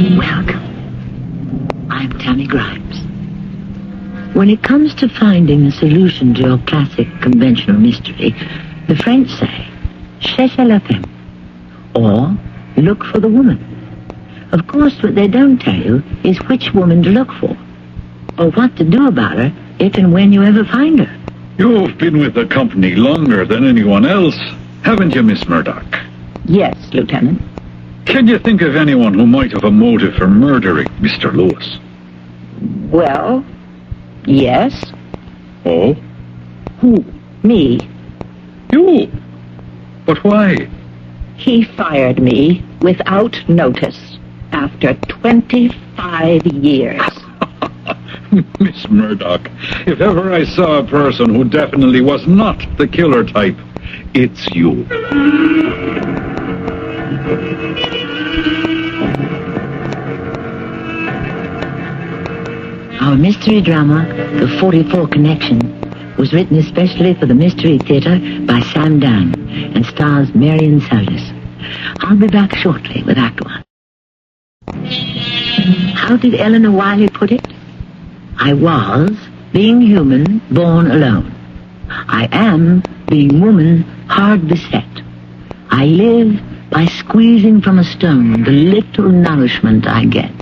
Welcome. I'm Tammy Grimes. When it comes to finding a solution to your classic conventional mystery, the French say, cherchez la femme, or look for the woman. Of course, what they don't tell you is which woman to look for, or what to do about her if and when you ever find her. You've been with the company longer than anyone else, haven't you, Miss Murdoch? Yes, Lieutenant. Can you think of anyone who might have a motive for murdering Mr. Lewis? Well, yes. Oh? Who? Me. You? But why? He fired me without notice after 25 years. Miss Murdoch, if ever I saw a person who definitely was not the killer type, it's you. Our mystery drama, The 44 Connection, was written especially for the Mystery Theater by Sam Dan and stars Marion Seldes. I'll be back shortly with Act One. How did Eleanor Wiley put it? I was, being human, born alone. I am, being woman, hard beset. I live by squeezing from a stone the little nourishment I get.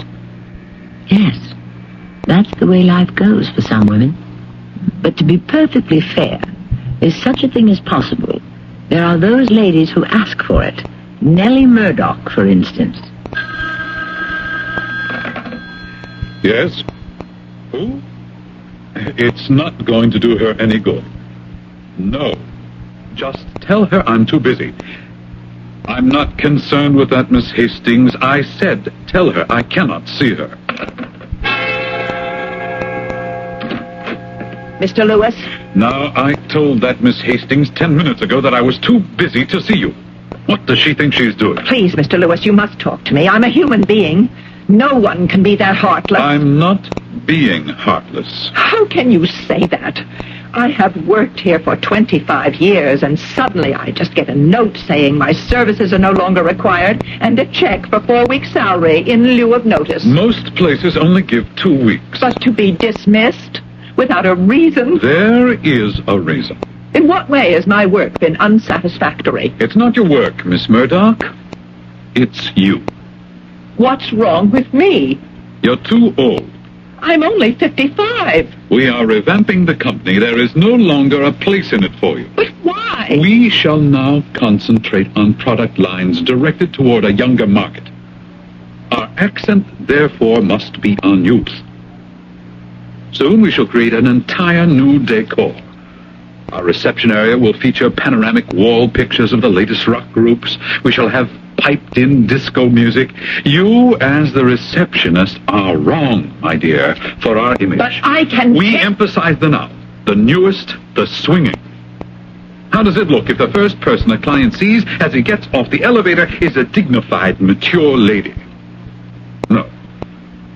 Yes, that's the way life goes for some women. But to be perfectly fair, if such a thing is possible, there are those ladies who ask for it. Nelly Murdoch, for instance. Yes? Who? It's not going to do her any good. No. Just tell her I'm too busy. I'm not concerned with that, Miss Hastings. I said, tell her I cannot see her. Mr. Lewis? Now, I told that Miss Hastings 10 minutes ago that I was too busy to see you. What does she think she's doing? Please, Mr. Lewis, you must talk to me. I'm a human being. No one can be that heartless. I'm not being heartless. How can you say that? I have worked here for 25 years, and suddenly I just get a note saying my services are no longer required, and a check for 4 weeks' salary in lieu of notice. Most places only give 2 weeks. But to be dismissed without a reason? There is a reason. In what way has my work been unsatisfactory? It's not your work, Miss Murdoch. It's you. What's wrong with me? You're too old. I'm only 55. We are revamping the company. There is no longer a place in it for you. But why? We shall now concentrate on product lines directed toward a younger market. Our accent, therefore, must be on youth. Soon we shall create an entire new decor. Our reception area will feature panoramic wall pictures of the latest rock groups. We shall have piped-in disco music. You, as the receptionist, are wrong, my dear, for our image. But I can... We emphasize the now, the newest, the swinging. How does it look if the first person a client sees as he gets off the elevator is a dignified, mature lady? No.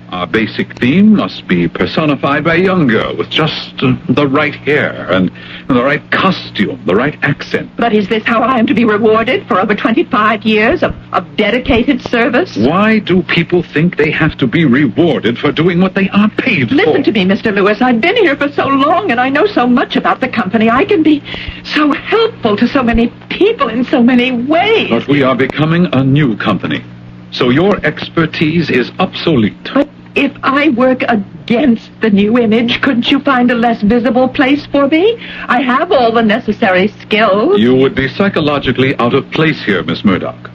Our basic theme must be personified by a young girl with just the right hair and the right costume, the right accent. But is this how I am to be rewarded for over 25 years of dedicated service? Why do people think they have to be rewarded for doing what they are paid for? Listen to me, Mr. Lewis. I've been here for so long, and I know so much about the company. I can be so helpful to so many people in so many ways. But we are becoming a new company, so your expertise is obsolete. But if I work against the new image, couldn't you find a less visible place for me? I have all the necessary skills. You would be psychologically out of place here, Miss Murdoch.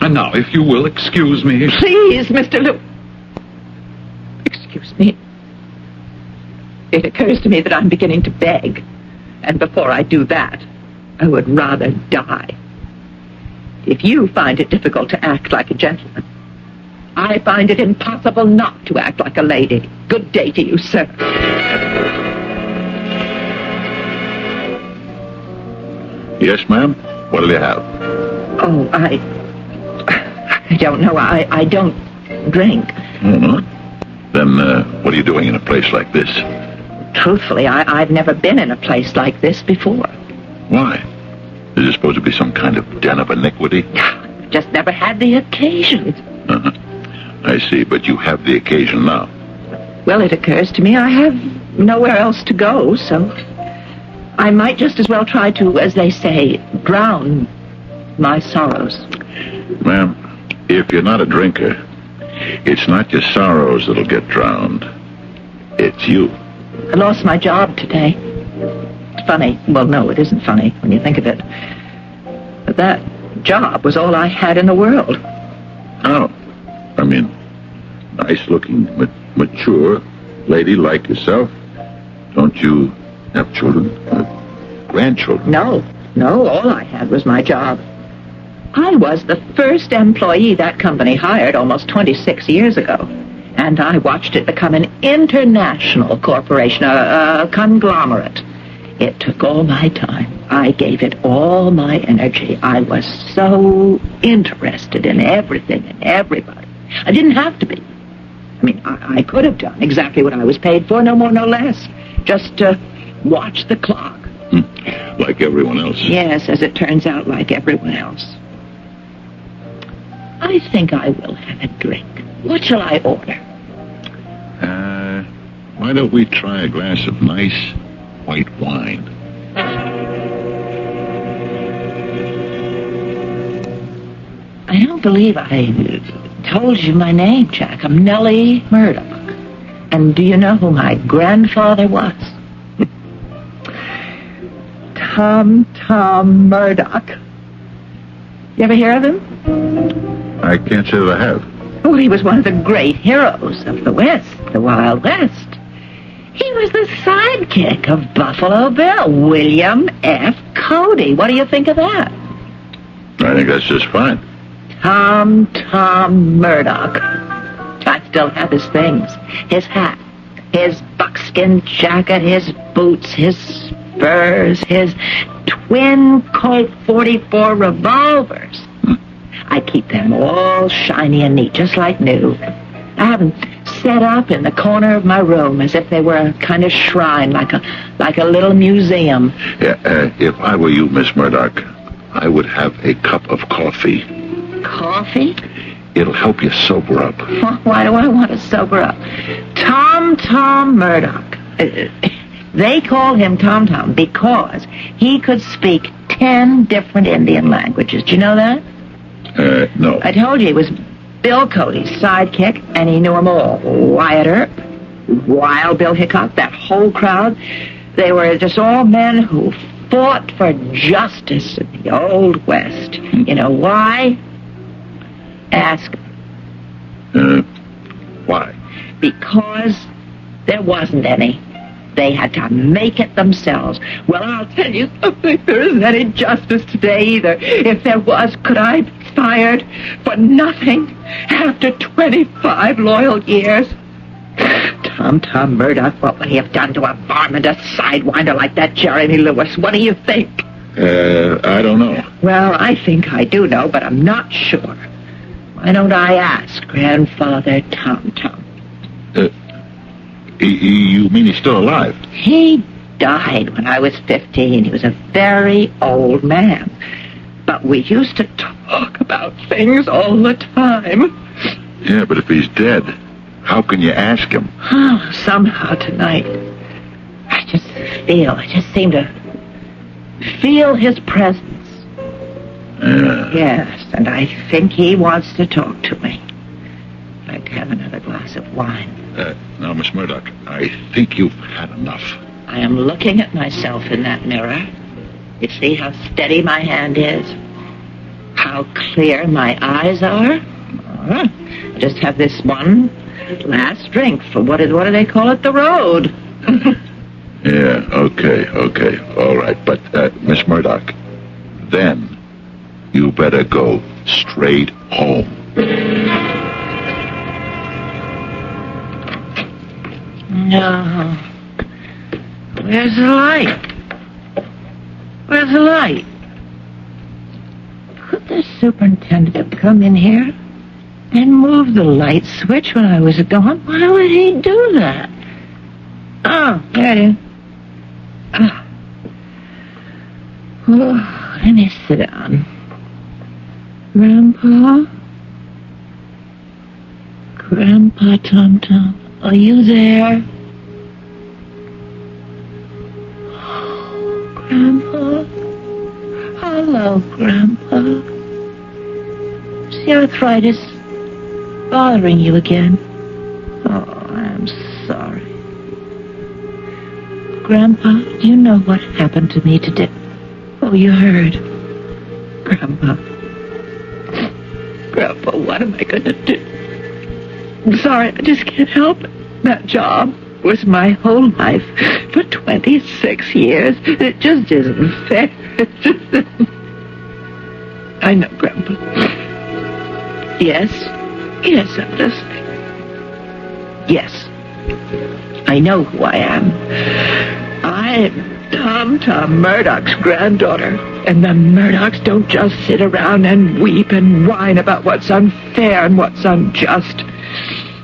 And now, if you will excuse me... Please, Mr. Lewis. Excuse me. It occurs to me that I'm beginning to beg. And before I do that, I would rather die. If you find it difficult to act like a gentleman, I find it impossible not to act like a lady. Good day to you, sir. Yes, ma'am? What'll you have? Oh, I don't know. I don't drink. Mm-hmm. Then, what are you doing in a place like this? Truthfully, I've never been in a place like this before. Why? Is it supposed to be some kind of den of iniquity? Just never had the occasion. Uh-huh. I see, but you have the occasion now. Well, it occurs to me I have nowhere else to go, so I might just as well try to, as they say, drown my sorrows. Ma'am, if you're not a drinker, it's not your sorrows that'll get drowned. It's you. I lost my job today. It's funny. Well, no, it isn't funny when you think of it. But that job was all I had in the world. Oh, I mean, nice-looking, mature lady like yourself. Don't you have children? Grandchildren? No, all I had was my job. I was the first employee that company hired almost 26 years ago. And I watched it become an international corporation, a conglomerate. It took all my time. I gave it all my energy. I was so interested in everything and everybody. I didn't have to be. I mean, I could have done exactly what I was paid for, no more, no less. Just watch the clock. Like everyone else. Yes, as it turns out, like everyone else. I think I will have a drink. What shall I order? Why don't we try a glass of nice white wine? I don't believe I told you my name, Jack. I'm Nelly Murdoch. And do you know who my grandfather was? Tom Murdoch. You ever hear of him? I can't say that I have. Oh, he was one of the great heroes of the West, the Wild West. He was the sidekick of Buffalo Bill, William F. Cody. What do you think of that? I think that's just fine. Tom Murdoch. I still have his things. His hat, his buckskin jacket, his boots, his spurs, his twin Colt 44 revolvers. I keep them all shiny and neat, just like new. I have them set up in the corner of my room as if they were a kind of shrine, like a little museum. Yeah, if I were you, Miss Murdoch, I would have a cup of coffee. Coffee? It'll help you sober up. Why do I want to sober up? Tom Murdoch. They call him Tom because he could speak 10 different Indian languages. Do you know that? No. I told you he was Bill Cody's sidekick, and he knew them all. Wyatt Earp, Wild Bill Hickok, that whole crowd. They were just all men who fought for justice in the Old West. You know why? Ask. Why? Because there wasn't any. They had to make it themselves. Well, I'll tell you something. There isn't any justice today either. If there was, could I be fired for nothing after 25 loyal years? Tom Murdoch, what would he have done to a varmint, a sidewinder like that Jeremy Lewis? What do you think? I don't know. Well, I think I do know, but I'm not sure. Why don't I ask Grandfather Tom? You mean he's still alive? He died when I was 15. He was a very old man. But we used to talk about things all the time. Yeah, but if he's dead, how can you ask him? Oh, somehow tonight, I just seem to feel his presence. Yes, and I think he wants to talk to me. I'd like to have another glass of wine. Now, Miss Murdoch, I think you've had enough. I am looking at myself in that mirror. You see how steady my hand is? How clear my eyes are? I just have this one last drink for what do they call it? The road. Yeah, okay. All right, but, Miss Murdoch, then you better go straight home. No. Where's the light? Where's the light? Could the superintendent have come in here and moved the light switch when I was gone? Why would he do that? Oh, there it is. Oh, let me sit down. Grandpa? Grandpa Tom, are you there? Oh, Grandpa. Hello, Grandpa. Is the arthritis bothering you again? Oh, I'm sorry. Grandpa, do you know what happened to me today? Oh, you heard. Grandpa, what am I going to do? I'm sorry, I just can't help it. That job was my whole life for 26 years. It just isn't fair. I know, Grandpa. Yes, I'm listening. Yes, I know who I am. I'm Tom Murdoch's granddaughter. And the Murdochs don't just sit around and weep and whine about what's unfair and what's unjust.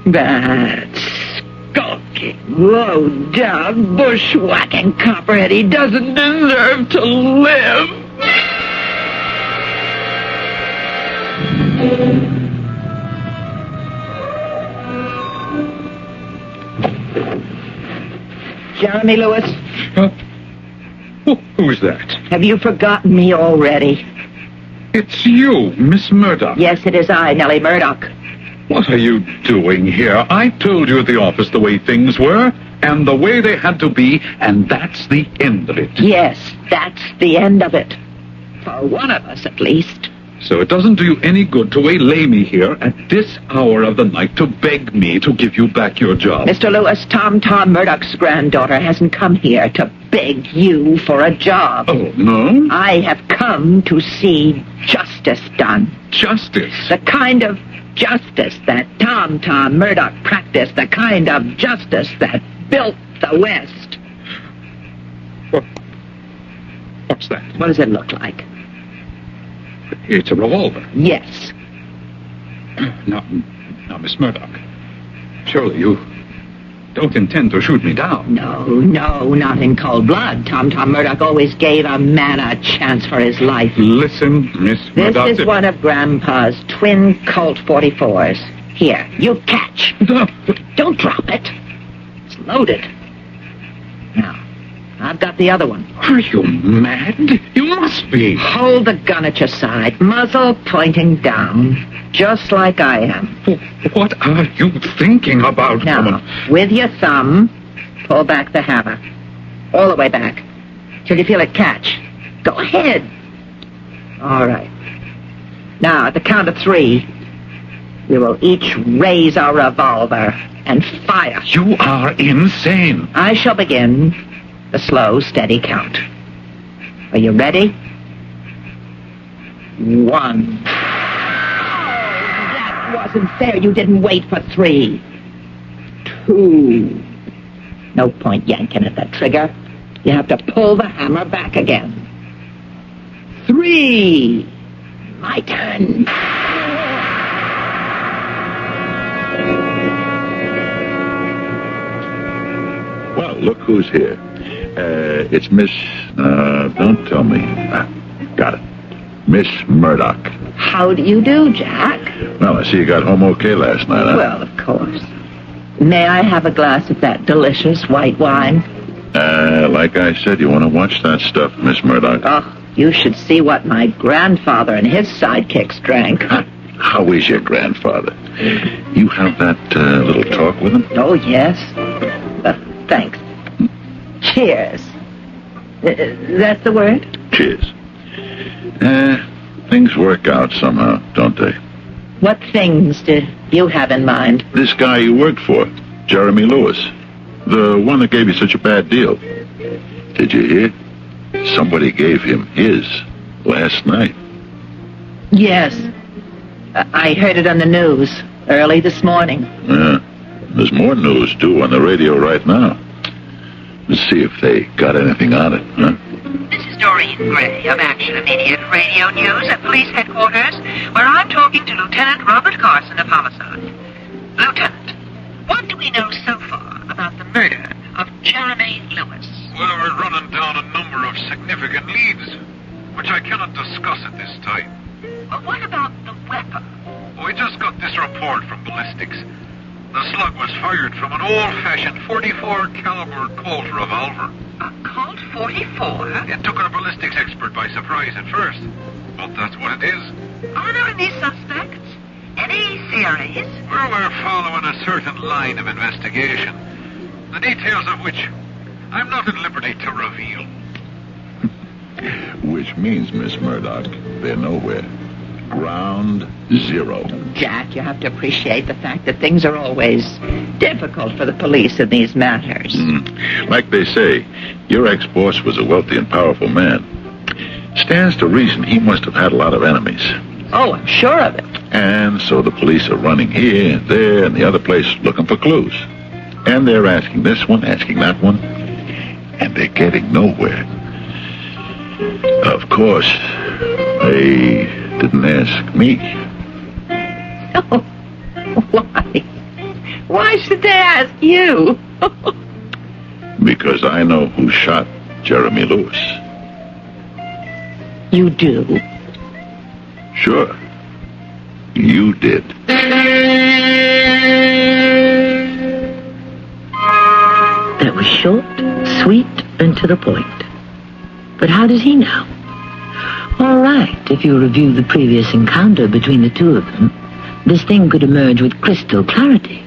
That skulking, low-down, bushwhacking copperhead, he doesn't deserve to live. Jeremy Lewis? Huh? Who's that? Have you forgotten me already? It's you, Miss Murdoch. Yes, it is I, Nelly Murdoch. What are you doing here? I told you at the office the way things were, and the way they had to be, and that's the end of it. Yes, that's the end of it. For one of us, at least. So it doesn't do you any good to waylay me here at this hour of the night to beg me to give you back your job. Mr. Lewis, Tom Murdoch's granddaughter hasn't come here to beg you for a job. Oh, no? I have come to see justice done. Justice? The kind of justice that Tom Murdoch practiced, the kind of justice that built the West. What's that? What does it look like? It's a revolver. Yes. Now, Miss Murdoch, surely you don't intend to shoot me down. No, not in cold blood. Tom Murdoch always gave a man a chance for his life. Listen, Miss Murdoch... This is one of Grandpa's twin Colt 44s. Here, you catch. Don't drop it. It's loaded. Now, I've got the other one. Are you mad? You must be. Hold the gun at your side, muzzle pointing down, just like I am. What are you thinking about, Now, woman? with your thumb, pull back the hammer. All the way back, till you feel it catch. Go ahead. All right. Now, at the count of 3, we will each raise our revolver and fire. You are insane. I shall begin the slow, steady count. Are you ready? 1. That wasn't fair. You didn't wait for 3. 2. No point yanking at that trigger. You have to pull the hammer back again. 3. My turn. Well, look who's here. It's Miss... don't tell me. Got it. Miss Murdoch. How do you do, Jack? Well, I see you got home okay last night, huh? Well, of course. May I have a glass of that delicious white wine? Like I said, you want to watch that stuff, Miss Murdoch. Oh, you should see what my grandfather and his sidekicks drank. How is your grandfather? You have that little talk with him? Oh, yes. Thanks. Cheers. That's the word? Cheers. Things work out somehow, don't they? What things do you have in mind? This guy you worked for, Jeremy Lewis. The one that gave you such a bad deal. Did you hear? Somebody gave him his last night. Yes. I heard it on the news early this morning. Yeah. There's more news, too, on the radio right now. Let's see if they got anything on it, huh? This is Doreen Gray of Action Immediate Radio News at Police Headquarters, where I'm talking to Lieutenant Robert Carson of Homicide. Lieutenant, what do we know so far about the murder of Jeremy Lewis? Well, we're running down a number of significant leads, which I cannot discuss at this time. Well, what about the weapon? We just got this report from ballistics. The slug was fired from an old-fashioned 44 caliber Colt revolver. A Colt 44? It took our ballistics expert by surprise at first, but that's what it is. Are there any suspects? Any theories? Well, we're following a certain line of investigation, the details of which I'm not at liberty to reveal. Which means, Miss Murdoch, they're nowhere. Ground zero. Jack, you have to appreciate the fact that things are always difficult for the police in these matters. Like they say, your ex-boss was a wealthy and powerful man. Stands to reason he must have had a lot of enemies. Oh, I'm sure of it. And so the police are running here and there and the other place looking for clues. And they're asking this one, asking that one, and they're getting nowhere. Of course, they didn't ask me. Oh, why? Why should they ask you? Because I know who shot Jeremy Lewis. You do? Sure. You did. That was short, sweet, and to the point. But how does he know? All right, if you review the previous encounter between the two of them, this thing could emerge with crystal clarity.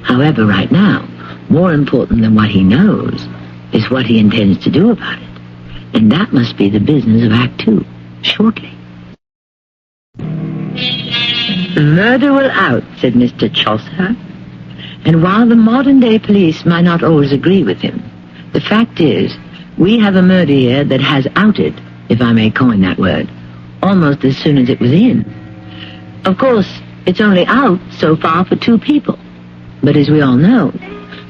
However, right now, more important than what he knows is what he intends to do about it. And that must be the business of Act Two, shortly. Murder will out, said Mr. Chaucer. And while the modern-day police might not always agree with him, the fact is, we have a murder here that has outed, if I may coin that word, almost as soon as it was in. Of course, it's only out so far for two people. But as we all know,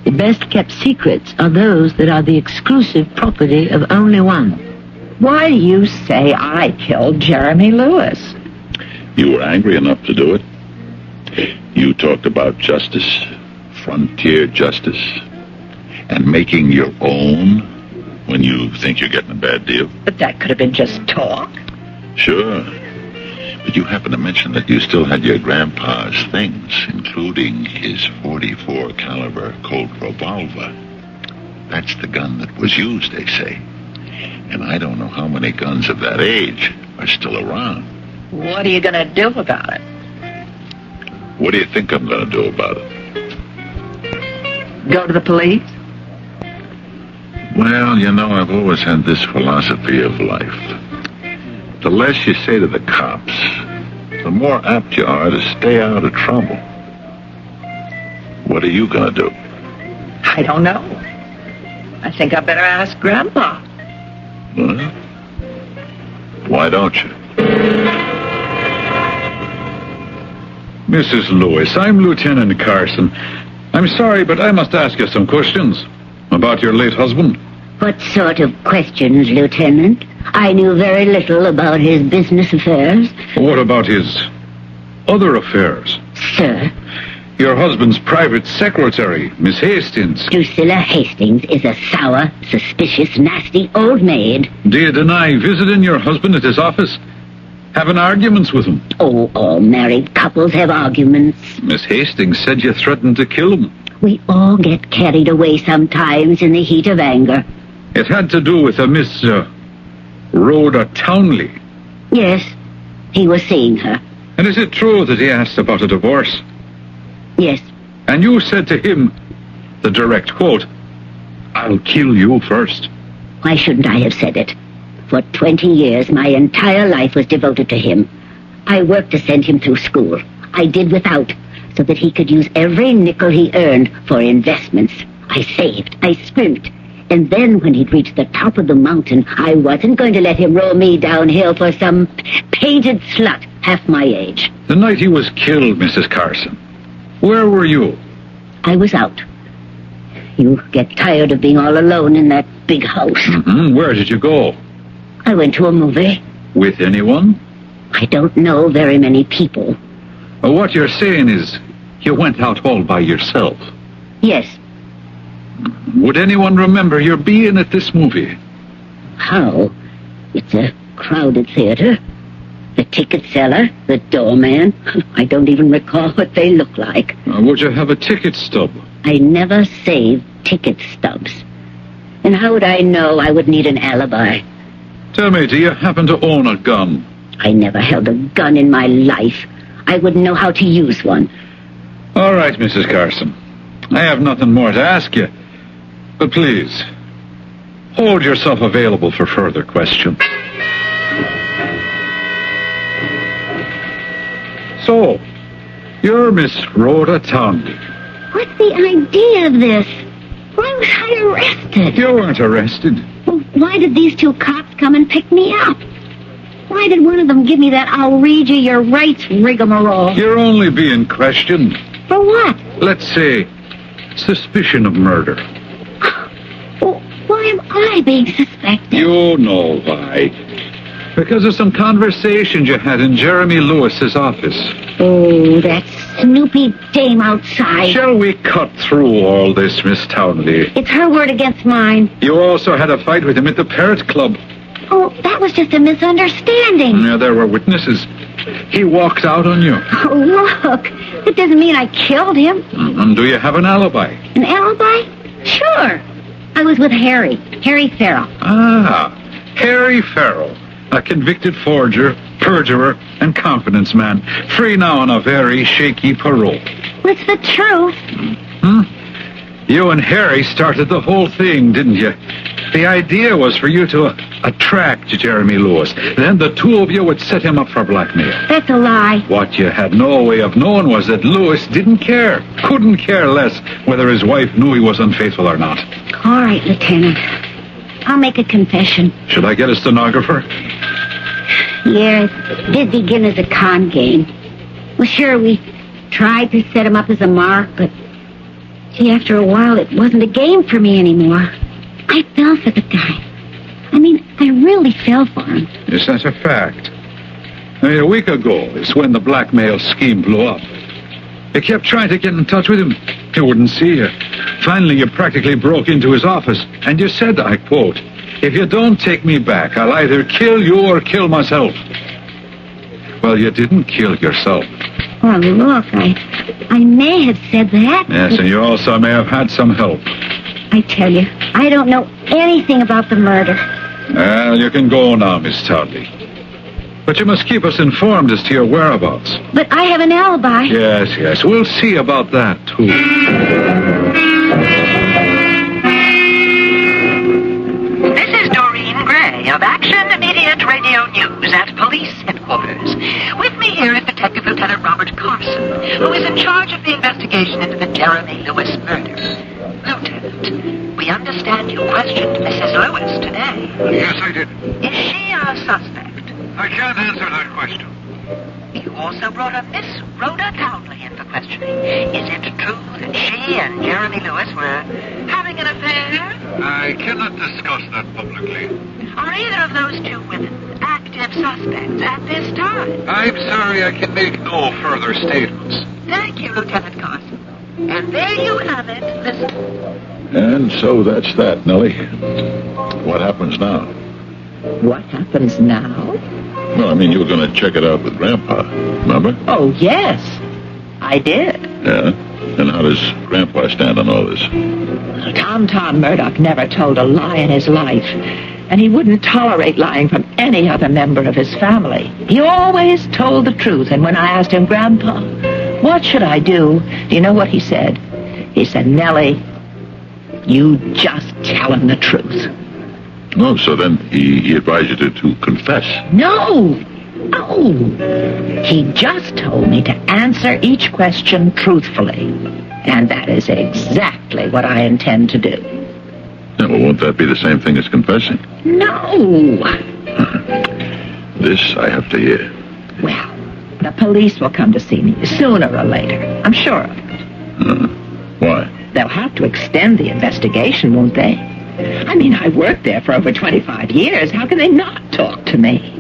the best-kept secrets are those that are the exclusive property of only one. Why do you say I killed Jeremy Lewis? You were angry enough to do it. You talked about justice, frontier justice, and making your own when you think you're getting a bad deal. But that could have been just talk. Sure. But you happened to mention that you still had your grandpa's things, including his 44 caliber Colt revolver. That's the gun that was used, they say. And I don't know how many guns of that age are still around. What are you going to do about it? What do you think I'm going to do about it? Go to the police? Well, you know, I've always had this philosophy of life. The less you say to the cops, the more apt you are to stay out of trouble. What are you going to do? I don't know. I think I better ask Grandpa. Huh? Why don't you? Mrs. Lewis, I'm Lieutenant Carson. I'm sorry, but I must ask you some questions about your late husband. What sort of questions, Lieutenant? I knew very little about his business affairs. What about his other affairs? Sir, Your husband's private secretary, Miss Hastings. Drusilla Hastings is a sour, suspicious, nasty old maid. Do you deny visiting your husband at his office? Having arguments with him? Oh, all married couples have arguments. Miss Hastings said you threatened to kill him. We all get carried away sometimes in the heat of anger. It had to do with a Miss Rhoda Townley. Yes, he was seeing her. And is it true that he asked about a divorce? Yes. And you said to him, the direct quote, "I'll kill you first." Why shouldn't I have said it? For 20 years, my entire life was devoted to him. I worked to send him through school. I did without, so that he could use every nickel he earned for investments. I saved, I scrimped. And then when he'd reached the top of the mountain, I wasn't going to let him roll me downhill for some painted slut half my age. The night he was killed, Mrs. Carson, where were you? I was out. You get tired of being all alone in that big house. Mm-hmm. Where did you go? I went to a movie. With anyone? I don't know very many people. Well, what you're saying is you went out all by yourself. Yes. Would anyone remember your being at this movie? How? It's a crowded theater. The ticket seller, the doorman. I don't even recall what they look like. Would you have a ticket stub? I never saved ticket stubs. And how would I know I would need an alibi? Tell me, do you happen to own a gun? I never held a gun in my life. I wouldn't know how to use one. All right, Mrs. Carson. I have nothing more to ask you. But please, hold yourself available for further questions. So, you're Miss Rhoda Townley. What's the idea of this? Why was I arrested? You weren't arrested. Well, why did these two cops come and pick me up? Why did one of them give me that I'll read you your rights rigmarole? You're only being questioned. For what? Let's say, suspicion of murder. Well, why am I being suspected? You know why. Because of some conversations you had in Jeremy Lewis's office. Oh, that snoopy dame outside. Shall we cut through all this, Miss Townley? It's her word against mine. You also had a fight with him at the Parrot Club. Oh, that was just a misunderstanding. Yeah, there were witnesses. He walked out on you. Oh, look. It doesn't mean I killed him. And do you have an alibi? An alibi? Sure. I was with Harry Farrell. Ah, Harry Farrell. A convicted forger, perjurer, and confidence man. Free now on a very shaky parole. What's the truth? You and Harry started the whole thing, didn't you? The idea was for you to attract Jeremy Lewis. Then the two of you would set him up for blackmail. That's a lie. What you had no way of knowing was that Lewis didn't care, couldn't care less whether his wife knew he was unfaithful or not. All right, Lieutenant. I'll make a confession. Should I get a stenographer? Yeah, it did begin as a con game. Well, sure, we tried to set him up as a mark, but, see, after a while, it wasn't a game for me anymore. I fell for the guy. I mean, I really fell for him. Is that a fact? A week ago is when the blackmail scheme blew up. You kept trying to get in touch with him. He wouldn't see you. Finally, you practically broke into his office, and you said, I quote, "If you don't take me back, I'll either kill you or kill myself." Well, you didn't kill yourself. Well, look, I may have said that. Yes, and you also may have had some help. I tell you, I don't know anything about the murder. Well, you can go now, Miss Townley. But you must keep us informed as to your whereabouts. But I have an alibi. Yes, we'll see about that, too. This is Doreen Gray of Action Immediate Radio News at Police Headquarters. With me here is Detective Lieutenant Robert Carson, who is in charge of the investigation into the Jeremy Lewis murder. Lieutenant, we understand you questioned Mrs. Lewis today. Yes, I did. Is she a suspect? I can't answer that question. You also brought up Miss Rhoda Townley in for questioning. Is it true that she and Jeremy Lewis were having an affair? I cannot discuss that publicly. Are either of those two women active suspects at this time? I'm sorry I can make no further statements. Thank you, Lieutenant Carson. And there you have it. Listen. And so that's that, Nellie. What happens now? What happens now? Well, I mean, you were going to check it out with Grandpa, remember? Oh, yes. I did. Yeah? And how does Grandpa stand on all this? Tom Murdoch never told a lie in his life, and he wouldn't tolerate lying from any other member of his family. He always told the truth, and when I asked him, Grandpa, what should I do you know what he said? He said, Nellie, you just tell him the truth. Oh, so then he advised you to confess. No. He just told me to answer each question truthfully. And that is exactly what I intend to do. Yeah, well, won't that be the same thing as confessing? No. This I have to hear. Well, the police will come to see me sooner or later. I'm sure of it. Why? They'll have to extend the investigation, won't they? I mean, I worked there for over 25 years. How can they not talk to me?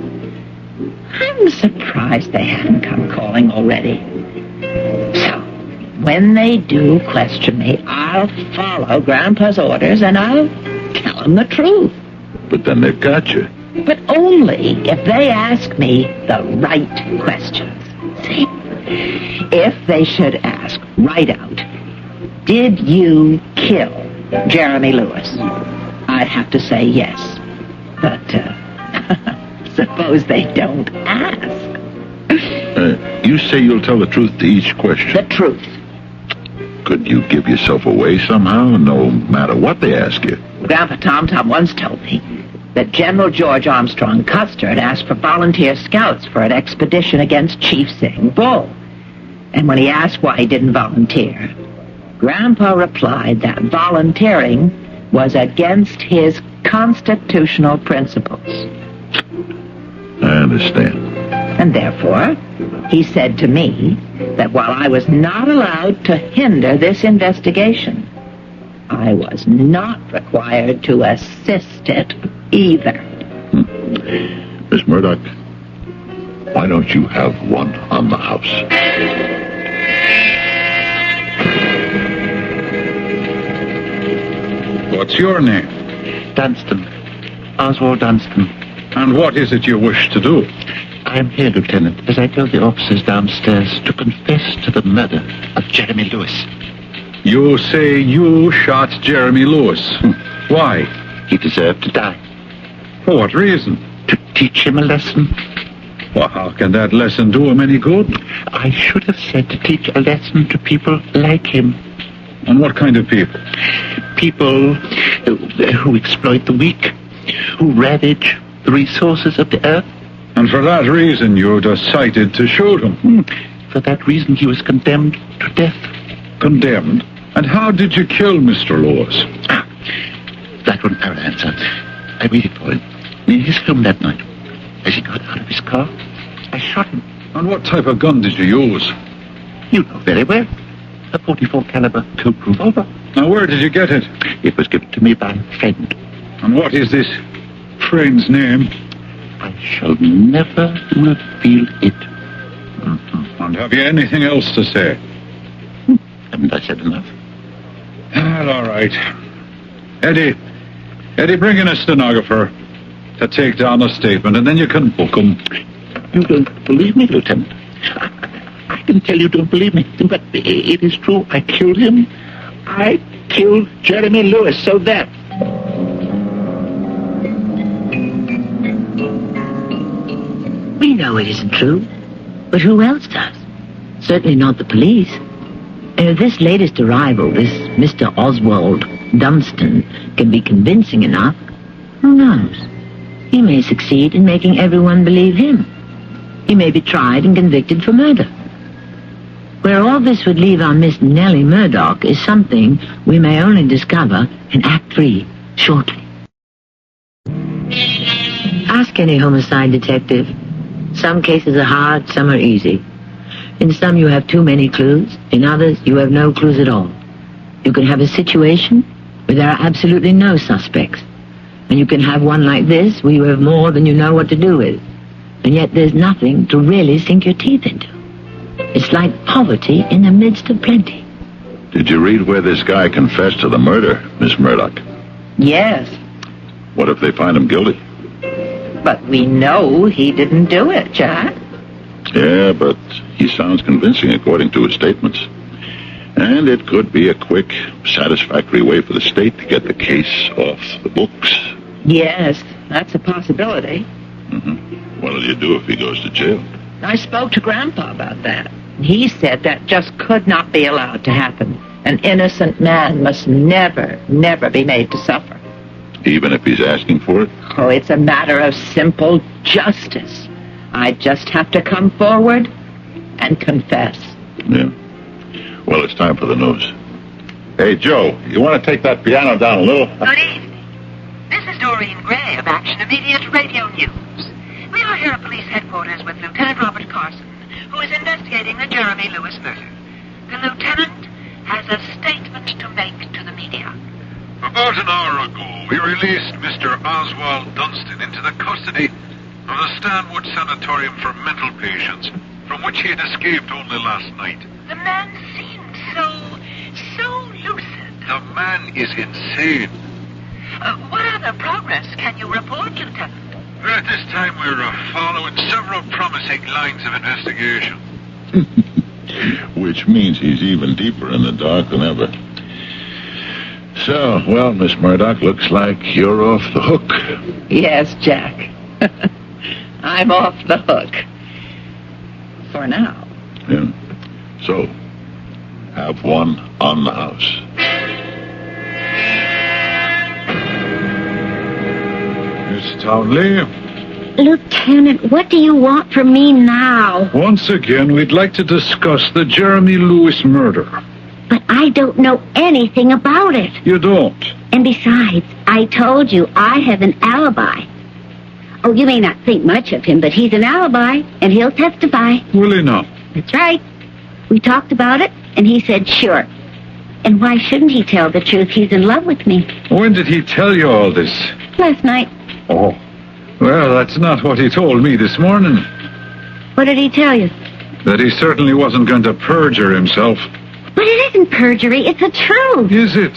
I'm surprised they haven't come calling already. So, when they do question me, I'll follow Grandpa's orders and I'll tell them the truth. But then they've got you. But only if they ask me the right questions. See? If they should ask right out, did you kill Jeremy Lewis? I'd have to say yes. But, suppose they don't ask. You say you'll tell the truth to each question. The truth. Could you give yourself away somehow, no matter what they ask you? Grandpa Tom once told me that General George Armstrong Custer had asked for volunteer scouts for an expedition against Chief Sitting Bull. And when he asked why he didn't volunteer, Grandpa replied that volunteering was against his constitutional principles. I understand. And therefore, he said to me that while I was not allowed to hinder this investigation, I was not required to assist it either. Miss Murdoch, why don't you have one on the house? What's your name? Dunstan. Oswald Dunstan. And what is it you wish to do? I am here, Lieutenant, as I told the officers downstairs, to confess to the murder of Jeremy Lewis. You say you shot Jeremy Lewis. Why? He deserved to die. For what reason? To teach him a lesson. Well, how can that lesson do him any good? I should have said to teach a lesson to people like him. And what kind of people? People who exploit the weak, who ravage the resources of the earth. And for that reason you decided to shoot him? For that reason he was condemned to death. Condemned? And how did you kill Mr. Lewis? That one our answer. I waited for him in his home that night. As he got out of his car, I shot him. And what type of gun did you use? You know very well. A .44 caliber Colt revolver. Now, where did you get it? It was given to me by a friend. And what is this friend's name? I shall never reveal it. And have you anything else to say? Haven't I said enough? Well, all right. Eddie, bring in a stenographer to take down a statement, and then you can book him. You don't believe me, Lieutenant? I can tell you don't believe me, but it is true. I killed him. I killed Jeremy Lewis, so that... We know it isn't true, but who else does? Certainly not the police. And if this latest arrival, this Mr. Oswald Dunstan, can be convincing enough, who knows? He may succeed in making everyone believe him. He may be tried and convicted for murder. Where all this would leave our Miss Nelly Murdoch is something we may only discover in Act 3 shortly. Ask any homicide detective. Some cases are hard, some are easy. In some you have too many clues. In others you have no clues at all. You can have a situation where there are absolutely no suspects. And you can have one like this where you have more than you know what to do with. And yet there's nothing to really sink your teeth into. It's like poverty in the midst of plenty. Did you read where this guy confessed to the murder, Miss Murdoch? Yes, What if they find him guilty? but we know he didn't do it, Jack. Yeah, but he sounds convincing according to his statements. And it could be a quick, satisfactory way for the state to get the case off the books. Yes, that's a possibility. What'll you do if he goes to jail? I spoke to Grandpa about that. He said that just could not be allowed to happen. An innocent man must never, never be made to suffer. Even if he's asking for it? Oh, it's a matter of simple justice. I just have to come forward and confess. Yeah. Well, it's time for the news. Hey, Joe, you want to take that piano down a little? Good evening. This is Doreen Gray of Action Immediate Radio News. We are here at police headquarters with Lieutenant Robert Carson, who is investigating the Jeremy Lewis murder. The lieutenant has a statement to make to the media. About an hour ago, we released Mr. Oswald Dunstan into the custody of the Stanwood Sanatorium for Mental Patients, from which he had escaped only last night. The man seemed so lucid. The man is insane. What other progress can you report, Lieutenant? At this time, we're following several promising lines of investigation. Which means he's even deeper in the dark than ever. So, well, Miss Murdoch, looks like you're off the hook. Yes, Jack. I'm off the hook. For now. Yeah. So, have one on the house. Miss Townley, Lieutenant, what do you want from me now? once again, we'd like to discuss the Jeremy Lewis murder. But I don't know anything about it. You don't? And besides, I told you I have an alibi. Oh, you may not think much of him, but he's an alibi, and he'll testify. Will he not? That's right. We talked about it, and he said sure. And why shouldn't he tell the truth? He's in love with me. When did he tell you all this? Last night. Oh. Well, that's not what he told me this morning. What did he tell you? That he certainly wasn't going to perjure himself. But it isn't perjury. It's the truth. Is it?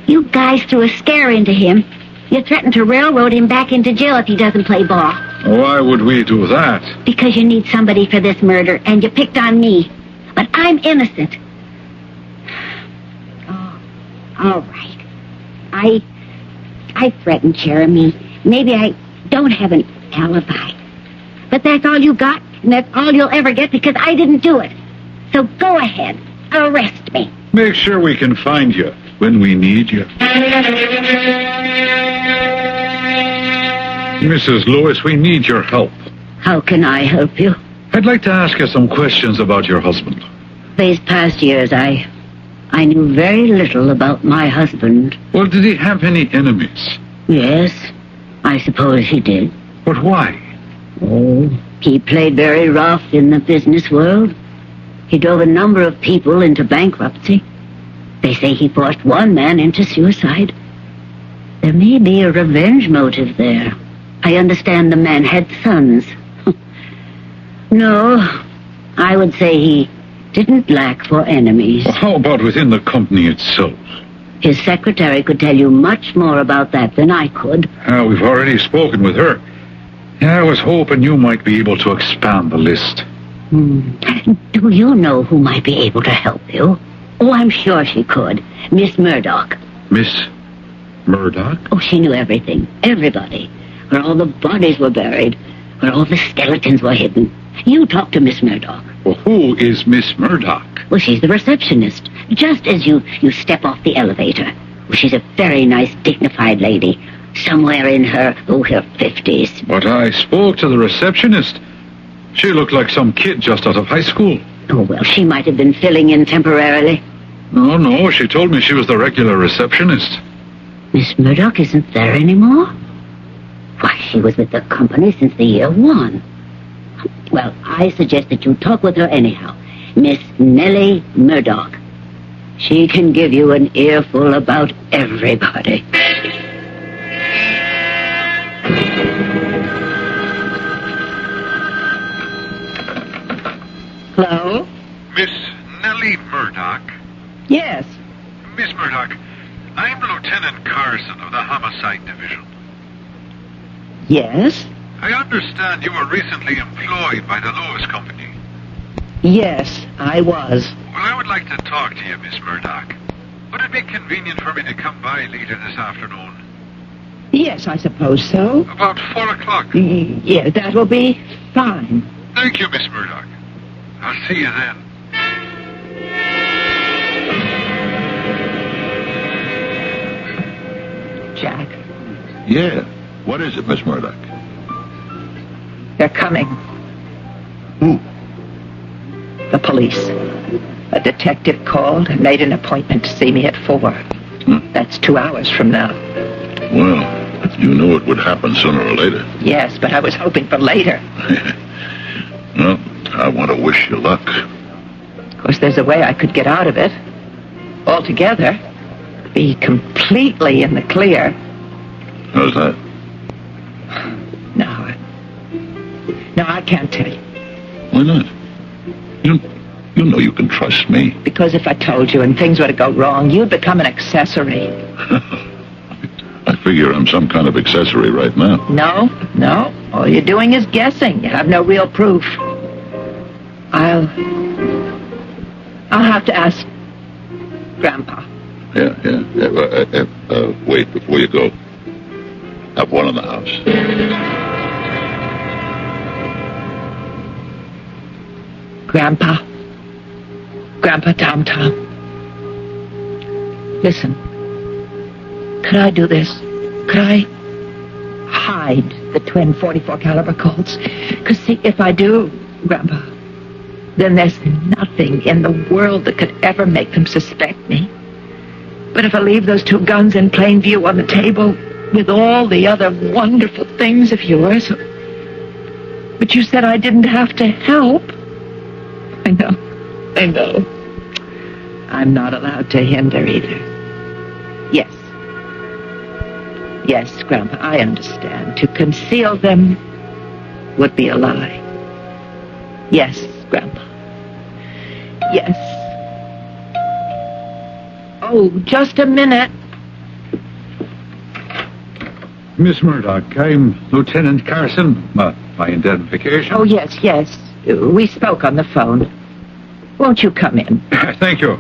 You guys threw a scare into him. You threatened to railroad him back into jail if he doesn't play ball. Why would we do that? Because you need somebody for this murder, and you picked on me. But I'm innocent. Oh, all right. I threatened Jeremy. Maybe I don't have an alibi. But that's all you got, and that's all you'll ever get because I didn't do it. So go ahead. Arrest me. Make sure we can find you when we need you. Mrs. Lewis, we need your help. How can I help you? I'd like to ask you some questions about your husband. These past years, I knew very little about my husband. Well, did he have any enemies? Yes, I suppose he did. But why? Oh, he played very rough in the business world. He drove a number of people into bankruptcy. They say he forced one man into suicide. There may be a revenge motive there. I understand the man had sons. No, I would say he didn't lack for enemies. Well, how about within the company itself? His secretary could tell you much more about that than I could. We've already spoken with her. I was hoping you might be able to expand the list. Do you know who might be able to help you? Oh, I'm sure she could. Miss Murdoch. Miss Murdoch? Oh, she knew everything. Everybody. Where all the bodies were buried. Where all the skeletons were hidden. You talk to Miss Murdoch. Well, who is Miss Murdoch? Well, she's the receptionist. Just as you step off the elevator. Well, she's a very nice, dignified lady. Somewhere in her 50s. But I spoke to the receptionist. She looked like some kid just out of high school. Oh, well, she might have been filling in temporarily. No, she told me she was the regular receptionist. Miss Murdoch isn't there anymore? Why, she was with the company since the year 1. Well, I suggest that you talk with her anyhow. Miss Nelly Murdoch. She can give you an earful about everybody. Hello? Miss Nelly Murdoch? Yes. Miss Murdoch, I'm Lieutenant Carson of the Homicide Division. Yes? I understand you were recently employed by the Lewis Company. Yes, I was. Well, I would like to talk to you, Miss Murdoch. Would it be convenient for me to come by later this afternoon? Yes, I suppose so. About 4 o'clock. Yeah, that will be fine. Thank you, Miss Murdoch. I'll see you then. Jack, Yeah. What is it, Miss Murdoch? they're coming. Who? The police. A detective called and made an appointment to see me at 4. That's 2 hours from now. Well, you knew it would happen sooner or later. Yes, but I was hoping for later. Well, I want to wish you luck. Of course, there's a way I could get out of it. Altogether. Be completely in the clear. How's that? No, I can't tell you. Why not? You know you can trust me. Because if I told you and things were to go wrong, you'd become an accessory. I figure I'm some kind of accessory right now. No. All you're doing is guessing. You have no real proof. I'll have to ask Grandpa. Wait, before you go. Have one in the house. Grandpa Tom. Listen, could I do this? Could I hide the twin .44 caliber Colts? Because, see, if I do, Grandpa, then there's nothing in the world that could ever make them suspect me. But if I leave those two guns in plain view on the table with all the other wonderful things of yours... But you said I didn't have to help. I know. I'm not allowed to hinder either. Yes, Grandpa, I understand. To conceal them would be a lie. Yes, Grandpa. Yes. Oh, just a minute. Miss Murdoch, I'm Lieutenant Carson. My identification. Oh, yes. We spoke on the phone. Won't you come in? Thank you.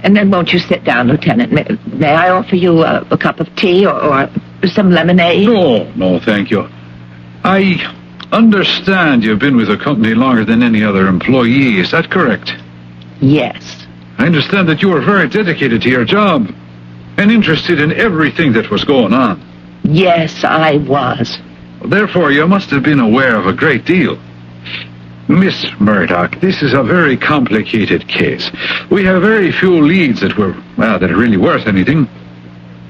And then won't you sit down, Lieutenant? May I offer you a cup of tea or some lemonade? No, thank you. I understand you've been with the company longer than any other employee. Is that correct? Yes. I understand that you were very dedicated to your job and interested in everything that was going on. Yes, I was. Therefore, you must have been aware of a great deal. Miss Murdoch, this is a very complicated case. We have very few leads that are really worth anything.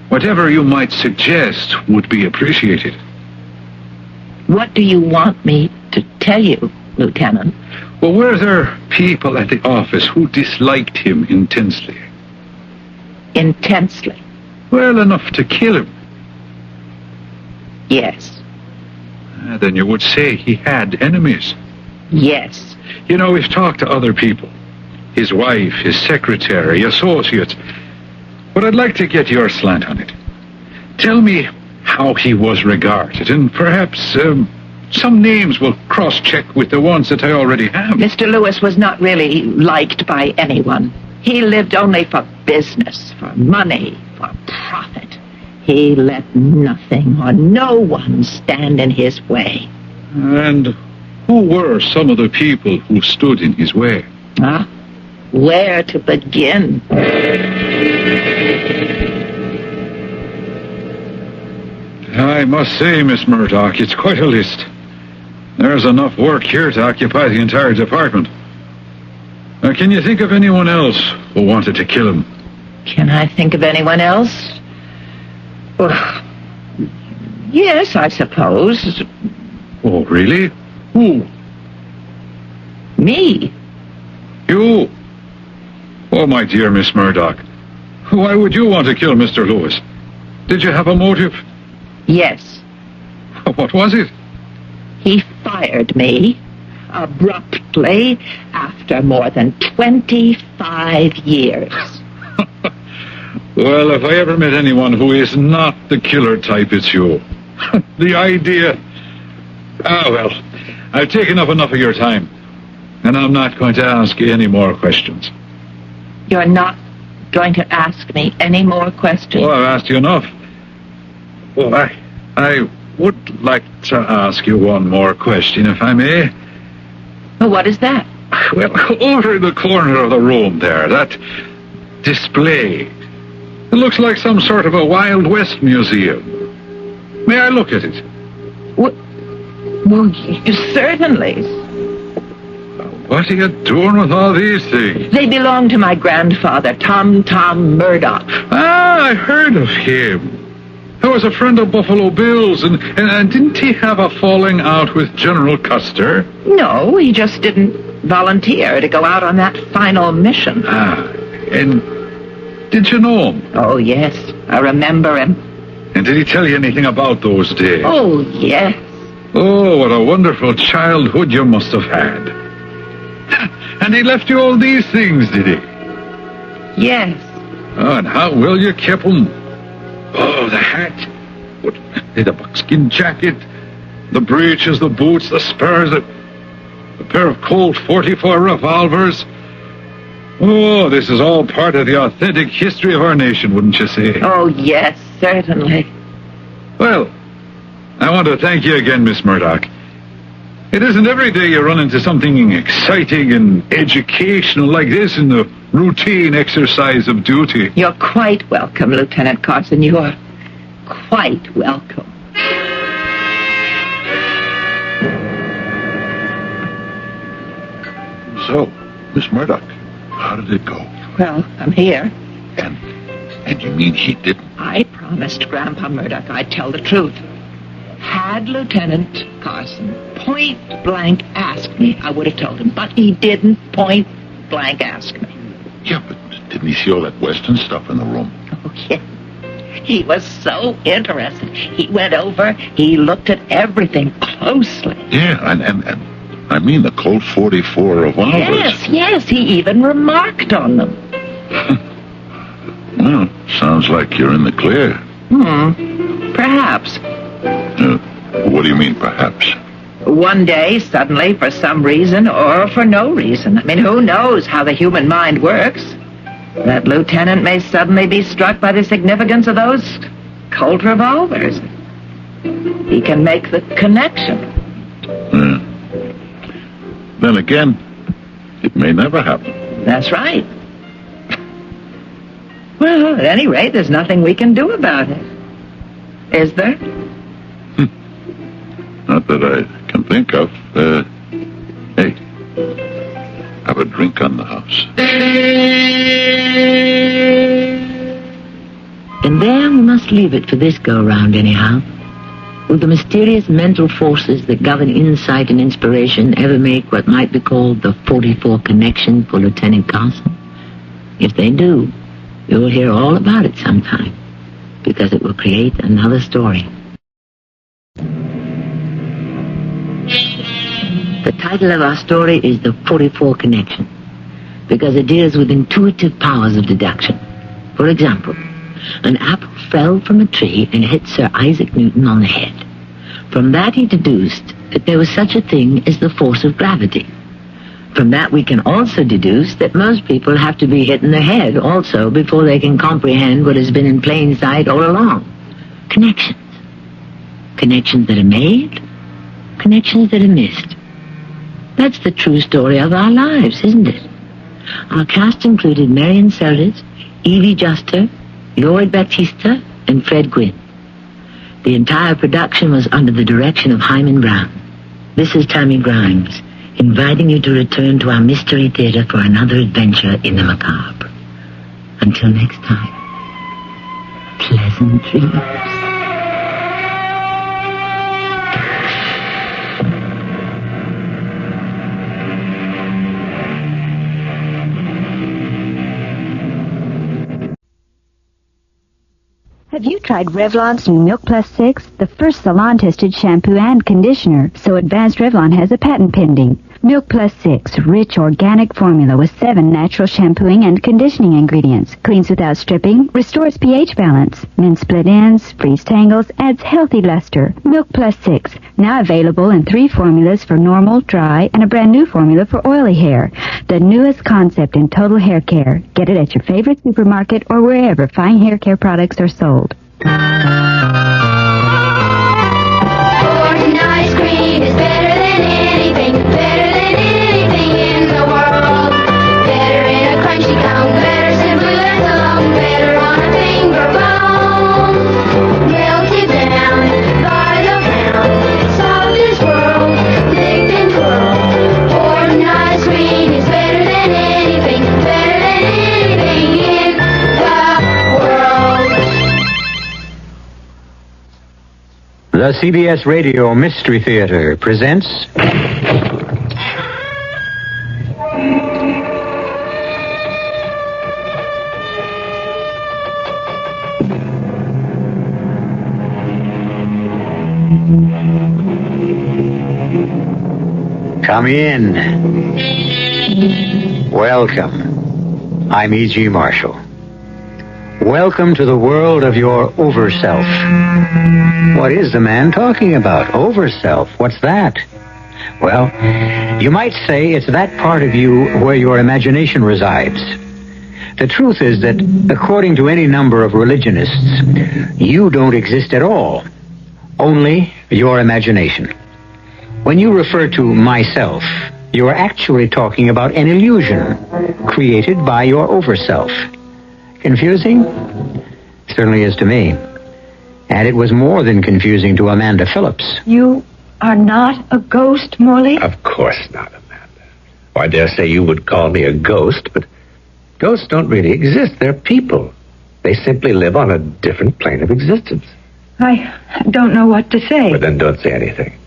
Whatever you might suggest would be appreciated. What do you want me to tell you, Lieutenant? Well, were there people at the office who disliked him intensely? Intensely? Well, enough to kill him. Yes. Then you would say he had enemies. Yes. You know, we've talked to other people. His wife, his secretary, associates. But I'd like to get your slant on it. Tell me how he was regarded, and perhaps some names will cross-check with the ones that I already have. Mr. Lewis was not really liked by anyone. He lived only for business, for money, for profit. He let nothing or no one stand in his way. And who were some of the people who stood in his way? Where to begin? I must say, Miss Murdoch, it's quite a list. There's enough work here to occupy the entire department. Can you think of anyone else who wanted to kill him? Can I think of anyone else? Yes, I suppose. Oh, really? Who? Me. You? Oh, my dear Miss Murdoch. Why would you want to kill Mr. Lewis? Did you have a motive? Yes. What was it? He fired me abruptly after more than 25 years. Well, if I ever met anyone who is not the killer type, it's you. The idea... well, I've taken up enough of your time, and I'm not going to ask you any more questions. You're not going to ask me any more questions? Well, I've asked you enough. Well, I would like to ask you one more question, if I may. Well, what is that? Well, over in the corner of the room there, that display. It looks like some sort of a Wild West museum. May I look at it? Well, certainly. What are you doing with all these things? They belong to my grandfather, Tom Murdoch. I heard of him. He was a friend of Buffalo Bill's, and didn't he have a falling out with General Custer? No, he just didn't volunteer to go out on that final mission. And did you know him? Oh, yes, I remember him. And did he tell you anything about those days? Oh, yes. Oh, what a wonderful childhood you must have had. And he left you all these things, did he? Yes. Oh, and how well you kept them. Oh, Oh, the hat. What? The buckskin jacket, the breeches, the boots, the spurs, a pair of Colt 44 revolvers. Oh, this is all part of the authentic history of our nation, wouldn't you say? Oh, yes, certainly. Well, I want to thank you again, Miss Murdoch. It isn't every day you run into something exciting and educational like this in the routine exercise of duty. You're quite welcome, Lieutenant Carson. You are quite welcome. So, Miss Murdoch, how did it go? Well, I'm here. And you mean he didn't? I promised Grandpa Murdoch I'd tell the truth. Had Lieutenant Carson point blank asked me, I would have told him. But he didn't point blank ask me. Yeah, but didn't he see all that Western stuff in the room? Oh, yeah. He was so interested. He went over, he looked at everything closely. Yeah, and I mean the Colt 44 revolvers. Yes, he even remarked on them. Well, sounds like you're in the clear. Perhaps. What do you mean, perhaps? One day, suddenly, for some reason, or for no reason. I mean, who knows how the human mind works? That lieutenant may suddenly be struck by the significance of those Colt revolvers. He can make the connection. Then again, it may never happen. That's right. Well, at any rate, there's nothing we can do about it. Is there? Not that I can think of. Hey, have a drink on the house. And there we must leave it for this go-round, anyhow. Will the mysterious mental forces that govern insight and inspiration ever make what might be called the 44 connection for Lieutenant Carson? If they do, you will hear all about it sometime, because it will create another story. The title of our story is The 44 Connection, because it deals with intuitive powers of deduction. For example, an apple fell from a tree and hit Sir Isaac Newton on the head. From that he deduced that there was such a thing as the force of gravity. From that we can also deduce that most people have to be hit in the head also before they can comprehend what has been in plain sight all along. Connections. Connections that are made, connections that are missed. That's the true story of our lives, isn't it? Our cast included Marion Seldes, Evie Juster, Lloyd Battista, and Fred Gwynne. The entire production was under the direction of Hyman Brown. This is Tammy Grimes, inviting you to return to our Mystery Theater for another adventure in the macabre. Until next time, pleasant dreams. Have you tried Revlon's new Milk Plus 6, the first salon-tested shampoo and conditioner? So Advanced Revlon has a patent pending. Milk Plus 6, rich organic formula with 7 natural shampooing and conditioning ingredients. Cleans without stripping, restores pH balance, mends split ends, frees tangles, adds healthy luster. Milk Plus 6, now available in 3 formulas for normal, dry, and a brand new formula for oily hair. The newest concept in total hair care. Get it at your favorite supermarket or wherever fine hair care products are sold. Orton ice cream is better than anything in the world. Better in a crunchy cone, better simply left alone, better on a finger bone. Melted down by the pound, soft as swirl, licked and twirled. Orton ice cream is better than anything in the world. The CBS Radio Mystery Theater presents... Come in. Welcome. I'm E.G. Marshall. Welcome to the world of your over-self. What is the man talking about? Over-self? What's that? Well, you might say it's that part of you where your imagination resides. The truth is that, according to any number of religionists, you don't exist at all. Only your imagination. When you refer to myself, you are actually talking about an illusion created by your over-self. Confusing? Certainly is to me. And it was more than confusing to Amanda Phillips. You are not a ghost, Morley? Of course not, Amanda. Well, I dare say you would call me a ghost, but ghosts don't really exist. They're people. They simply live on a different plane of existence. I don't know what to say. Well, then don't say anything.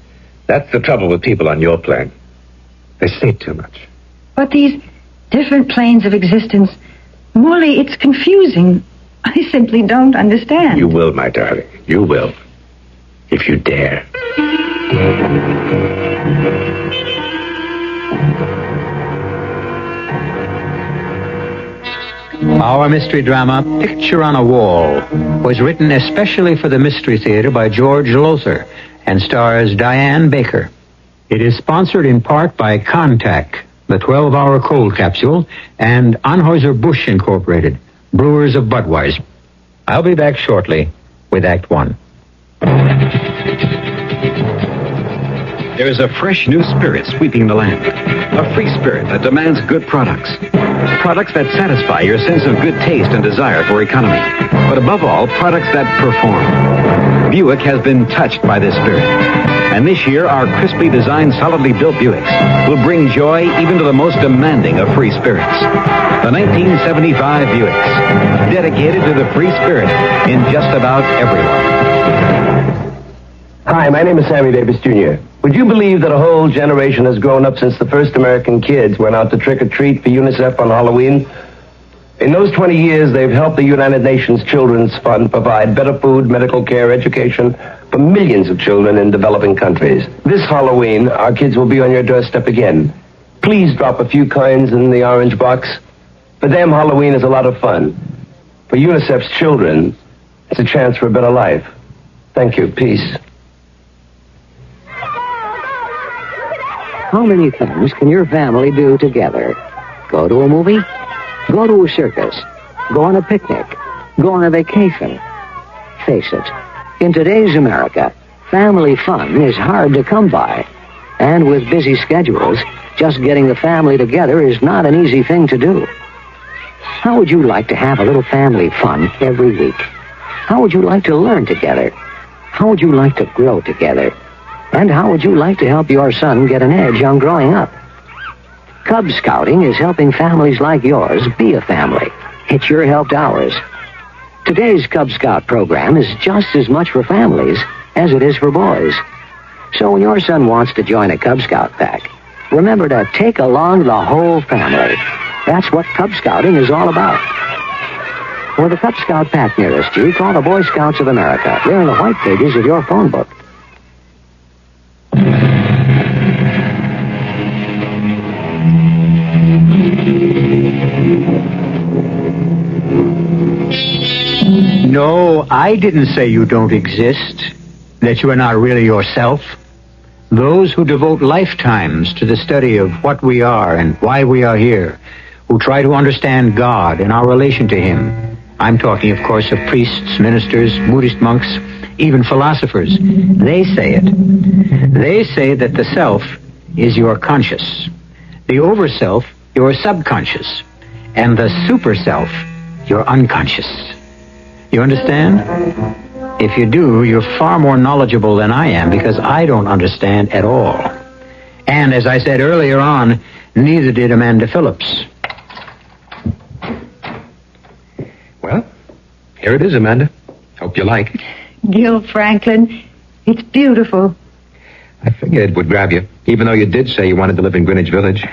That's the trouble with people on your plane. They say too much. But these different planes of existence, Morley, it's confusing. I simply don't understand. You will, my darling. You will. If you dare. Our mystery drama, Picture on a Wall, was written especially for the Mystery Theater by George Lothar and stars Diane Baker. It is sponsored in part by Contact, the 12-hour cold capsule, and Anheuser-Busch Incorporated, brewers of Budweiser. I'll be back shortly with Act One. There is a fresh new spirit sweeping the land. A free spirit that demands good products. Products that satisfy your sense of good taste and desire for economy. But above all, products that perform. Buick has been touched by this spirit. And this year, our crisply designed, solidly built Buicks will bring joy even to the most demanding of free spirits. The 1975 Buicks, dedicated to the free spirit in just about everyone. Hi, my name is Sammy Davis Jr. Would you believe that a whole generation has grown up since the first American kids went out to trick-or-treat for UNICEF on Halloween? In those 20 years, they've helped the United Nations Children's Fund provide better food, medical care, education for millions of children in developing countries. This Halloween, our kids will be on your doorstep again. Please drop a few coins in the orange box. For them, Halloween is a lot of fun. For UNICEF's children, it's a chance for a better life. Thank you. Peace. How many things can your family do together? Go to a movie? Go to a circus? Go on a picnic? Go on a vacation? Face it, in today's America, family fun is hard to come by. And with busy schedules, just getting the family together is not an easy thing to do. How would you like to have a little family fun every week? How would you like to learn together? How would you like to grow together? And how would you like to help your son get an edge on growing up? Cub Scouting is helping families like yours be a family. It sure helped ours. Today's Cub Scout program is just as much for families as it is for boys. So when your son wants to join a Cub Scout pack, remember to take along the whole family. That's what Cub Scouting is all about. For the Cub Scout pack nearest you, call the Boy Scouts of America. They're in the white pages of your phone book. No, I didn't say you don't exist, that you are not really yourself. Those who devote lifetimes to the study of what we are and why we are here, who try to understand God and our relation to Him. I'm talking, of course, of priests, ministers, Buddhist monks, even philosophers. They say it. They say that the self is your conscious, the overself your subconscious, and the superself your unconscious. You understand? If you do, you're far more knowledgeable than I am, because I don't understand at all. And as I said earlier on, neither did Amanda Phillips. Well, here it is, Amanda. Hope you like it. Gil Franklin, it's beautiful. I figured it would grab you, even though you did say you wanted to live in Greenwich Village.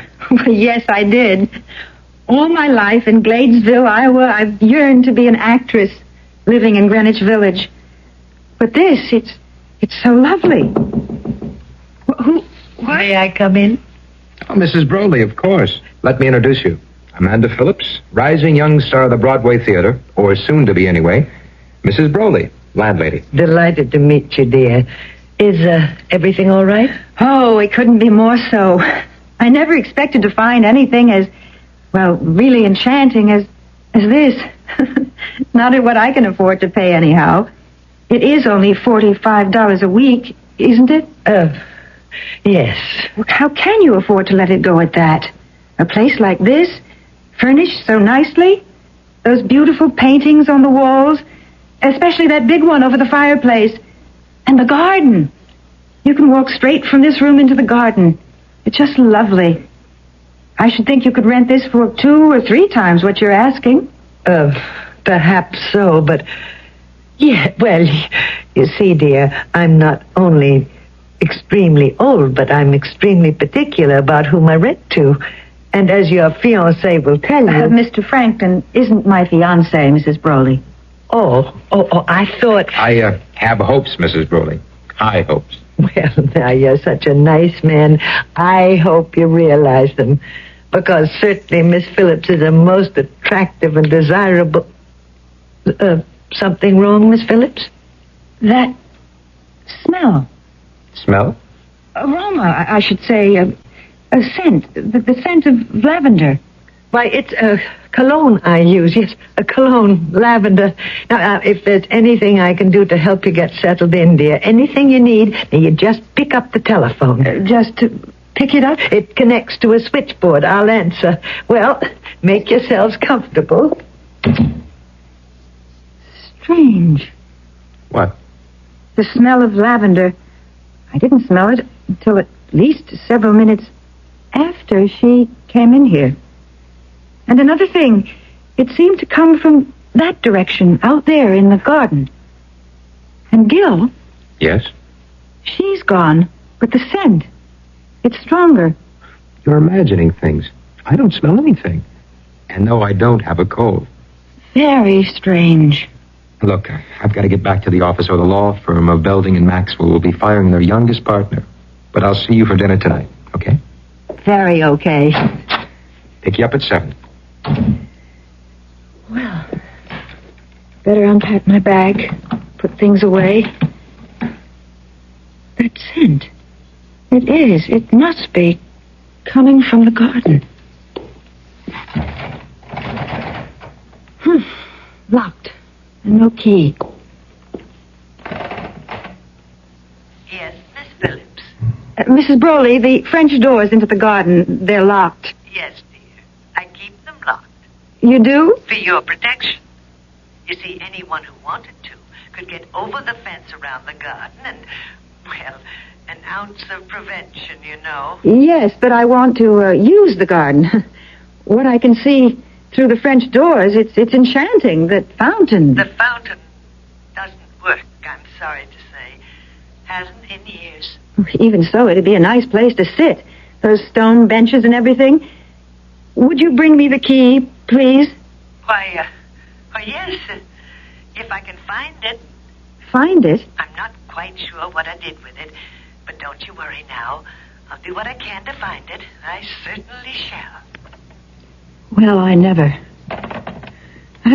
Yes, I did. All my life in Gladesville, Iowa, I've yearned to be an actress living in Greenwich Village. But this, it's so lovely. May I come in? Oh, Mrs. Broley, of course. Let me introduce you. Amanda Phillips, rising young star of the Broadway Theater, or soon to be anyway, Mrs. Broley, landlady. Delighted to meet you, dear. Is everything all right? Oh, it couldn't be more so. I never expected to find anything as, well, really enchanting as this. Not at what I can afford to pay anyhow. It is only $45 a week, isn't it? Yes. Well, how can you afford to let it go at that? A place like this, furnished so nicely, those beautiful paintings on the walls, especially that big one over the fireplace, and the garden. You can walk straight from this room into the garden. It's just lovely. I should think you could rent this for 2 or 3 times what you're asking. Perhaps so, but... Yeah, well, you see, dear, I'm not only extremely old, but I'm extremely particular about whom I rent to. And as your fiancé will tell you... Mr. Frankton isn't my fiancé, Mrs. Broley. Oh, I thought... I have hopes, Mrs. Broley. High hopes. Well, now, you're such a nice man. I hope you realize them. Because certainly Miss Phillips is a most attractive and desirable... something wrong, Miss Phillips? That smell. Smell? Aroma, I should say. A scent. The scent of lavender. Why, it's a cologne I use. Yes, a cologne, lavender. Now, if there's anything I can do to help you get settled in, dear, anything you need, then you just pick up the telephone. Just to pick it up? It connects to a switchboard. I'll answer. Well, make yourselves comfortable. Strange. What? The smell of lavender. I didn't smell it until at least several minutes after she came in here. And another thing, it seemed to come from that direction, out there in the garden. And Gil... Yes? She's gone, but the scent, it's stronger. You're imagining things. I don't smell anything. And no, I don't have a cold. Very strange. Look, I've got to get back to the office, or the law firm of Belding and Maxwell will be firing their youngest partner. But I'll see you for dinner tonight, okay? Very okay. Pick you up at 7. Well, better unpack my bag, put things away. That scent. It must be coming from the garden. Locked. And no key. Yes, Miss Phillips. Mrs. Broley, the French doors into the garden, they're locked. Yes, dear. I keep them locked. You do? For your protection. You see, anyone who wanted to could get over the fence around the garden and, well, an ounce of prevention, you know. Yes, but I want to use the garden. What I can see through the French doors, it's enchanting. That fountain. The fountain doesn't work, I'm sorry to say. Hasn't in years. Even so, it'd be a nice place to sit. Those stone benches and everything. Would you bring me the key, please? Why, yes. If I can find it. Find it? I'm not quite sure what I did with it. But don't you worry now. I'll do what I can to find it. I certainly shall. Well, I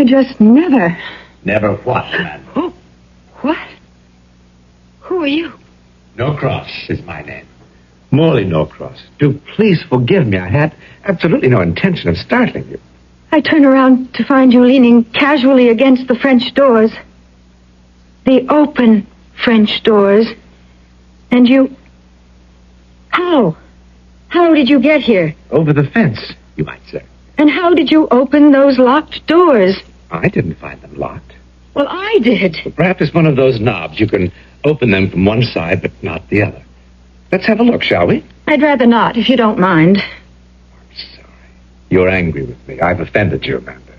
just never. Never what, man? Oh, what? Who are you? Norcross is my name. Morley Norcross. Do please forgive me. I had absolutely no intention of startling you. I turn around to find you leaning casually against the French doors. The open French doors. And you... How? How did you get here? Over the fence, you might say. And how did you open those locked doors? I didn't find them locked. Well, I did. Well, perhaps it's one of those knobs. You can open them from one side, but not the other. Let's have a look, shall we? I'd rather not, if you don't mind. I'm sorry. You're angry with me. I've offended you, Amanda.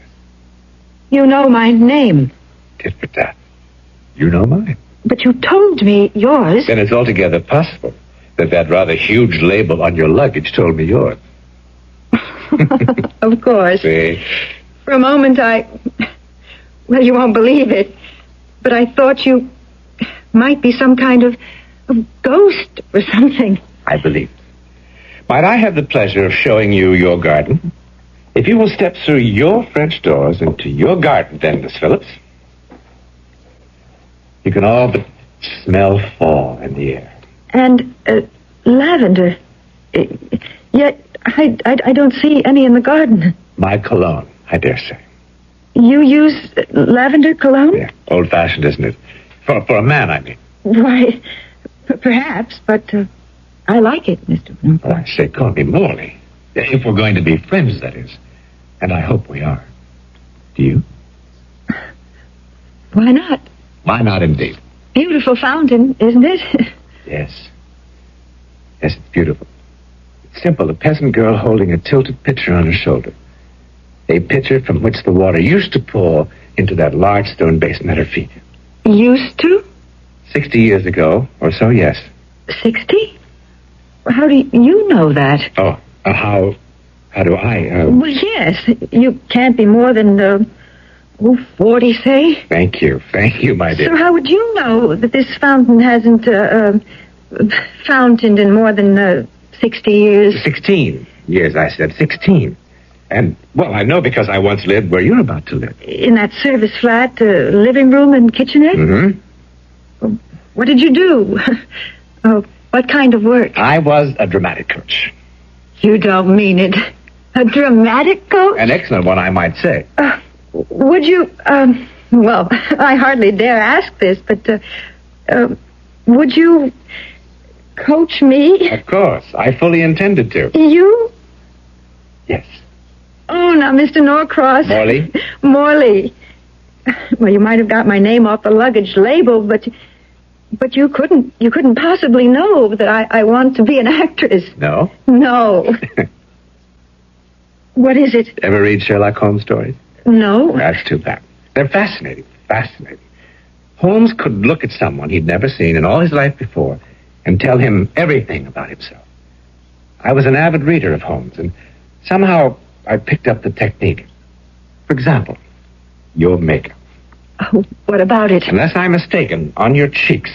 You know my name. Tit for tat. You know mine. But you told me yours. Then it's altogether possible that rather huge label on your luggage told me yours. Of course. See? For a moment, well, you won't believe it, but I thought you might be some kind of ghost or something. I believe it. Might I have the pleasure of showing you your garden? If you will step through your French doors into your garden, then, Miss Phillips, you can all but smell fall in the air. And lavender. Yet I don't see any in the garden. My cologne, I dare say. You use lavender cologne? Yeah, old-fashioned, isn't it? For a man, I mean. Why, perhaps, but I like it, Mr. Well, I say, call me Morley. If we're going to be friends, that is. And I hope we are. Do you? Why not? Why not, indeed? Beautiful fountain, isn't it? Yes. Yes, it's beautiful. It's simple. A peasant girl holding a tilted pitcher on her shoulder. A pitcher from which the water used to pour into that large stone basin at her feet. Used to? 60 years ago, or so, yes. 60? How do you know that? Oh, how do I? Well, yes. You can't be more than, 40, say. Thank you, my dear. So how would you know that this fountain hasn't, fountained in more than, 60 years? 16 years, I said. 16. And, well, I know because I once lived where you're about to live. In that service flat, living room and kitchenette? Mm-hmm. What did you do? What kind of work? I was a dramatic coach. You don't mean it. A dramatic coach? An excellent one, I might say. Would you, well, I hardly dare ask this, but, would you coach me? Of course. I fully intended to. You? Yes. Oh, now, Mr. Norcross. Morley? Morley. Well, you might have got my name off the luggage label, but you couldn't possibly know that I want to be an actress. No? No. What is it? Ever read Sherlock Holmes stories? No. That's too bad. They're fascinating. Holmes could look at someone he'd never seen in all his life before and tell him everything about himself. I was an avid reader of Holmes, and somehow I picked up the technique. For example, your makeup. Oh, what about it? Unless I'm mistaken, on your cheeks,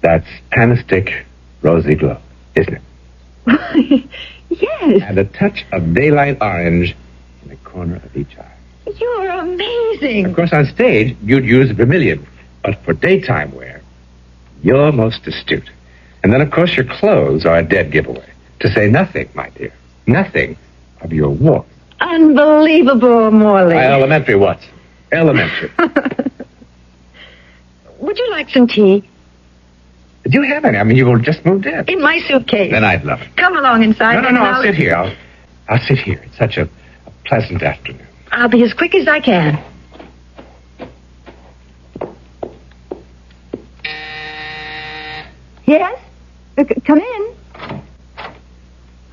that's anistic rosy glow, isn't it? Yes. And a touch of daylight orange in the corner of each eye. You're amazing. Of course, on stage, you'd use vermilion, but for daytime wear, you're most astute. And then, of course, your clothes are a dead giveaway. To say nothing, my dear, nothing of your warmth. Unbelievable, Morley. Elementary, Watson. Elementary. Would you like some tea? Do you have any? I mean, you just moved in. In my suitcase. Then I'd love it. Come along inside. No, I'll sit here. I'll sit here. It's such a pleasant afternoon. I'll be as quick as I can. Yes? Come in.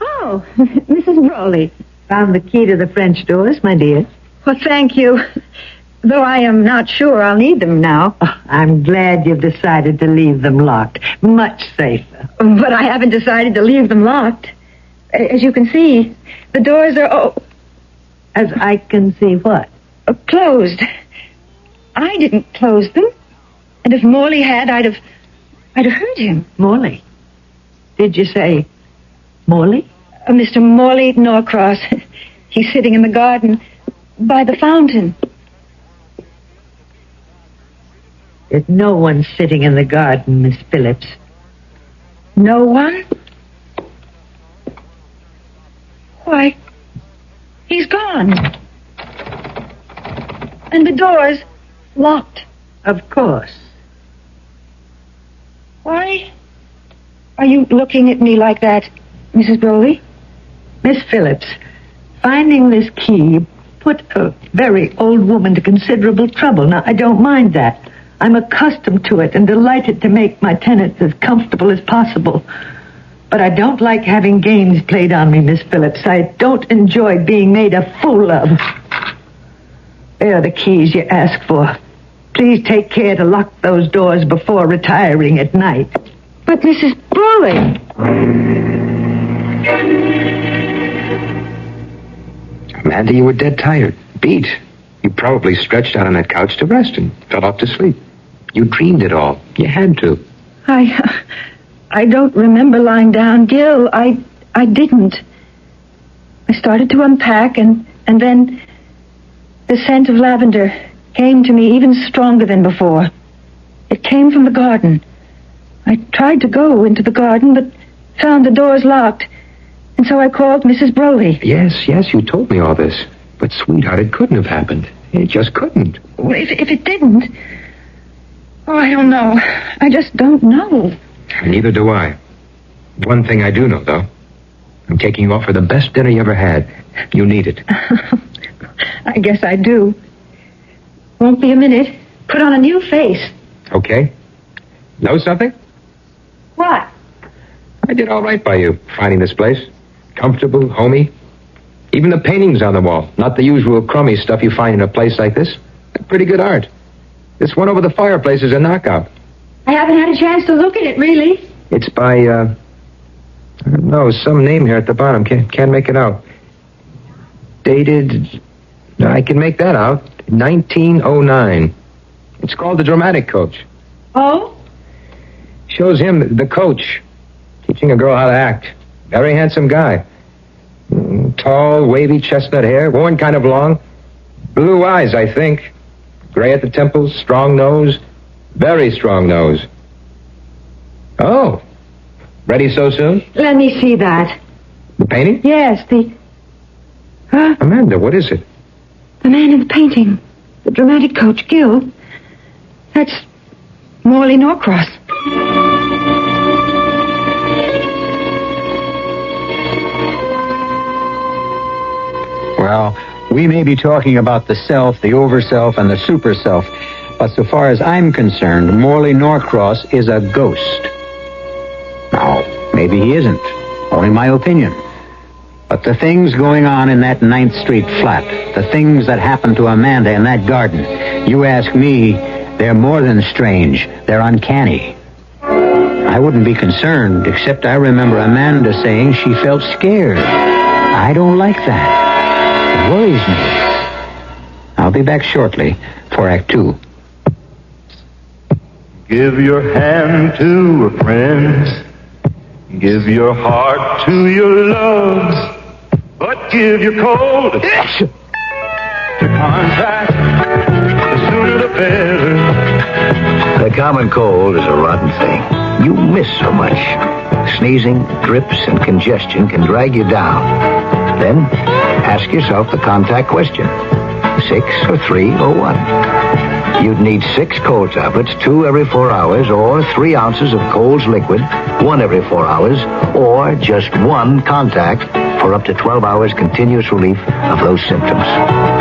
Oh, Mrs. Brawley. Found the key to the French doors, my dear. Well, thank you. Though I am not sure I'll need them now. Oh, I'm glad you've decided to leave them locked. Much safer. But I haven't decided to leave them locked. As you can see, the doors are... As I can see what? Closed. I didn't close them. And if Morley had, I'd have heard him. Morley? Did you say Morley? Mr. Morley Norcross. He's sitting in the garden by the fountain. There's no one sitting in the garden, Miss Phillips. No one? Why, he's gone. And the door's locked. Of course. Why are you looking at me like that, Mrs. Broley? Miss Phillips, finding this key put a very old woman to considerable trouble. Now, I don't mind that. I'm accustomed to it and delighted to make my tenants as comfortable as possible. But I don't like having games played on me, Miss Phillips. I don't enjoy being made a fool of. There are the keys you asked for. Please take care to lock those doors before retiring at night. But Mrs. Broley... Amanda, you were dead tired, beat. You probably stretched out on that couch to rest and fell off to sleep. You dreamed it all. You had to. I don't remember lying down, Gil. I didn't. I started to unpack, and then the scent of lavender came to me even stronger than before. It came from the garden. I tried to go into the garden, but found the doors locked. And so I called Mrs. Brody. Yes, you told me all this. But, sweetheart, it couldn't have happened. It just couldn't. Well, if it didn't... Oh, I don't know. I just don't know. Neither do I. One thing I do know, though. I'm taking you out for the best dinner you ever had. You need it. I guess I do. Won't be a minute. Put on a new face. Okay. Know something? What? I did all right by you, finding this place. Comfortable, homey. Even the paintings on the wall. Not the usual crummy stuff you find in a place like this. Pretty good art. This one over the fireplace is a knockout. I haven't had a chance to look at it, really. It's by, I don't know, some name here at the bottom. Can't make it out. Dated... I can make that out. 1909. It's called The Dramatic Coach. Oh? Shows him, the coach, teaching a girl how to act. Very handsome guy. Tall, wavy chestnut hair, worn kind of long. Blue eyes, I think. Gray at the temples, strong nose. Very strong nose. Oh. Ready so soon? Let me see that. The painting? Yes, the... Huh? Amanda, what is it? The man in the painting. The dramatic coach, Gil. That's Morley Norcross. Well, we may be talking about the self, the over-self, and the super-self, but so far as I'm concerned, Morley Norcross is a ghost. Now, maybe he isn't. Only my opinion. But the things going on in that 9th Street flat, the things that happened to Amanda in that garden, you ask me, they're more than strange. They're uncanny. I wouldn't be concerned, except I remember Amanda saying she felt scared. I don't like that. It worries me. I'll be back shortly for Act 2. Give your hand to a friend. Give your heart to your loves. But give your cold to contact. The sooner the better. The common cold is a rotten thing. You miss so much. Sneezing, drips, and congestion can drag you down. Then, ask yourself the contact question. 6 or 3 or 1? You'd need 6 cold tablets, 2 every 4 hours, or 3 ounces of Cold's liquid, 1 every 4 hours, or just 1 contact for up to 12 hours continuous relief of those symptoms.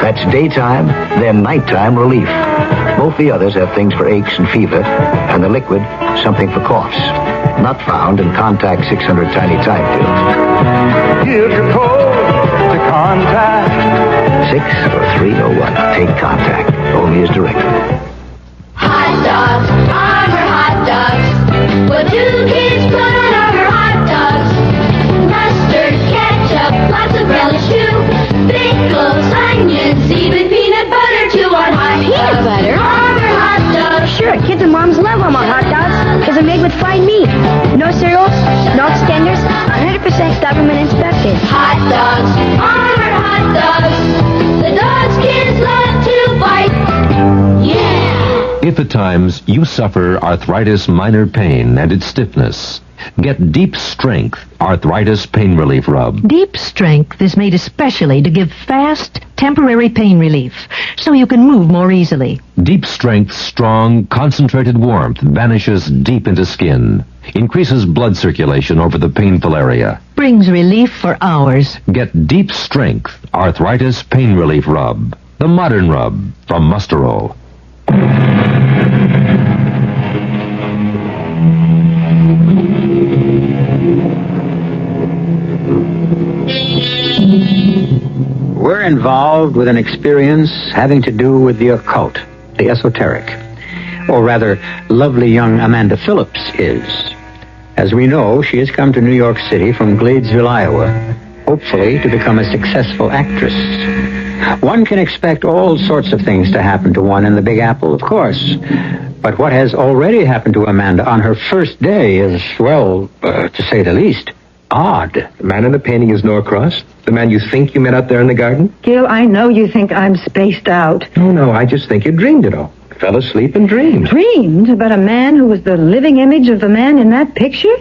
That's daytime, then nighttime relief. Both the others have things for aches and fever, and the liquid, something for coughs. Not found in Contact 600 Tiny Time pills. Give your cold to contact. 6 or 3 or 1. Take Contact. Only as directed. Hot dogs, Armour hot dogs. What do kids put on Armour hot dogs? Mustard, ketchup, lots of relish too. Pickles, onions, even peanut butter too on hot dogs. Peanut butter? Armour hot dogs. Sure, kids and moms love Armour hot dogs because they're made with fine meat. No cereals, no extenders, 100% government inspected. Hot dogs, Armour hot dogs. The dogs kids love to bite. Yeah! If at times you suffer arthritis minor pain and its stiffness, get Deep Strength Arthritis Pain Relief Rub. Deep Strength is made especially to give fast, temporary pain relief, so you can move more easily. Deep Strength's strong, concentrated warmth vanishes deep into skin, increases blood circulation over the painful area. Brings relief for hours. Get Deep Strength Arthritis Pain Relief Rub. The modern rub from Musterol. We're involved with an experience having to do with the occult, the esoteric. Or rather, lovely young Amanda Phillips is. As we know, she has come to New York City from Gladesville, Iowa, hopefully to become a successful actress. One can expect all sorts of things to happen to one in the Big Apple, of course. But what has already happened to Amanda on her first day is, well, to say the least, odd. The man in the painting is Norcross? The man you think you met out there in the garden? Gil, I know you think I'm spaced out. No, I just think you dreamed it all. Fell asleep and dreamed. Dreamed about a man who was the living image of the man in that picture?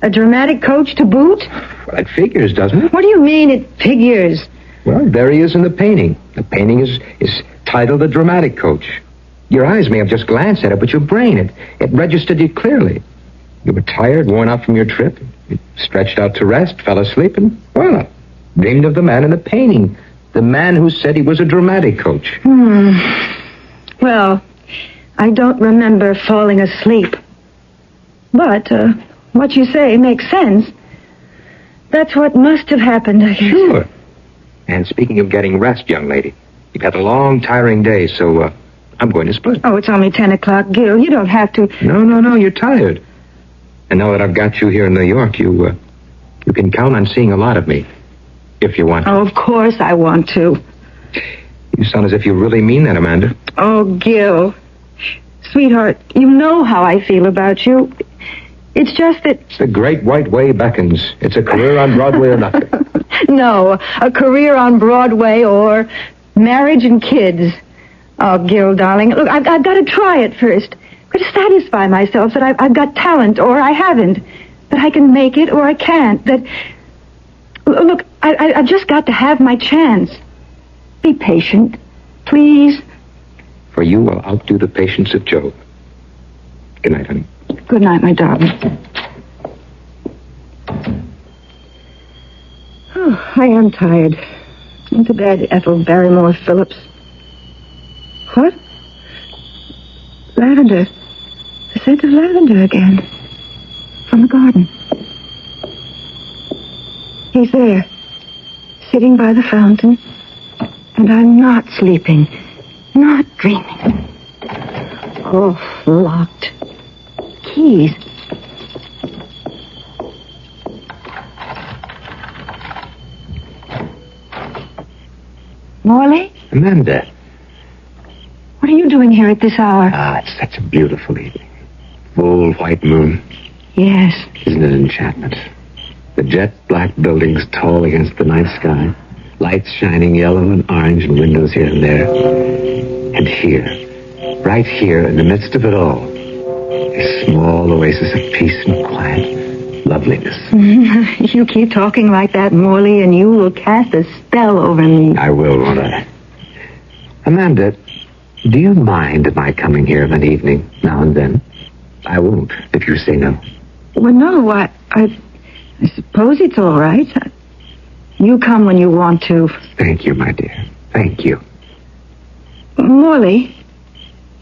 A dramatic coach to boot? Well, it figures, doesn't it? What do you mean it figures? Well, there he is in the painting. The painting is titled The Dramatic Coach. Your eyes may have just glanced at it, but your brain, it registered you clearly. You were tired, worn out from your trip. You stretched out to rest, fell asleep, and, well, dreamed of the man in the painting. The man who said he was a dramatic coach. Well, I don't remember falling asleep. But, what you say makes sense. That's what must have happened, I guess. Sure. And speaking of getting rest, young lady, you've had a long, tiring day, so, I'm going to split. Oh, it's only 10 o'clock, Gil. You don't have to... No, you're tired. And now that I've got you here in New York, you can count on seeing a lot of me, if you want to. Oh, of course I want to. You sound as if you really mean that, Amanda. Oh, Gil. Sweetheart, you know how I feel about you. It's just that... The great white way beckons. It's a career on Broadway or nothing. No, a career on Broadway or marriage and kids. Oh, Gil, darling, look, I've got to try it first. I've got to satisfy myself that I've got talent or I haven't. That I can make it or I can't. That... Look, I've just got to have my chance. Be patient, please. For you, I'll outdo the patience of Job. Good night, honey. Good night, my darling. Oh, I am tired. Into bed, Ethel Barrymore Phillips. What? Lavender. The scent of lavender again. From the garden. He's there. Sitting by the fountain. And I'm not sleeping. Not dreaming. Oh, locked. Keys. Morley? Amanda. What are you doing here at this hour? It's such a beautiful evening. Full white moon. Yes. Isn't it an enchantment? The jet black buildings tall against the night sky. Lights shining yellow and orange in windows here and there. And here, right here in the midst of it all, a small oasis of peace and quiet loveliness. You keep talking like that, Morley, and you will cast a spell over me. I will, won't I? Amanda, do you mind my coming here of an evening, now and then? I won't, if you say no. Well, no, I suppose it's all right. You come when you want to. Thank you, my dear. Thank you. Morley?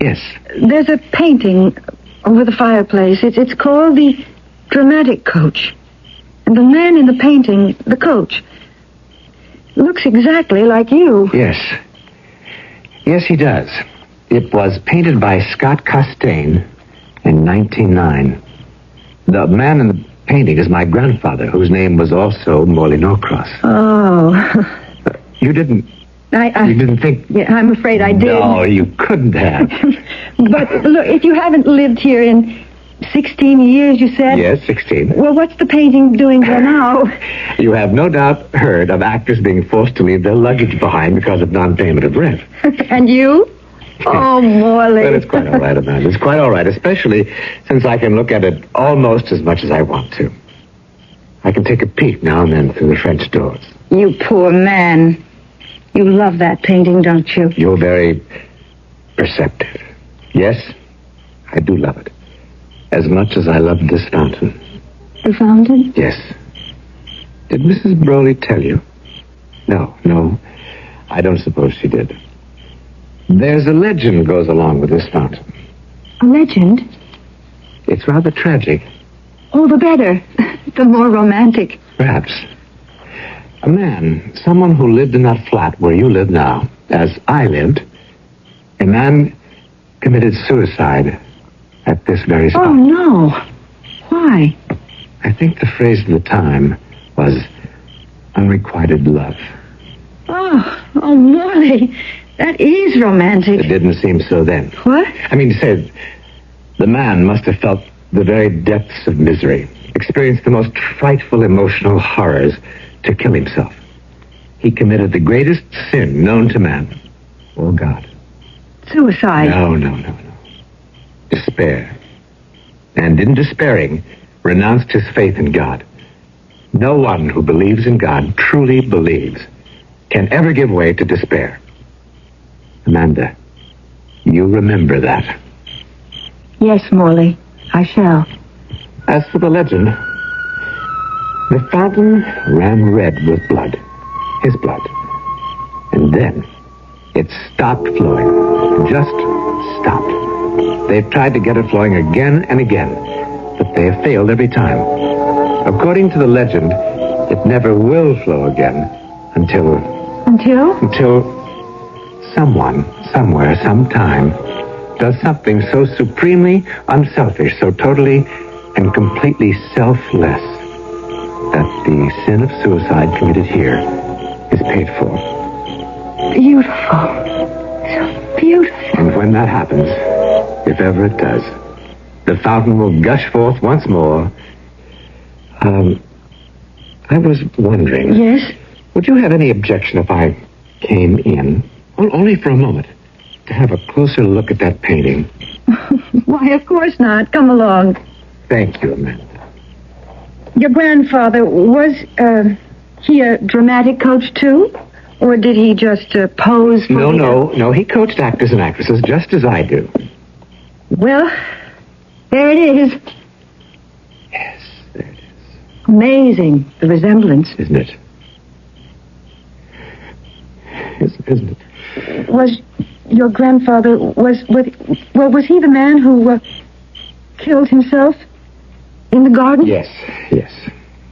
Yes? There's a painting over the fireplace. It's called The Dramatic Coach. And the man in the painting, the coach, looks exactly like you. Yes. Yes, he does. It was painted by Scott Costain in 1909. The man in the painting is my grandfather, whose name was also Morley Norcross. Oh. You didn't... You didn't think... Yeah, I'm afraid I did. No, you couldn't have. But, look, if you haven't lived here in 16 years, you said... Yes, 16. Well, what's the painting doing there now? You have no doubt heard of actors being forced to leave their luggage behind because of non-payment of rent. And you? Oh, Morley. Well, it's quite all right, Amanda. It's quite all right, especially since I can look at it almost as much as I want to. I can take a peek now and then through the French doors. You poor man. You love that painting, don't you? You're very perceptive. Yes, I do love it. As much as I love this fountain. The fountain? Yes. Did Mrs. Broley tell you? No, I don't suppose she did. There's a legend goes along with this fountain. A legend? It's rather tragic. Oh, the better. The more romantic. Perhaps. A man, someone who lived in that flat where you live now, as I lived, a man committed suicide at this very spot. Oh, no. Why? I think the phrase of the time was unrequited love. Oh, Morley, that is romantic. It didn't seem so then. What? I mean, say, the man must have felt the very depths of misery. experienced the most frightful emotional horrors to kill himself. He committed the greatest sin known to man. Oh, God. Suicide. No. Despair. And in despairing, renounced his faith in God. No one who believes in God, truly believes, can ever give way to despair. Amanda, you remember that. Yes, Morley, I shall. As for the legend, the fountain ran red with blood. His blood. And then it stopped flowing. Just stopped. They've tried to get it flowing again and again, but they have failed every time. According to the legend, it never will flow again until someone, somewhere, sometime, does something so supremely unselfish, so totally and completely selfless, that the sin of suicide committed here is paid for. Beautiful. So beautiful. And when that happens, if ever it does, the fountain will gush forth once more. I was wondering... Yes? Would you have any objection if I came in, only for a moment, to have a closer look at that painting? Why, of course not. Come along. Thank you, Amanda. Your grandfather, was he a dramatic coach, too? Or did he just pose for No. He coached actors and actresses just as I do. Well, there it is. Yes, there it is. Amazing, the resemblance. Isn't it? Isn't it? Was your grandfather, was he the man who killed himself in the garden? Yes.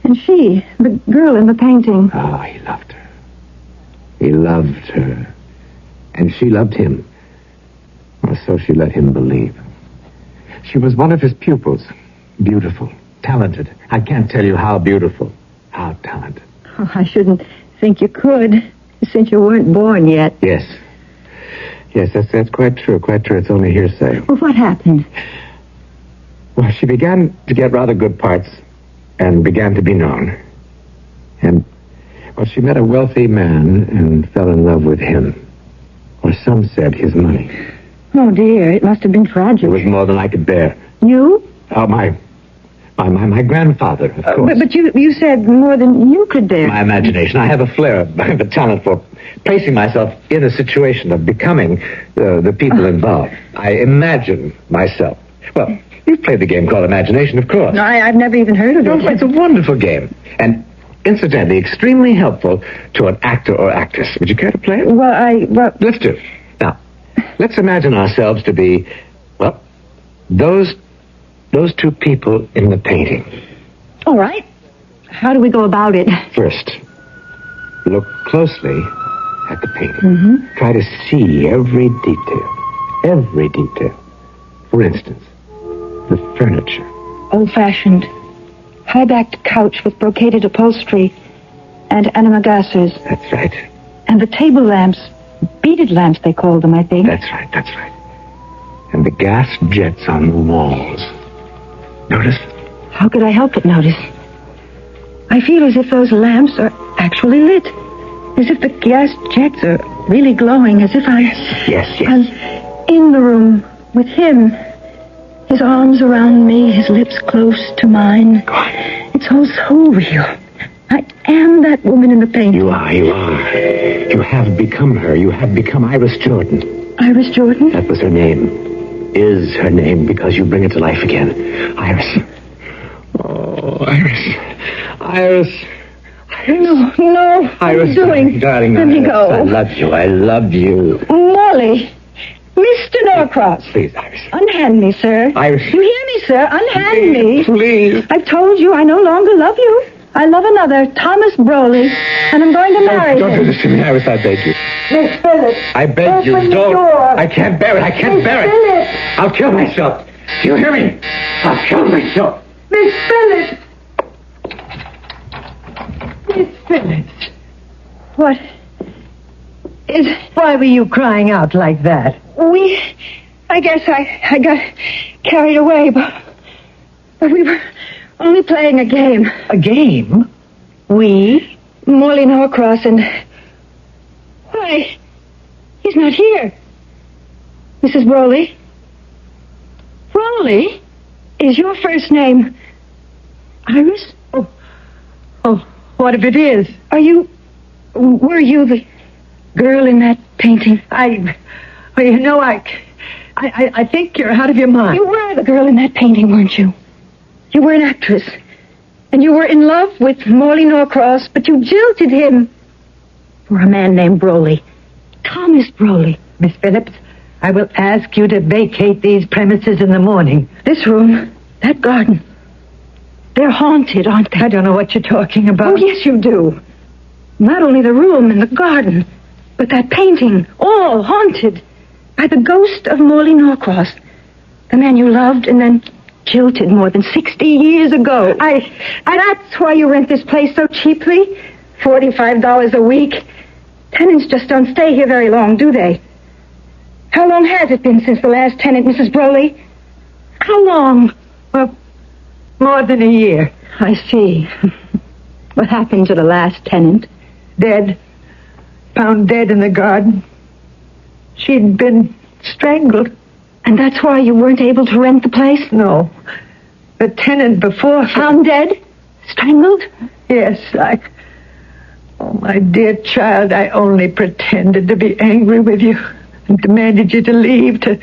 And she, the girl in the painting. Oh, he loved her. He loved her. And she loved him. Or so she let him believe. She was one of his pupils. Beautiful. Talented. I can't tell you how beautiful. How talented. Oh, I shouldn't think you could, since you weren't born yet. Yes, that's quite true. It's only hearsay. Well, what happened? Well, she began to get rather good parts and began to be known. And, well, she met a wealthy man and fell in love with him. Or some said his money. Oh, dear, it must have been tragic. It was more than I could bear. You? Oh, my grandfather, of course. But you said more than you could bear. My imagination. I have a flair, I have a talent for placing myself in a situation of becoming the people involved. I imagine myself. Well, you've played the game called imagination, of course. No, I've never even heard of it. It's a wonderful game. And incidentally, extremely helpful to an actor or actress. Would you care to play it? Well, Let's do it. Now, let's imagine ourselves to be, well, those two people in the painting. All right. How do we go about it? First, look closely at the painting. Mm-hmm. Try to see every detail. Every detail. For instance, the furniture. Old-fashioned, high-backed couch with brocaded upholstery and antimacassars. That's right. And the table lamps, beaded lamps they call them, I think. That's right. And the gas jets on the walls. Notice? How could I help but notice? I feel as if those lamps are actually lit. As if the gas jets are really glowing. As if Yes. I'm in the room with him. His arms around me, his lips close to mine. It's all so real. I am that woman in the painting. You are. You have become her. You have become Iris Jordan. Iris Jordan? That was her name. Is her name because you bring it to life again. Iris. Oh, Iris. No. What are you doing? Darling, Let me go. I love you. Molly. Mr. Norcross. Please, Iris. Unhand me, sir. Iris. You hear me, sir? Unhand me. Please. I've told you I no longer love you. I love another, Thomas Broley, and I'm going to marry Don't do him. this to me, Iris, I beg you. Miss Phillips. I beg you, Open the don't. door. I can't bear it. Phillips. I'll kill myself. Do you hear me? I'll kill myself. Miss Phillips. Miss Phillips. What is... Why were you crying out like that? I guess I got carried away, but we Only playing a game. A game? We? Morley Norcross and... Why, he's not here. Mrs. Broley? Broley? Is your first name Iris? Oh, what if it is? Were you the girl in that painting? I think you're out of your mind. You were the girl in that painting, weren't you? You were an actress. And you were in love with Morley Norcross, but you jilted him for a man named Broley. Thomas Broley. Miss Phillips, I will ask you to vacate these premises in the morning. This room, that garden, they're haunted, aren't they? I don't know what you're talking about. Oh, yes, you do. Not only the room and the garden, but that painting, all haunted by the ghost of Morley Norcross, the man you loved and then jilted more than 60 years ago. That's why you rent this place so cheaply. $45 a week. Tenants just don't stay here very long, do they? How long has it been since the last tenant, Mrs. Broley? How long? Well, more than a year. I see. What happened to the last tenant? Dead. Found dead in the garden. She'd been strangled. And that's why you weren't able to rent the place? No. The tenant before... Found dead? Strangled? Yes, Oh, my dear child, I only pretended to be angry with you and demanded you to leave to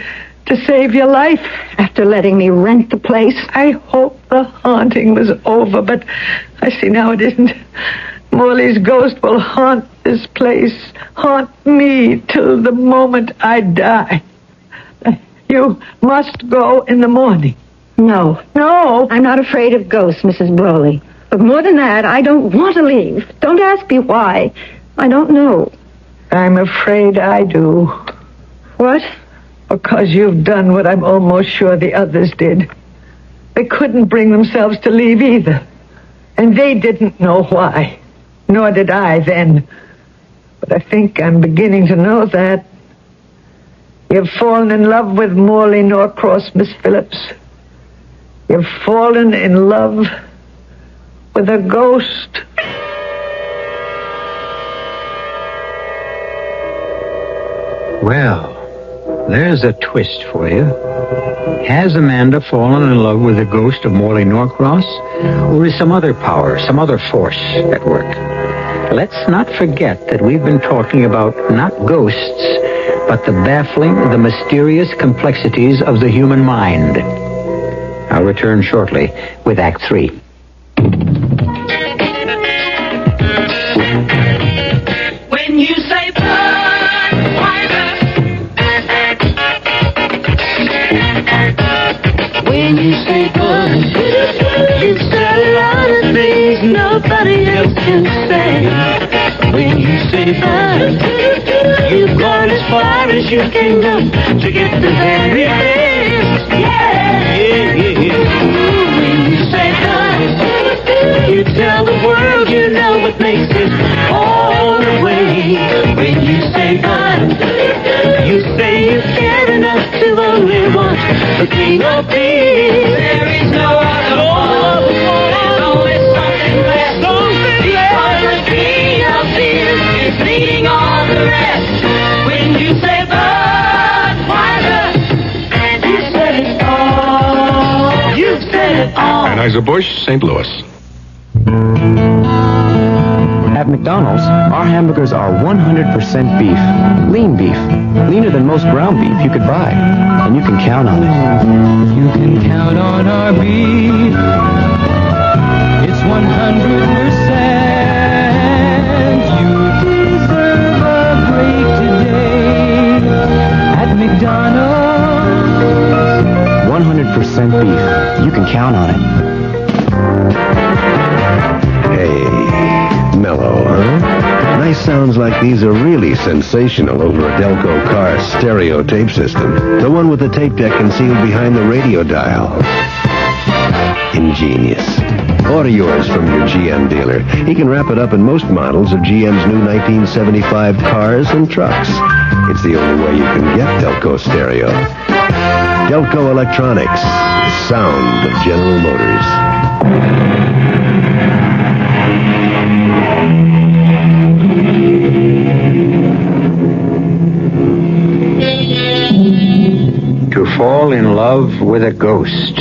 save your life. After letting me rent the place? I hoped the haunting was over, but I see now it isn't. Morley's ghost will haunt this place, haunt me till the moment I die. You must go in the morning. No. No. I'm not afraid of ghosts, Mrs. Broley. But more than that, I don't want to leave. Don't ask me why. I don't know. I'm afraid I do. What? Because you've done what I'm almost sure the others did. They couldn't bring themselves to leave either. And they didn't know why. Nor did I then. But I think I'm beginning to know that. You've fallen in love with Morley Norcross, Miss Phillips. You've fallen in love with a ghost. Well, there's a twist for you. Has Amanda fallen in love with the ghost of Morley Norcross? Or is some other power, some other force at work? Let's not forget that we've been talking about not ghosts, but the baffling, the mysterious complexities of the human mind. I'll return shortly with Act 3. When you say Budweiser, when you say Bud, you said a lot of things nobody else can say. When you say Bud, you've gone as far as you can go to get the very best. When you say Bud, you tell the world you know what makes it all the way. When you say Bud, you say you care enough to only want the king of beers. There is no other one. There's always something left. Because the king of beers is leading all the rest. When you say Budweiser, and you said it all. You've said it all. Anheuser-Busch, St. Louis. At McDonald's, our hamburgers are 100% beef. Lean beef. Leaner than most ground beef you could buy. And you can count on it. You can count on our beef. It's 100%. You deserve a break today. At McDonald's. 100% beef. You can count on it. Hey, mellow, huh? Nice sounds like these are really sensational over a Delco car stereo tape system. The one with the tape deck concealed behind the radio dial. Ingenious. Order yours from your GM dealer. He can wrap it up in most models of GM's new 1975 cars and trucks. It's the only way you can get Delco stereo. Delco Electronics, the sound of General Motors. To fall in love with a ghost.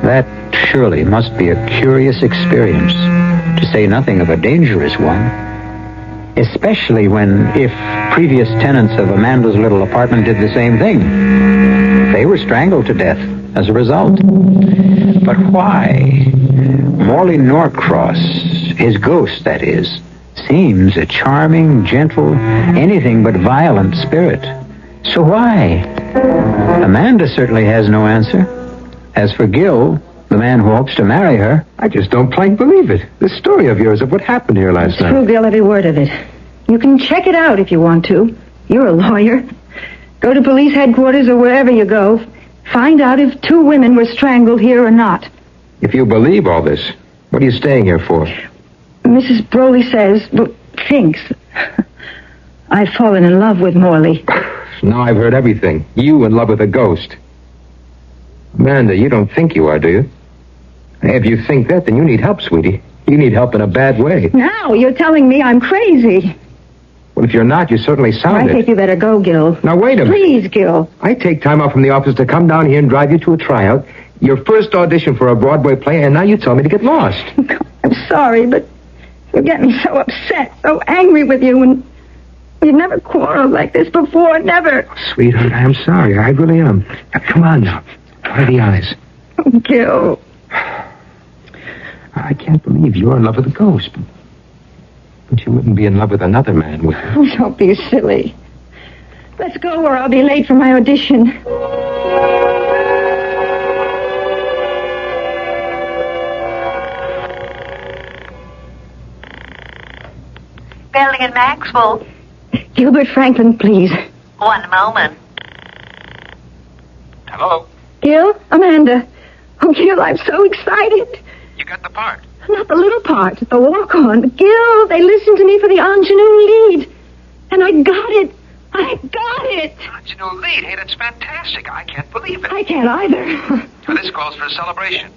That surely must be a curious experience, to say nothing of a dangerous one. Especially when, if previous tenants of Amanda's little apartment did the same thing, they were strangled to death as a result. But why? Morley Norcross, his ghost, that is, seems a charming, gentle, anything but violent spirit. So why? Amanda certainly has no answer. As for Gil, the man who hopes to marry her... I just don't plain believe it. This story of yours of what happened here last night. True, Gil, every word of it. You can check it out if you want to. You're a lawyer. Go to police headquarters or wherever you go. Find out if 2 women were strangled here or not. If you believe all this, what are you staying here for? Mrs. Broley says, well, thinks, I've fallen in love with Morley. Now I've heard everything. You in love with a ghost. Amanda, you don't think you are, do you? If you think that, then you need help, sweetie. You need help in a bad way. Now you're telling me I'm crazy. Well, if you're not, you certainly sound I think you better go, Gil. Now, wait a minute. Please, Gil. I take time off from the office to come down here and drive you to a tryout, your first audition for a Broadway play, and now you tell me to get lost. I'm sorry, but you get me so upset, so angry with you, and we've never quarreled like this before, never. Sweetheart, I am sorry. I really am. Now, come on now. Dry the eyes. Oh, Gil. I can't believe you're in love with a ghost. But you wouldn't be in love with another man, would you? Oh, don't be silly. Let's go or I'll be late for my audition. Building in Maxwell. Gilbert Franklin, please. One moment. Hello? Gil? Amanda. Oh, Gil, I'm so excited. You got the part. Not the little part, the walk-on. Gil, they listened to me for the ingenue lead. And I got it. I got it. Ingenue lead? Hey, that's fantastic. I can't believe it. I can't either. Now, this calls for a celebration.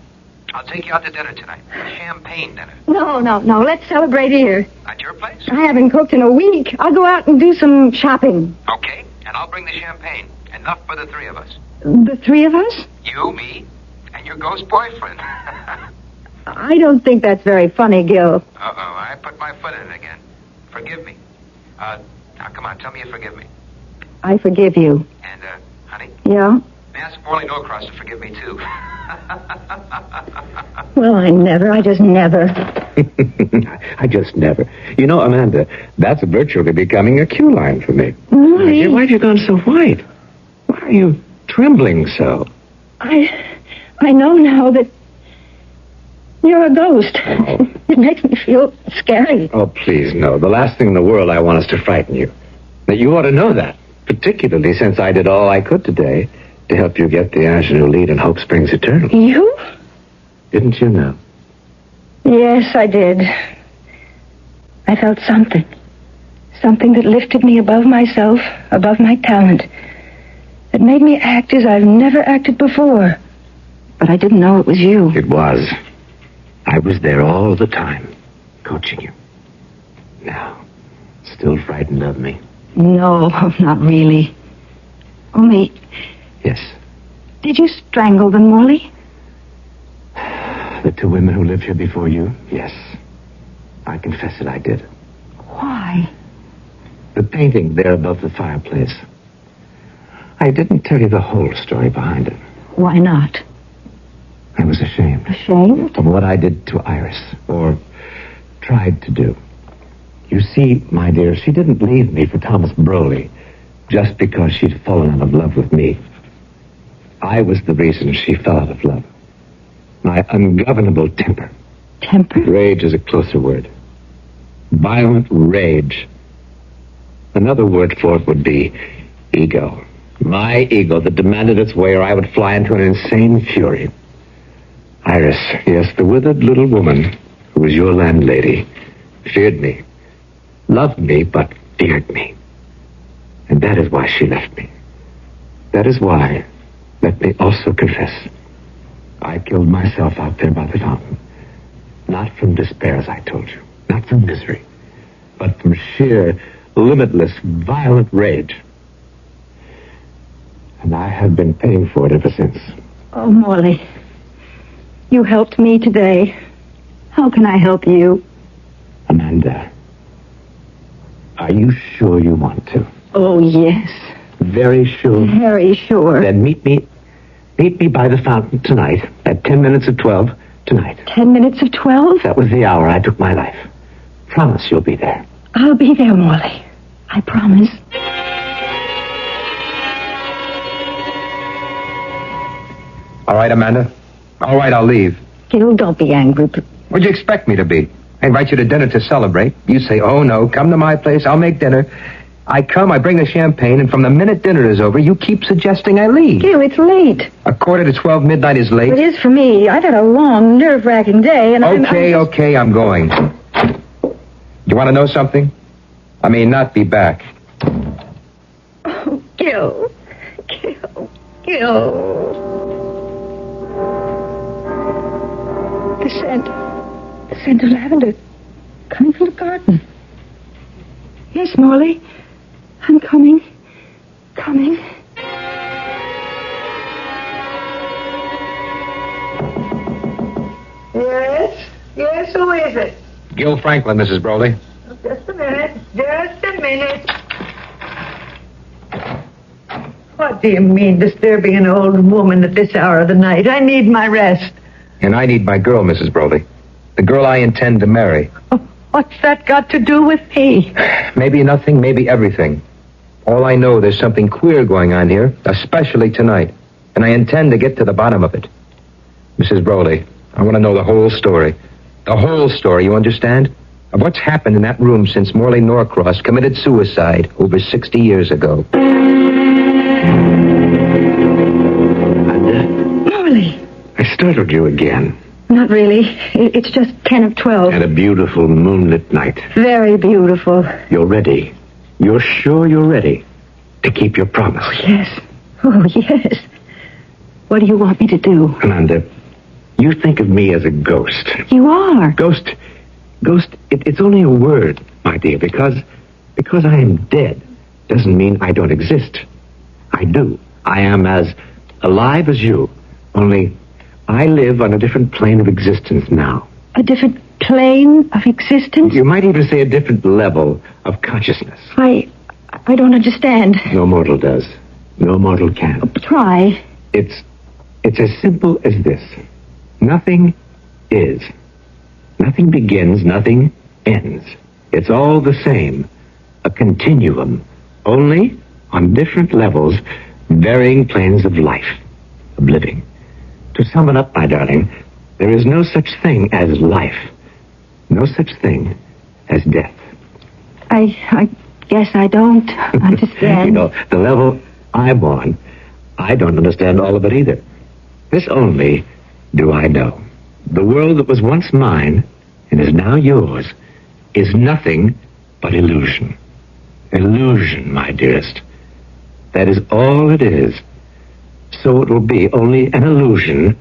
I'll take you out to dinner tonight. Champagne dinner. No. Let's celebrate here. At your place? I haven't cooked in a week. I'll go out and do some shopping. Okay, and I'll bring the champagne. Enough for the 3 of us. The 3 of us? You, me, and your ghost boyfriend. I don't think that's very funny, Gil. Uh-oh, I put my foot in it again. Forgive me. Now, come on, tell me you forgive me. I forgive you. And, honey? Yeah? Ask Morley Norcross to forgive me, too. Well, I just never. I just never. You know, Amanda, that's virtually becoming a cue line for me. Morley? Why have you gone so white? Why are you trembling so? I know now that you're a ghost. Oh. It makes me feel scary. Oh, please, no. The last thing in the world I want is to frighten you. Now, you ought to know that, particularly since I did all I could today to help you get the ingenue lead in Hope Springs Eternal. You? Didn't you know? Yes, I did. I felt something. Something that lifted me above myself, above my talent. That made me act as I've never acted before. But I didn't know it was you. It was. I was there all the time, coaching you. Now, still frightened of me? No, not really. Only... Yes. Did you strangle them, Morley? The 2 women who lived here before you? Yes. I confess it, I did. Why? The painting there above the fireplace. I didn't tell you the whole story behind it. Why not? I was ashamed. Ashamed? Of what I did to Iris, or tried to do. You see, my dear, she didn't leave me for Thomas Broley just because she'd fallen out of love with me. I was the reason she fell out of love. My ungovernable temper. Temper? Rage is a closer word. Violent rage. Another word for it would be ego. My ego that demanded its way or I would fly into an insane fury. Iris, yes, the withered little woman who was your landlady, feared me. Loved me, but feared me. And that is why she left me. That is why, let me also confess, I killed myself out there by the fountain. Not from despair, as I told you. Not from misery. But from sheer, limitless, violent rage. And I have been paying for it ever since. Oh, Morley. You helped me today. How can I help you? Amanda, are you sure you want to? Oh, yes. Very sure? Very sure. Then meet me by the fountain tonight at 10 minutes of 12 tonight. 10 minutes of 12? That was the hour I took my life. Promise you'll be there. I'll be there, Morley. I promise. All right, Amanda. All right, I'll leave. Gil, don't be angry. What'd you expect me to be? I invite you to dinner to celebrate. You say, oh, no, come to my place. I'll make dinner. I come, I bring the champagne, and from the minute dinner is over, you keep suggesting I leave. Gil, it's late. 11:45 midnight is late. It is for me. I've had a long, nerve-wracking day, and Okay, I'm going. You want to know something? I mean, not be back. Oh, Gil. The scent of lavender coming from the garden. Yes, Morley. I'm coming. Yes, who is it? Gil Franklin, Mrs. Broley. Just a minute. What do you mean, disturbing an old woman at this hour of the night? I need my rest. And I need my girl, Mrs. Broley. The girl I intend to marry. Oh, what's that got to do with me? Maybe nothing, maybe everything. All I know, there's something queer going on here, especially tonight. And I intend to get to the bottom of it. Mrs. Broley, I want to know the whole story. The whole story, you understand? Of what's happened in that room since Morley Norcross committed suicide over 60 years ago. Morley. I startled you again. Not really. It's just 10 of 12. At a beautiful moonlit night. Very beautiful. You're ready. You're sure you're ready to keep your promise. Oh, yes. What do you want me to do? Amanda, you think of me as a ghost. You are. Ghost, it's only a word, my dear, because I am dead doesn't mean I don't exist. I do. I am as alive as you, only I live on a different plane of existence now. A different plane of existence? You might even say a different level of consciousness. I don't understand. No mortal does. No mortal can. Try. It's as simple as this. Nothing is. Nothing begins, nothing ends. It's all the same. A continuum. Only on different levels, varying planes of life, of living. To sum it up, my darling, there is no such thing as life. No such thing as death. I guess I don't understand. You know, the level I'm on, I don't understand all of it either. This only do I know. The world that was once mine and is now yours is nothing but illusion. Illusion, my dearest. That is all it is. So it will be only an illusion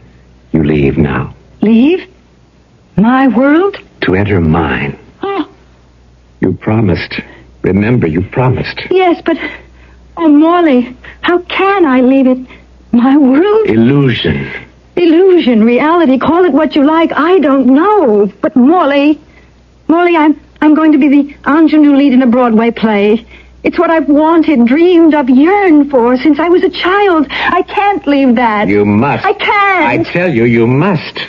you leave now. Leave? My world? To enter mine. Oh. You promised. Remember, you promised. Yes, but... Oh, Morley, how can I leave it? My world? Illusion. Illusion, reality, call it what you like. I don't know. But Morley, I'm going to be the ingenue lead in a Broadway play. It's what I've wanted, dreamed of, yearned for since I was a child. I can't leave that. You must. I can't. I tell you, you must.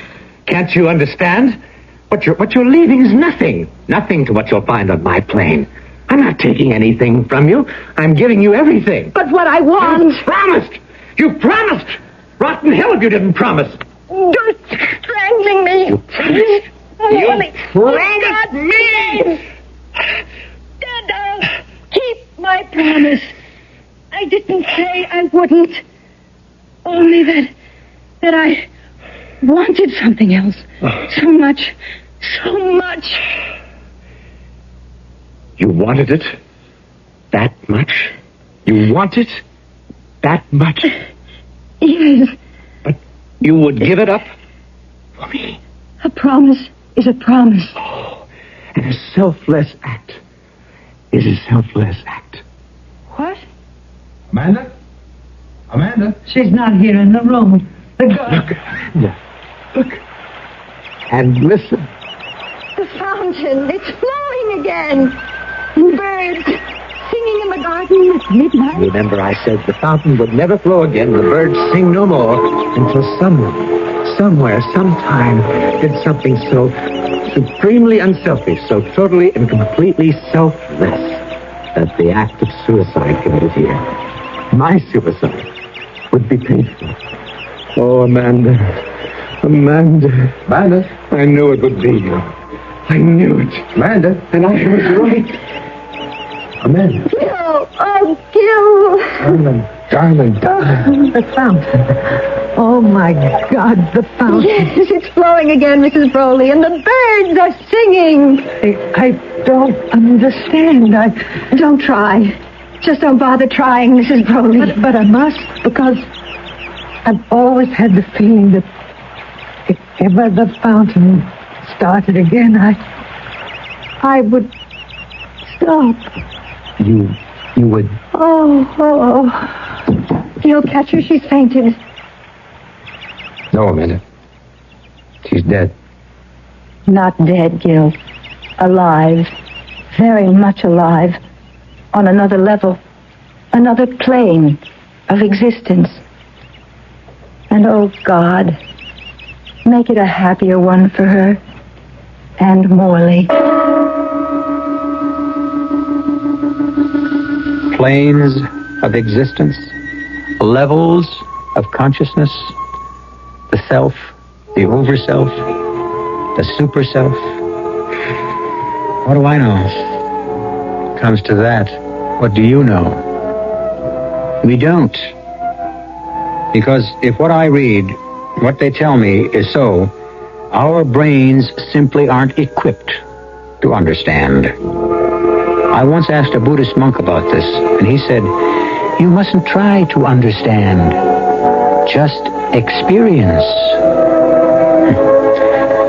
Can't you understand? What you're leaving is nothing. Nothing to what you'll find on my plane. I'm not taking anything from you. I'm giving you everything. But what I want... You promised. You promised. Rotten hell if you didn't promise. You're strangling me. You promised. Morley, You promised me. Dad, I'll keep my promise. I didn't say I wouldn't. Only that I wanted something else. So much. You wanted it that much? You want it that much? Yes. But you would give it up for me? A promise is a promise. And a selfless act is a selfless act. What? Amanda? Amanda? She's not here in the room. The girl. Look, Amanda. Look. And listen. The fountain. It's flowing again. And birds singing in the garden at midnight. Remember I said the fountain would never flow again, the birds sing no more, until someone, somewhere, sometime, did something so supremely unselfish, so totally and completely selfless, that the act of suicide committed here, my suicide, would be painful. Oh, Amanda. Amanda. Amanda? I knew it would be you. I knew it. Amanda. And I was right. Amanda. Gil! Oh, Gil! Darling. The fountain. Oh, my God, the fountain. Yes, it's flowing again, Mrs. Broley, and the birds are singing. I don't understand. Don't try. Just don't bother trying, Mrs. Broley. But I must, because I've always had the feeling that if ever the fountain started again, I would stop. You would... Oh. You'll catch her. She's fainted. No, Amanda. She's dead. Not dead, Gil. Alive. Very much alive. On another level. Another plane of existence. And oh, God, make it a happier one for her. And Morley. Planes of existence, levels of consciousness, the self, the over-self, the super-self. What do I know? Comes to that, what do you know? We don't. Because if what I read, what they tell me is so, our brains simply aren't equipped to understand. I once asked a Buddhist monk about this, and he said, you mustn't try to understand. Just experience.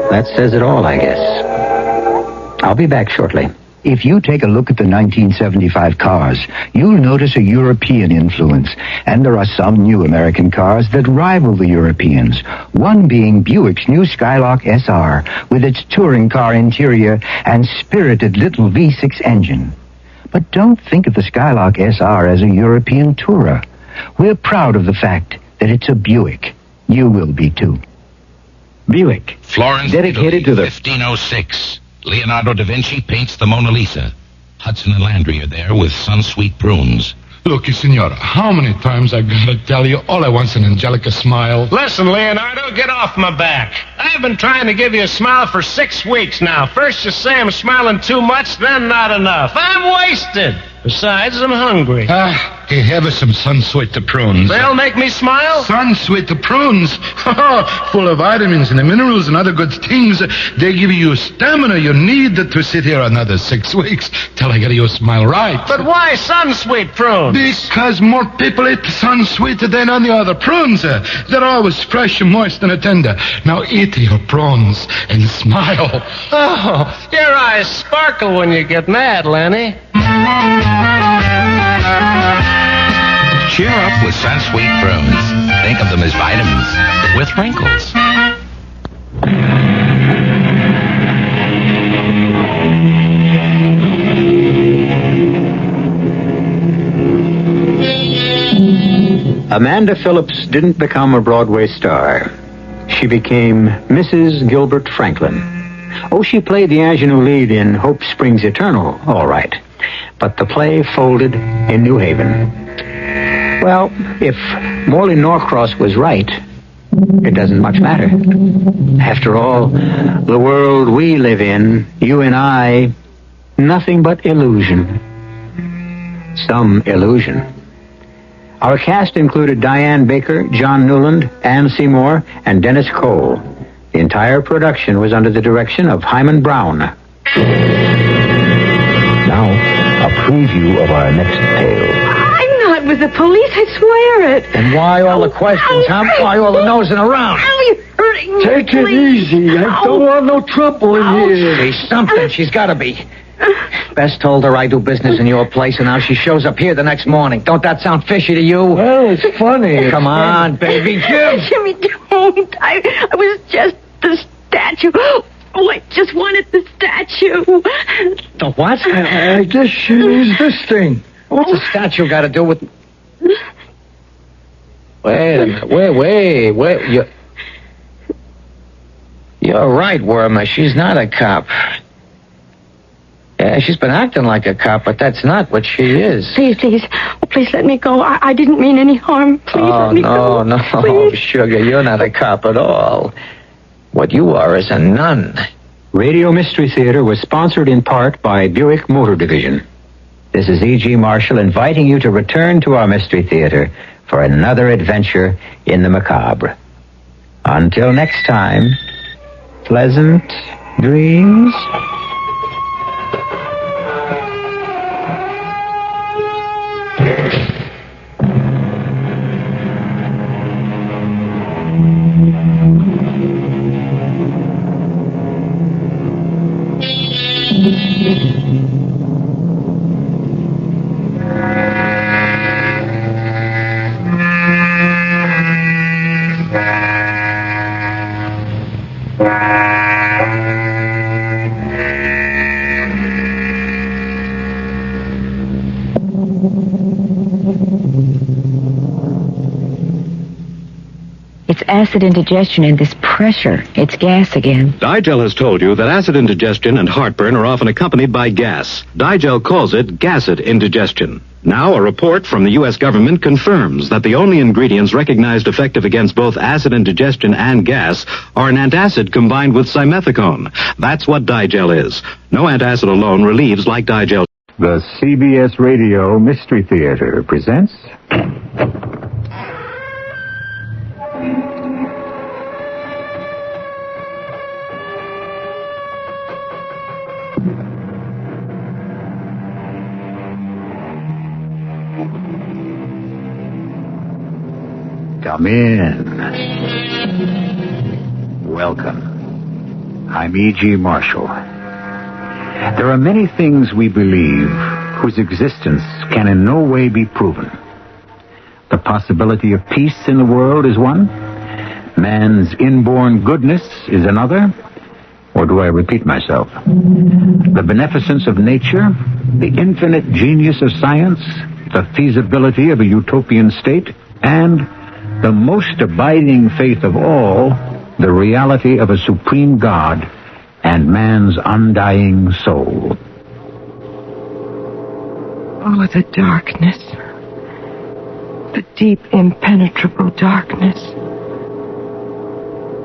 That says it all, I guess. I'll be back shortly. If you take a look at the 1975 cars, you'll notice a European influence. And there are some new American cars that rival the Europeans. One being Buick's new Skylark SR, with its touring car interior and spirited little V6 engine. But don't think of the Skylark SR as a European tourer. We're proud of the fact that it's a Buick. You will be, too. Buick. Florence, dedicated Italy, to the 1506. Leonardo da Vinci paints the Mona Lisa. Hudson and Landry are there with sun-sweet prunes. Look, Senora, how many times I've got to tell you all I want's an Angelica smile? Listen, Leonardo, get off my back. I've been trying to give you a smile for 6 weeks now. First you say I'm smiling too much, then not enough. I'm wasted. Besides, I'm hungry. Here, have us some sun-sweet prunes. They'll make me smile? Sun-sweet prunes? Full of vitamins and minerals and other good things. They give you stamina you need to sit here another 6 weeks till I get you a smile right. But why sun-sweet prunes? Because more people eat sun-sweet than any other prunes. They're always fresh and moist and tender. Now eat your prunes and smile. Oh, your eyes sparkle when you get mad, Lenny. Cheer up with sun-sweet prunes. Think of them as vitamins with wrinkles. Amanda Phillips didn't become a Broadway star. She became Mrs. Gilbert Franklin. Oh, she played the ingenue lead in Hope Springs Eternal, all right. But the play folded in New Haven. Well, if Morley Norcross was right, it doesn't much matter. After all, the world we live in, you and I, nothing but illusion. Some illusion. Our cast included Diane Baker, John Newland, Ann Seymour, and Dennis Cole. The entire production was under the direction of Hyman Brown. Now, a preview of our next tale. I'm not was the police, I swear it. And why all the questions, huh? Why all the nosing around? Ow, you're hurting me. Take it easy. I don't want no trouble in here. She's something. She's got to be. Bess told her I do business in your place, and now she shows up here the next morning. Don't that sound fishy to you? Well, it's funny. Come on, baby, Jim. Jimmy, don't. I was just the statue. Oh, I just wanted the statue. The what? I guess she needs this thing. What's a statue got to do with... Wait a minute. Wait. You're right, Wormer. She's not a cop. Yeah, she's been acting like a cop, but that's not what she is. Please. Oh, please let me go. I didn't mean any harm. Please let me go. No, Please. sugar, you're not a cop at all. What you are is a nun. Radio Mystery Theater was sponsored in part by Buick Motor Division. This is E.G. Marshall inviting you to return to our Mystery Theater for another adventure in the macabre. Until next time, pleasant dreams. It's acid indigestion and this pressure. It's gas again. Digel has told you that acid indigestion and heartburn are often accompanied by gas. Digel calls it gassed indigestion. Now, a report from the U.S. government confirms that the only ingredients recognized effective against both acid indigestion and gas are an antacid combined with simethicone. That's what Digel is. No antacid alone relieves like Digel. The CBS Radio Mystery Theater presents... Come in. Welcome. I'm E.G. Marshall. There are many things we believe whose existence can in no way be proven. The possibility of peace in the world is one. Man's inborn goodness is another. Or do I repeat myself? The beneficence of nature, the infinite genius of science, the feasibility of a utopian state, and the most abiding faith of all, the reality of a supreme God and man's undying soul. Oh, the darkness. The deep, impenetrable darkness.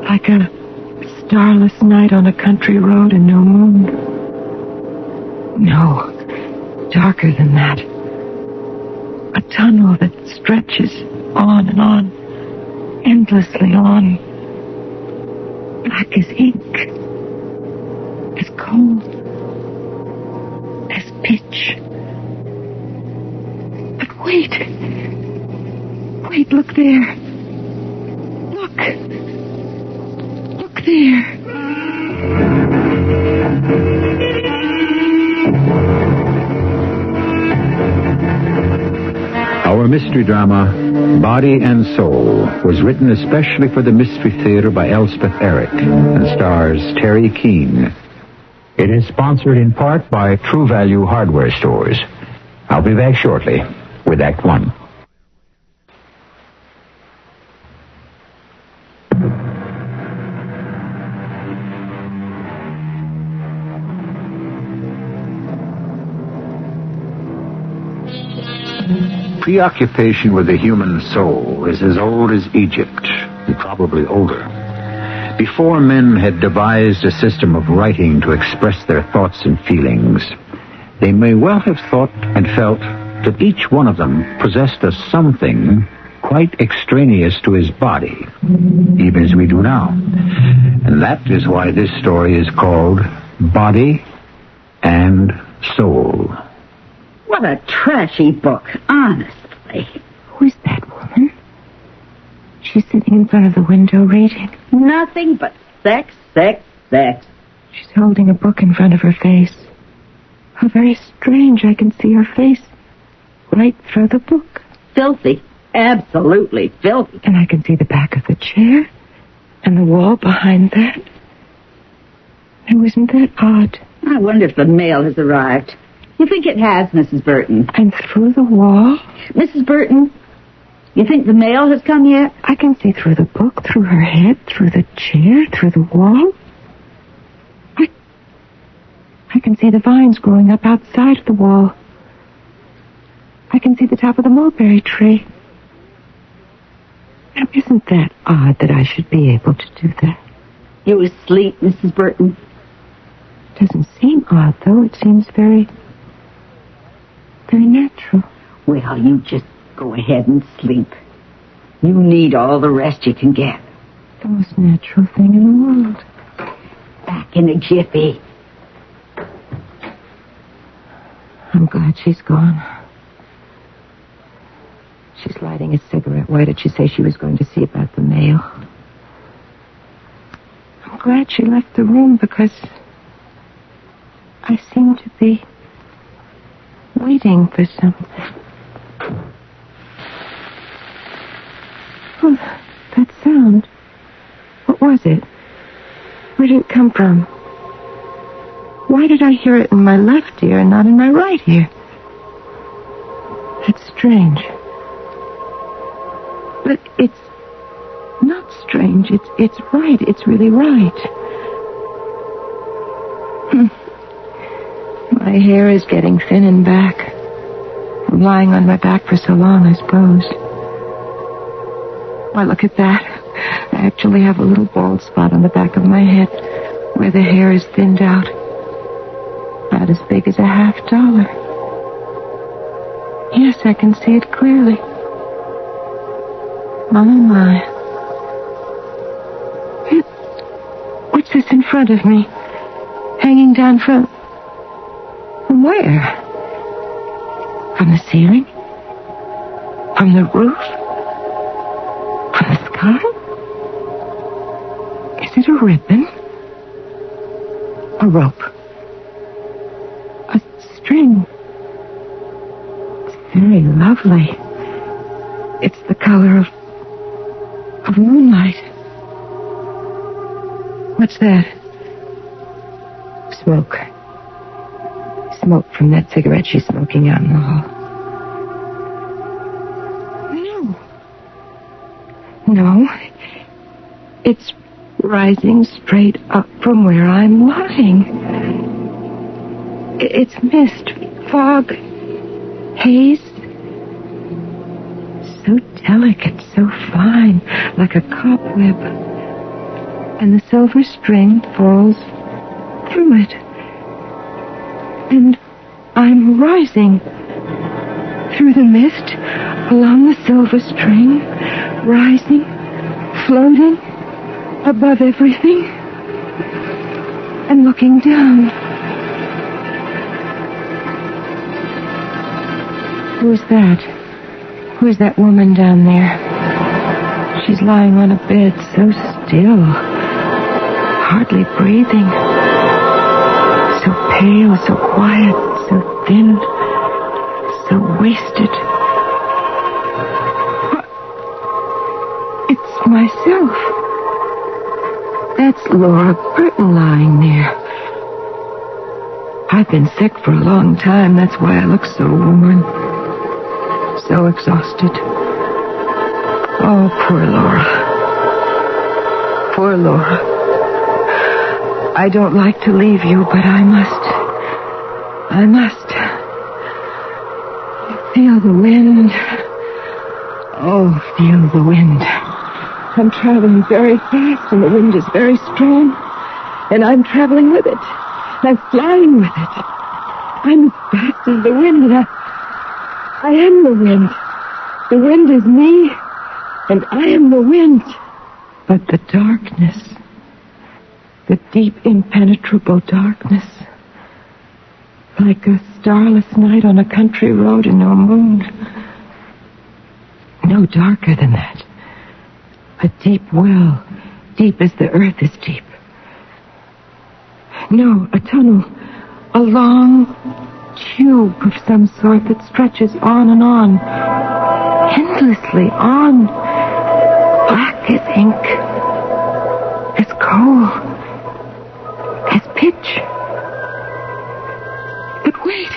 Like a starless night on a country road and no moon. No, darker than that. A tunnel that stretches on and on, endlessly on. Black as ink. As cold. As pitch. But wait. Wait, look there. Look. Look there. Our mystery drama, Body and Soul, was written especially for the Mystery Theater by Elspeth Eric and stars Terry Keane. It is sponsored in part by True Value Hardware Stores. I'll be back shortly with Act One. Preoccupation with the human soul is as old as Egypt, and probably older. Before men had devised a system of writing to express their thoughts and feelings, they may well have thought and felt that each one of them possessed a something quite extraneous to his body, even as we do now. And that is why this story is called Body and Soul. What a trashy book, honest. Nelly. Who's that woman? She's sitting in front of the window reading. Nothing but sex, sex, sex. She's holding a book in front of her face. How very strange. I can see her face right through the book. Filthy. Absolutely filthy. And I can see the back of the chair and the wall behind that. Now, isn't that odd? I wonder if the mail has arrived. You think it has, Mrs. Burton? And through the wall? Mrs. Burton, you think the mail has come yet? I can see through the book, through her head, through the chair, through the wall. I can see the vines growing up outside of the wall. I can see the top of the mulberry tree. Now, isn't that odd that I should be able to do that? You asleep, Mrs. Burton? It doesn't seem odd, though. It seems very natural. Well, you just go ahead and sleep. You need all the rest you can get. The most natural thing in the world. Back in a jiffy. I'm glad she's gone. She's lighting a cigarette. Why did she say she was going to see about the mail? I'm glad she left the room because I seem to be waiting for something. Oh, that sound. What was it? Where did it come from? Why did I hear it in my left ear and not in my right ear? That's strange. But it's not strange. It's right. It's really right. My hair is getting thin and back. I'm lying on my back for so long, I suppose. Why, look at that. I actually have a little bald spot on the back of my head where the hair is thinned out. About as big as a $50. Yes, I can see it clearly. Oh, my. What's this in front of me? Hanging down from where? From the ceiling? From the roof? From the sky? Is it a ribbon? A rope? A string? It's very lovely. It's the color of moonlight. What's that? Smoke. Smoke from that cigarette she's smoking out in the hall. No. It's rising straight up from where I'm lying. It's mist, fog, haze. So delicate, so fine, like a cobweb. And the silver string falls through it. And I'm rising through the mist, along the silver string, rising, floating above everything, and looking down. Who's that? Who's that woman down there? She's lying on a bed, so still, hardly breathing. So pale, so quiet, so thin, so wasted. It's myself. That's Laura Burton lying there. I've been sick for a long time. That's why I look so worn, so exhausted. Oh, poor Laura. Poor Laura. I don't like to leave you, but I must. I must. Feel the wind. Oh, feel the wind. I'm traveling very fast, and the wind is very strong. And I'm traveling with it. I'm flying with it. I'm as fast as the wind, and I am the wind. The wind is me, and I am the wind. But the darkness, the deep, impenetrable darkness, like a starless night on a country road and no moon, no darker than that. A deep well, deep as the earth is deep. No, a tunnel. A long tube of some sort that stretches on and on. Endlessly on. Black as ink. As coal. As pitch. But wait.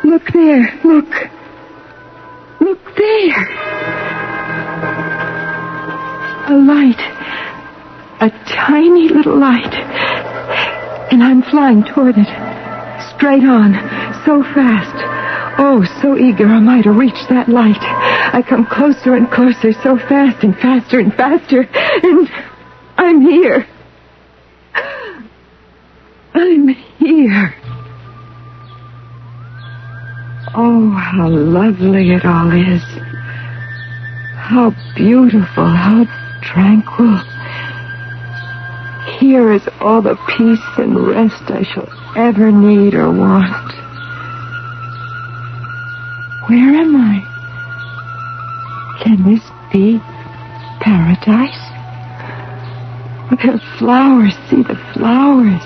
Look there. Look there. A light. A tiny little light. And I'm flying toward it. Straight on. So fast. Oh, so eager am I to reach that light. I come closer and closer, so fast and faster and faster. And I'm here. I'm here. Oh, how lovely it all is. How beautiful, how tranquil. Here is all the peace and rest I shall ever need or want. Where am I? Can this be paradise? There are flowers. See the flowers.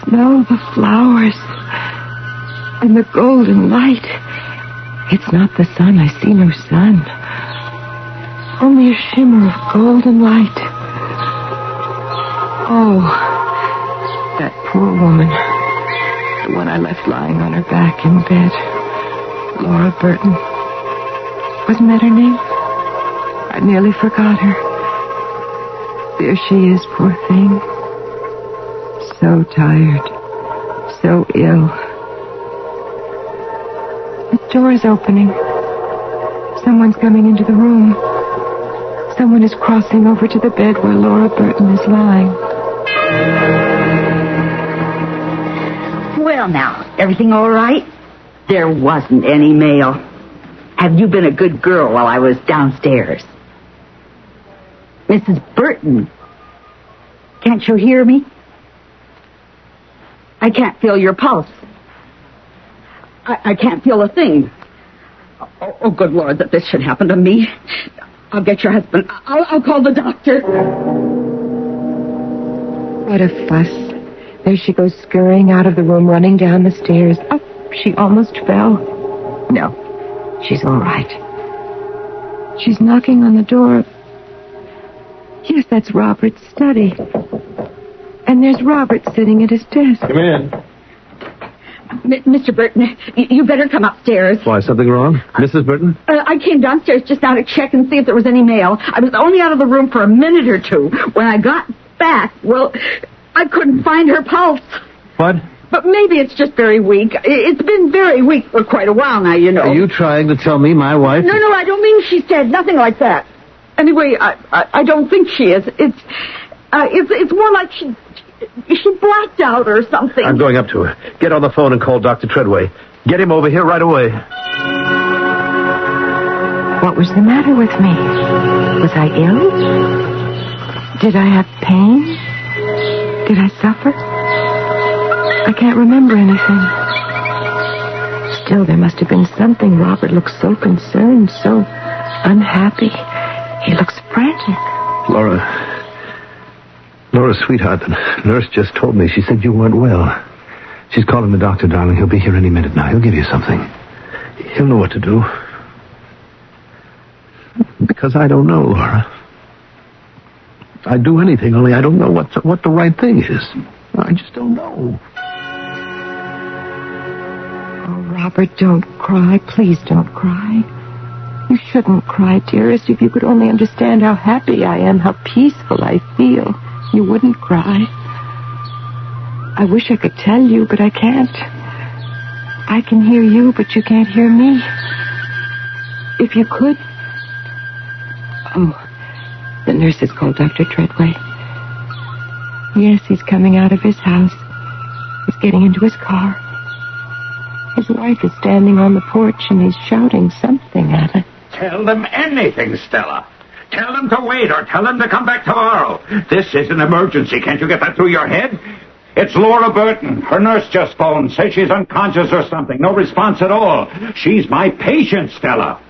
Smell the flowers. And the golden light. It's not the sun. I see no sun. Only a shimmer of golden light. Oh, that poor woman. The one I left lying on her back in bed. Laura Burton. Wasn't that her name? I nearly forgot her. There she is, poor thing. So tired. So ill. The door is opening. Someone's coming into the room. Someone is crossing over to the bed where Laura Burton is lying. Well, now, everything all right? There wasn't any mail. Have you been a good girl while I was downstairs? Mrs. Burton, can't you hear me? I can't feel your pulse. I can't feel a thing. Oh, good Lord, that this should happen to me. I'll get your husband. I'll call the doctor. What a fuss. There she goes scurrying out of the room, running down the stairs. Oh, she almost fell. No, she's all right. She's knocking on the door. Yes, that's Robert's study. And there's Robert sitting at his desk. Come in. Mr. Burton, you better come upstairs. Why, something wrong? Mrs. Burton? I came downstairs just now to check and see if there was any mail. I was only out of the room for a minute or two. When I got back, well, I couldn't find her pulse. What? But maybe it's just very weak. It's been very weak for quite a while now, you know. Are you trying to tell me my wife... No, I don't mean she's dead. Nothing like that. Anyway, I don't think she is. It's more like she blacked out or something. I'm going up to her. Get on the phone and call Dr. Treadway. Get him over here right away. What was the matter with me? Was I ill? Did I have pain? Did I suffer? I can't remember anything. Still, there must have been something. Robert looked so concerned, so unhappy. He looks frantic. Laura, sweetheart, the nurse just told me. She said you weren't well. She's calling the doctor, darling. He'll be here any minute now. He'll give you something. He'll know what to do. Because I don't know, Laura. I'd do anything, only I don't know what the right thing is. I just don't know. Oh, Robert, don't cry. Please don't cry. You shouldn't cry, dearest. If you could only understand how happy I am, how peaceful I feel, you wouldn't cry. I wish I could tell you, but I can't. I can hear you, but you can't hear me. If you could... Oh, the nurse has called Dr. Treadway. Yes, he's coming out of his house. He's getting into his car. His wife is standing on the porch, and he's shouting something at her. Tell them anything, Stella. Tell them to wait or tell them to come back tomorrow. This is an emergency. Can't you get that through your head? It's Laura Burton. Her nurse just phoned. Said she's unconscious or something. No response at all. She's my patient, Stella.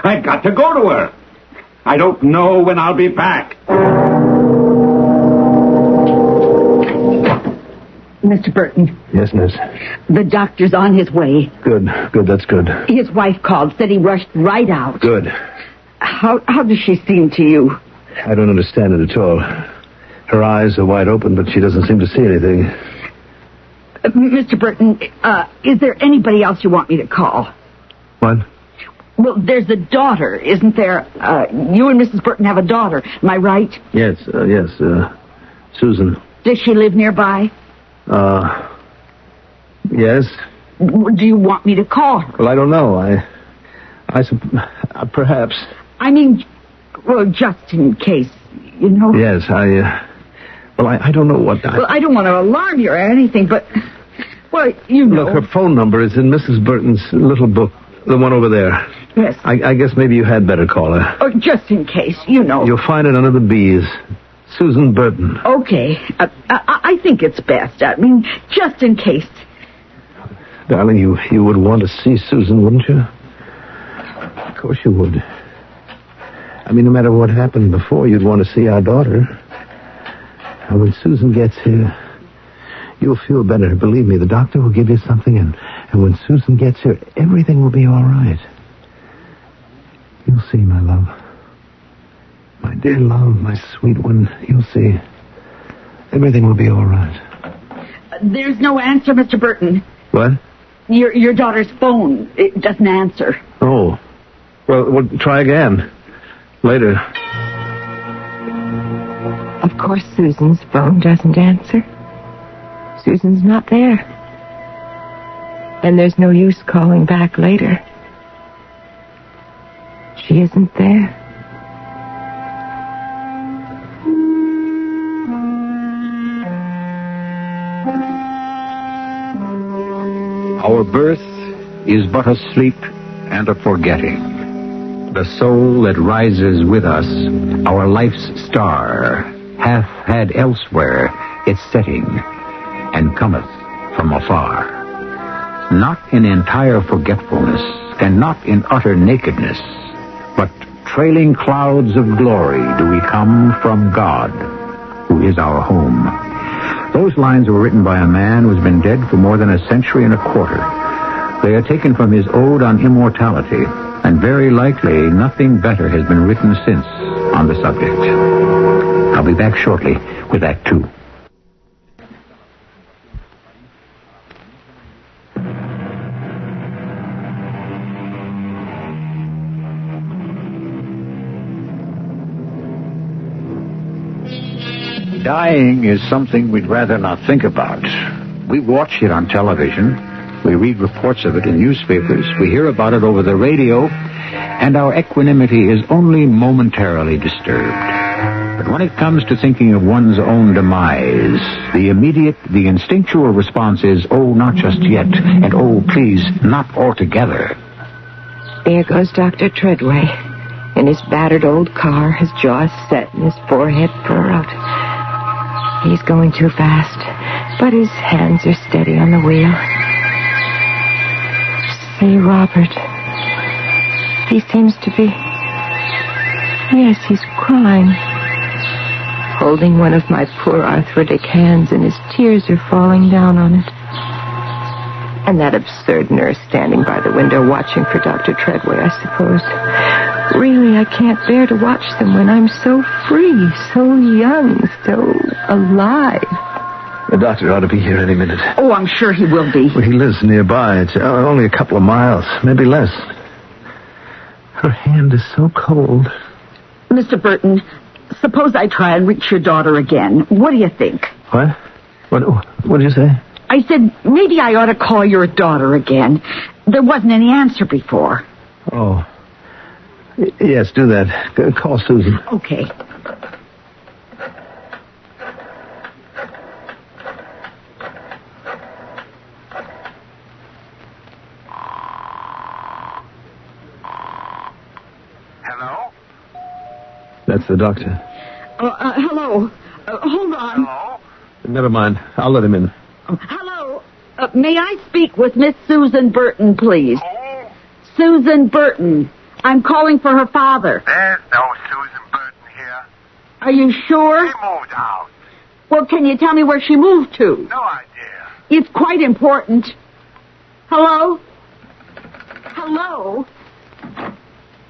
I've got to go to her. I don't know when I'll be back. Mr. Burton, Yes, nurse. the doctor's on his way. Good, that's good. His wife called, said he rushed right out. Good. How does she seem to you? I don't understand it at all. Her eyes are wide open, but she doesn't seem to see anything. Mr. Burton, is there anybody else you want me to call? What? Well, there's a daughter, isn't there? You and Mrs. Burton have a daughter. Am I right? Yes, Susan. Does she live nearby? Yes. Do you want me to call her? Well, I don't know. Perhaps. I mean, well, just in case, you know. Yes, I don't know what... Well, I don't want to alarm you or anything, but... Well, you know. Look, her phone number is in Mrs. Burton's little book, the one over there. Yes. I guess maybe you had better call her. Oh, just in case, you know. You'll find it under the B's. Susan Burton. Okay. I think it's best. I mean, just in case. Darling, you would want to see Susan, wouldn't you? Of course you would. I mean, no matter what happened before, you'd want to see our daughter. And when Susan gets here, you'll feel better. Believe me, the doctor will give you something, and when Susan gets here, everything will be all right. You'll see, my love. My dear love, my sweet one, you'll see. Everything will be all right. There's no answer, Mr. Burton. What? Your daughter's phone, it doesn't answer. Oh. Well, try again. Later. Of course Susan's phone doesn't answer. Susan's not there. And there's no use calling back later. She isn't there. Our birth is but a sleep and a forgetting. The soul that rises with us, our life's star, hath had elsewhere its setting, and cometh from afar. Not in entire forgetfulness, and not in utter nakedness, but trailing clouds of glory do we come from God, who is our home. Those lines were written by a man who's been dead for more than a century and a quarter. They are taken from his Ode on Immortality, and very likely nothing better has been written since on the subject. I'll be back shortly with Act Two. Dying is something we'd rather not think about. We watch it on television. We read reports of it in newspapers. We hear about it over the radio. And our equanimity is only momentarily disturbed. But when it comes to thinking of one's own demise, the instinctual response is, oh, not just yet, and oh, please, not altogether. There goes Dr. Treadway in his battered old car, his jaw set and his forehead furrowed. He's going too fast, but his hands are steady on the wheel. Say, Robert, he seems to be... Yes, he's crying. Holding one of my poor arthritic hands, and his tears are falling down on it. And that absurd nurse standing by the window watching for Dr. Treadway, I suppose. Really, I can't bear to watch them when I'm so free, so young, so alive. The doctor ought to be here any minute. Oh, I'm sure he will be. Well, he lives nearby. It's only a couple of miles, maybe less. Her hand is so cold. Mr. Burton, suppose I try and reach your daughter again. What do you think? What? What did you say? I said, maybe I ought to call your daughter again. There wasn't any answer before. Oh. Yes, do that. Call Susan. Okay. Hello? That's the doctor. Hello. Hold on. Hello? Never mind. I'll let him in. Hello. May I speak with Miss Susan Burton, please? Susan Burton. I'm calling for her father. There's no Susan Burton here. Are you sure? She moved out. Well, can you tell me where she moved to? No idea. It's quite important. Hello? Hello?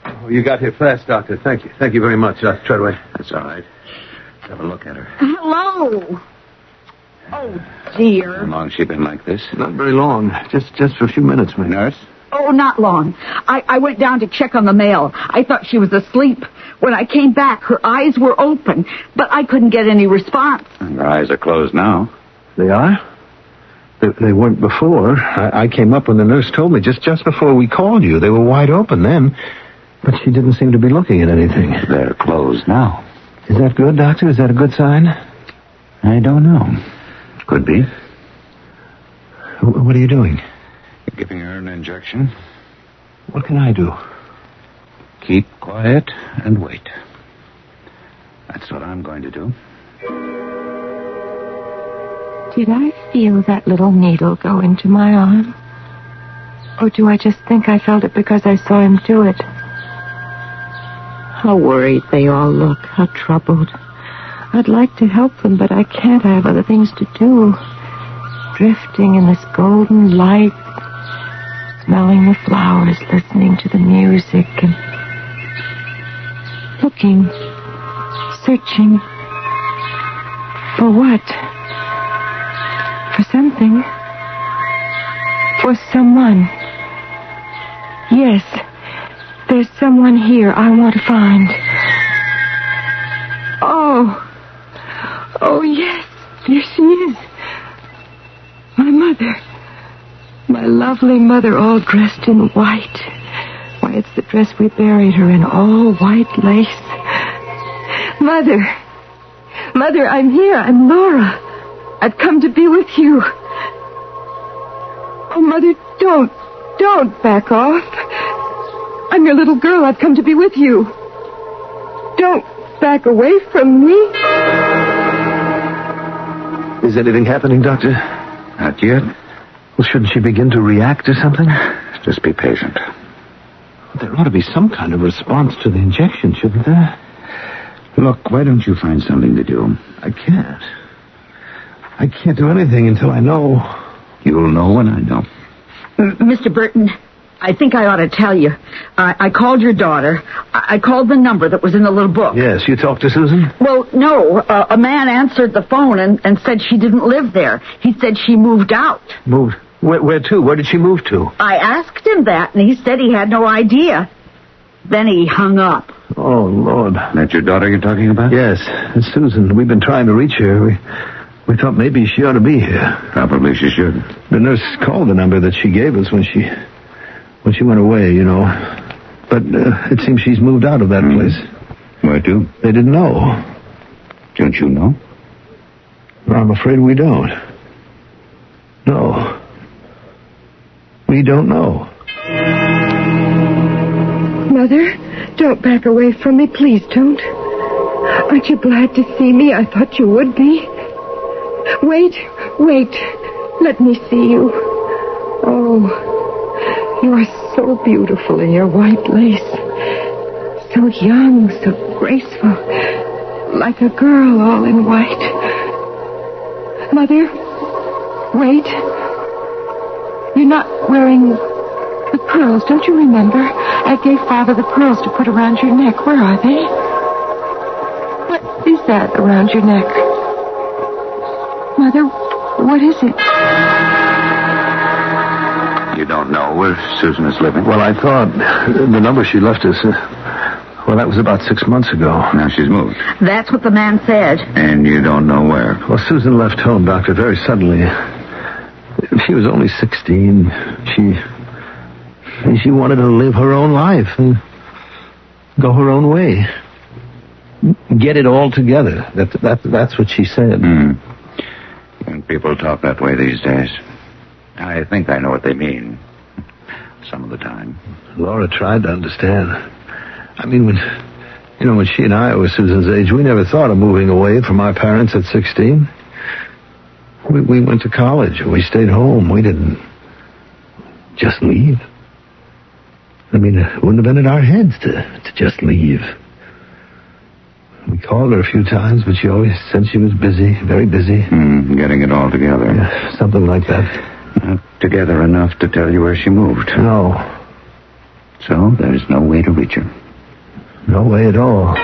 Oh, you got here fast, Doctor. Thank you. Thank you very much. Treadway. That's all right. Let's have a look at her. Hello? Oh, dear. How long's she been like this? Not very long. Just for a few minutes, my nurse. Oh, not long. I went down to check on the mail. I thought she was asleep. When I came back, her eyes were open, but I couldn't get any response. And her eyes are closed now. They are? They weren't before. I came up when the nurse told me, just before we called you. They were wide open then, but she didn't seem to be looking at anything. They're closed now. Is that good, Doctor? Is that a good sign? I don't know. Could be. What are you doing? You're giving her an injection. What can I do? Keep quiet and wait. That's what I'm going to do. Did I feel that little needle go into my arm? Or do I just think I felt it because I saw him do it? How worried they all look, how troubled. I'd like to help them, but I can't. I have other things to do. Drifting in this golden light, smelling the flowers, listening to the music, and looking, searching. For what? For something. For someone. Yes, there's someone here I want to find. Oh, yes, there she is. My mother. My lovely mother, all dressed in white. Why, it's the dress we buried her in, all white lace. Mother. Mother, I'm here. I'm Laura. I've come to be with you. Oh, Mother, don't back off. I'm your little girl. I've come to be with you. Don't back away from me. Is anything happening, Doctor? Not yet. Well, shouldn't she begin to react or something? Just be patient. There ought to be some kind of response to the injection, shouldn't there? Look, why don't you find something to do? I can't. I can't do anything until I know. You'll know when I know. Mr. Burton, I think I ought to tell you. I called your daughter. I called the number that was in the little book. Yes, you talked to Susan? Well, no. A man answered the phone and said she didn't live there. He said she moved out. Moved? Where to? Where did she move to? I asked him that, and he said he had no idea. Then he hung up. Oh, Lord. That your daughter you're talking about? Yes, it's Susan. We've been trying to reach her. We thought maybe she ought to be here. Probably she should. The nurse called the number that she gave us when she went away, you know. But it seems she's moved out of that place. Where to? They didn't know. Don't you know? I'm afraid we don't. No. We don't know. Mother, don't back away from me. Please don't. Aren't you glad to see me? I thought you would be. Wait. Let me see you. Oh, you are so beautiful in your white lace. So young, so graceful. Like a girl all in white. Mother, wait. You're not wearing the pearls, don't you remember? I gave Father the pearls to put around your neck. Where are they? What is that around your neck? Mother, what is it? You don't know where Susan is living? Well, I thought the number she left us, that was about 6 months ago. Now she's moved. That's what the man said. And you don't know where? Well, Susan left home, Doctor, very suddenly. She was only 16. She wanted to live her own life and go her own way. Get it all together. That's what she said. Young people talk that way these days. I think I know what they mean. Some of the time. Laura tried to understand. I mean, when she and I were Susan's age, we never thought of moving away from our parents at 16. We went to college. We stayed home. We didn't just leave. I mean, it wouldn't have been in our heads to just leave. We called her a few times, but she always said she was busy, very busy. Getting it all together. Yeah, something like that. Not together enough to tell you where she moved. No. So there's no way to reach her. No way at all.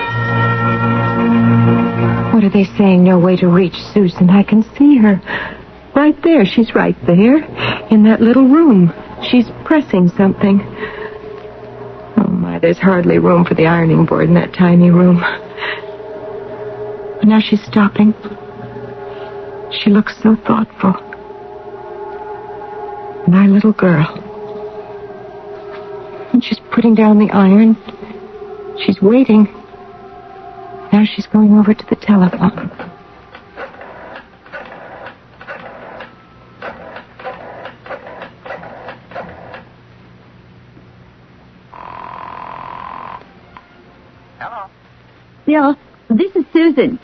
What are they saying? No way to reach Susan. I can see her. Right there. She's right there. In that little room. She's pressing something. Oh, my. There's hardly room for the ironing board in that tiny room. Now she's stopping. She looks so thoughtful. My little girl. And she's putting down the iron. She's waiting. Now she's going over to the telephone. Hello. Bill, this is Susan.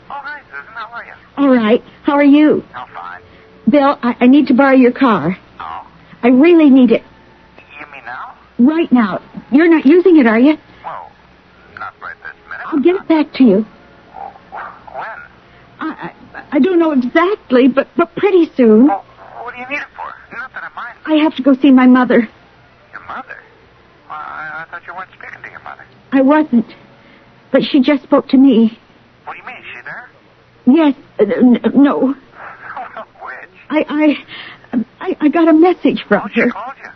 All right. How are you? I'm fine. Bill, I need to borrow your car. Oh? I really need it. You mean now? Right now. You're not using it, are you? Well, not right this minute. I'll get it back to you. When? I don't know exactly, but pretty soon. Well, what do you need it for? Not that I mind. I have to go see my mother. Your mother? Well, I thought you weren't speaking to your mother. I wasn't. But she just spoke to me. What do you mean? Is she there? Yes. No. Which? I got a message from her. She called you?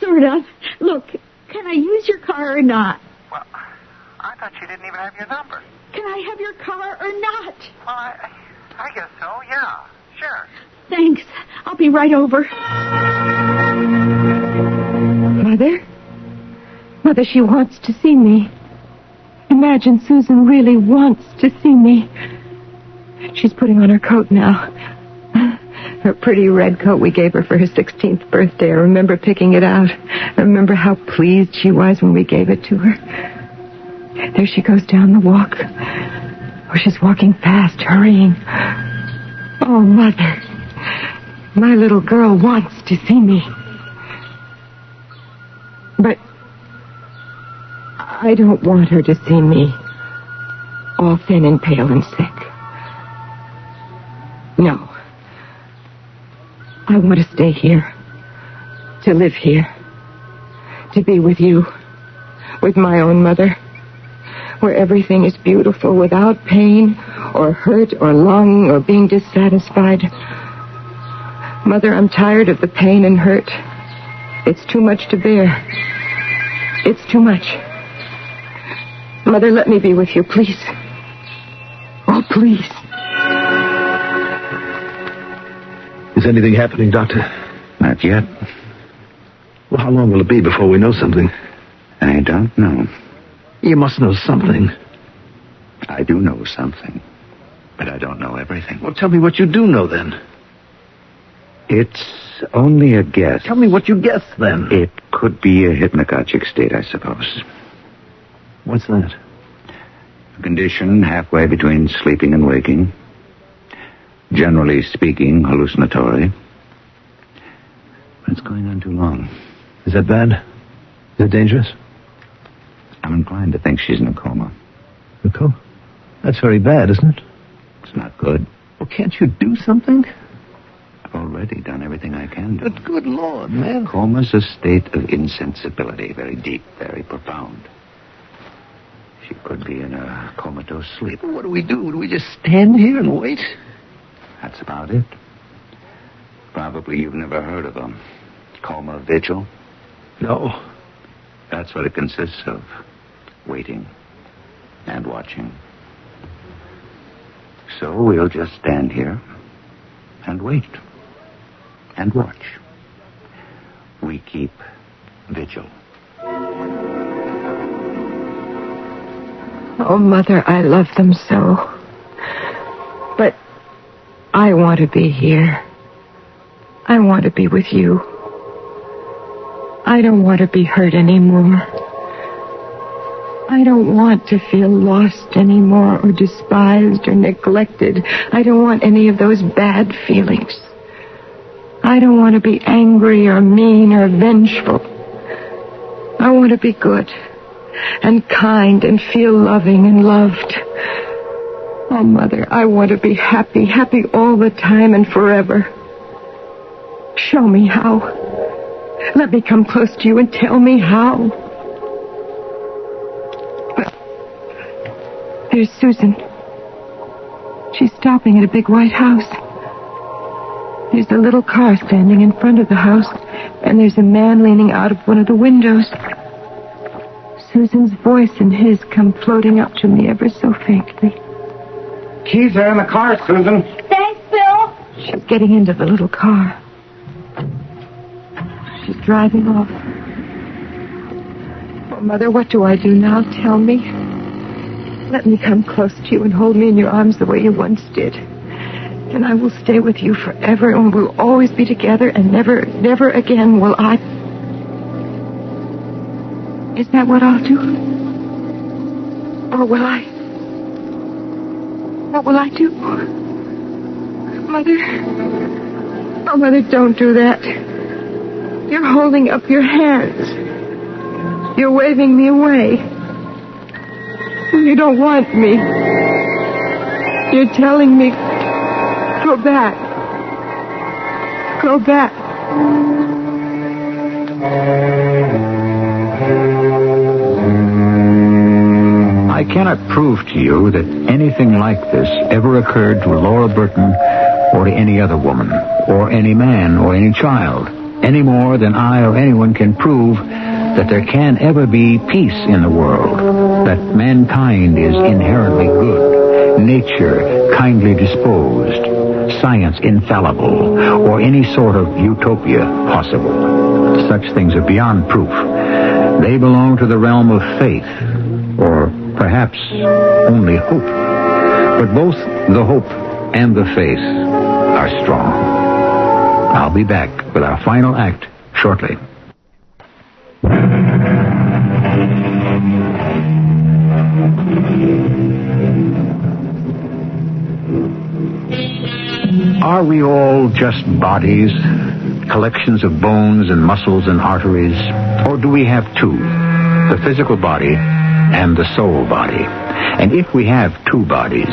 Sort of. Look, can I use your car or not? Well, I thought she didn't even have your number. Can I have your car or not? Well, I guess so, yeah. Sure. Thanks. I'll be right over. Mother? Mother, she wants to see me. Imagine Susan really wants to see me. She's putting on her coat now. Her pretty red coat we gave her for her 16th birthday. I remember picking it out. I remember how pleased she was when we gave it to her. There she goes down the walk. Oh, she's walking fast, hurrying. Oh, Mother. My little girl wants to see me. But I don't want her to see me all thin and pale and sick. No. I want to stay here. To live here. To be with you. With my own mother. Where everything is beautiful without pain or hurt or longing or being dissatisfied. Mother, I'm tired of the pain and hurt. It's too much to bear. It's too much. Mother, let me be with you, please. Oh, please. Is anything happening, Doctor? Not yet. Well, how long will it be before we know something? I don't know. You must know something. I do know something, but I don't know everything. Well, tell me what you do know, then. It's only a guess. Tell me what you guess, then. It could be a hypnagogic state, I suppose. What's that? A condition halfway between sleeping and waking. Generally speaking, hallucinatory. But it's going on too long. Is that bad? Is it dangerous? I'm inclined to think she's in a coma. A coma? That's very bad, isn't it? It's not good. Well, can't you do something? I've already done everything I can do. But good Lord, man. Coma's a state of insensibility, very deep, very profound. She could be in a comatose sleep. What do we do? Do we just stand here and wait? That's about it. Probably you've never heard of a coma vigil. No. That's what it consists of. Waiting and watching. So we'll just stand here and wait and watch. We keep vigil. Oh, Mother, I love them so. But I want to be here. I want to be with you. I don't want to be hurt anymore. I don't want to feel lost anymore or despised or neglected. I don't want any of those bad feelings. I don't want to be angry or mean or vengeful. I want to be good and kind and feel loving and loved. Oh, Mother, I want to be happy, happy all the time and forever. Show me how. Let me come close to you and tell me how. There's Susan. She's stopping at a big white house. There's a little car standing in front of the house, and there's a man leaning out of one of the windows. Susan's voice and his come floating up to me ever so faintly. Keys are in the car, Susan. Thanks, Bill. She's getting into the little car. She's driving off. Oh, Mother, what do I do now? Tell me. Let me come close to you and hold me in your arms the way you once did. And I will stay with you forever, and we'll always be together, and never, never again will I... Is that what I'll do? Or will I... What will I do? Mother? Oh, Mother, don't do that. You're holding up your hands. You're waving me away. You don't want me. You're telling me, go back. Go back. I cannot prove to you that anything like this ever occurred to Laura Burton or to any other woman, or any man, or any child, any more than I or anyone can prove that there can ever be peace in the world, that mankind is inherently good, nature kindly disposed, science infallible, or any sort of utopia possible. Such things are beyond proof. They belong to the realm of faith, or perhaps only hope. But both the hope and the faith are strong. I'll be back with our final act shortly. Are we all just bodies, collections of bones and muscles and arteries, or do we have two, the physical body and the soul body? And if we have two bodies,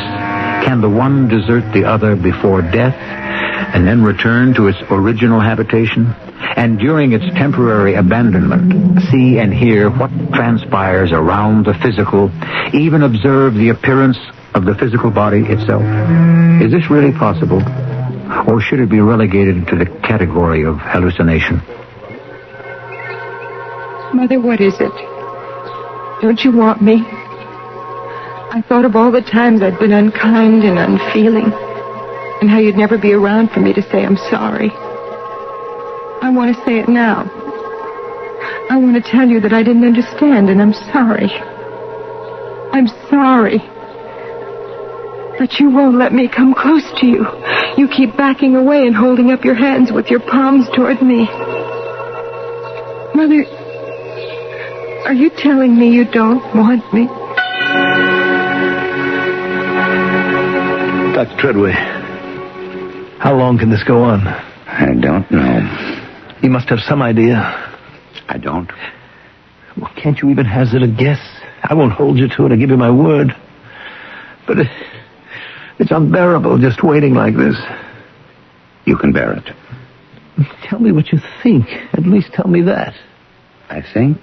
can the one desert the other before death and then return to its original habitation? And during its temporary abandonment, see and hear what transpires around the physical, even observe the appearance of the physical body itself? Is this really possible? Or should it be relegated to the category of hallucination? Mother, what is it? Don't you want me? I thought of all the times I'd been unkind and unfeeling, and how you'd never be around for me to say I'm sorry. I want to say it now. I want to tell you that I didn't understand, and I'm sorry. I'm sorry. But you won't let me come close to you. You keep backing away and holding up your hands with your palms toward me. Mother, are you telling me you don't want me? Dr. Treadway, how long can this go on? I don't know. You must have some idea. I don't. Well, can't you even hazard a guess? I won't hold you to it. I give you my word. But it's unbearable just waiting like this. You can bear it. Tell me what you think. At least tell me that. I think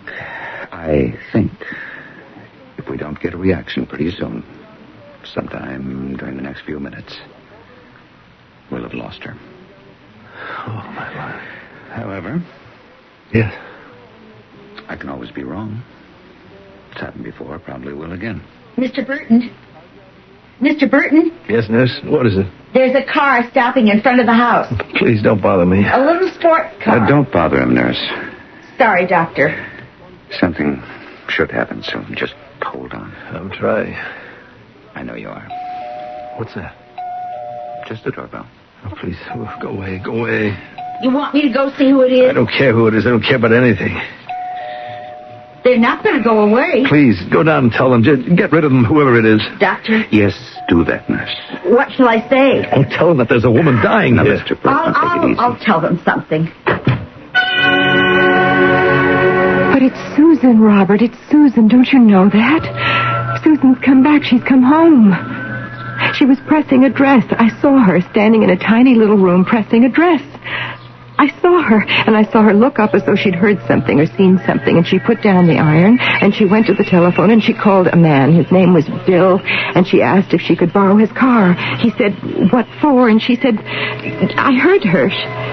if we don't get a reaction pretty soon, sometime during the next few minutes, we'll have lost her. Oh, my Lord. However... Yes? I can always be wrong. It's happened before, probably will again. Mr. Burton? Mr. Burton? Yes, nurse? What is it? There's a car stopping in front of the house. Please don't bother me. A little sport car. Don't bother him, nurse. Sorry, Doctor. Something should happen soon. Just hold on. I'm trying. I know you are. What's that? Just the doorbell. Oh, please, go away, go away. You want me to go see who it is? I don't care who it is. I don't care about anything. They're not going to go away. Please, go down and tell them. Just get rid of them, whoever it is. Doctor, Yes, do that, nurse. what shall I say? Oh, tell them that there's a woman dying Now, here. Mr. Burton, take it easy. I'll tell them something. But it's Susan, Robert. It's Susan. Don't you know that? Susan's come back. She's come home. She was pressing a dress. I saw her standing in a tiny little room pressing a dress. I saw her, and I saw her look up as though she'd heard something or seen something, and she put down the iron, and she went to the telephone, and she called a man. His name was Bill, and she asked if she could borrow his car. He said, "What for?" And she said, I heard her.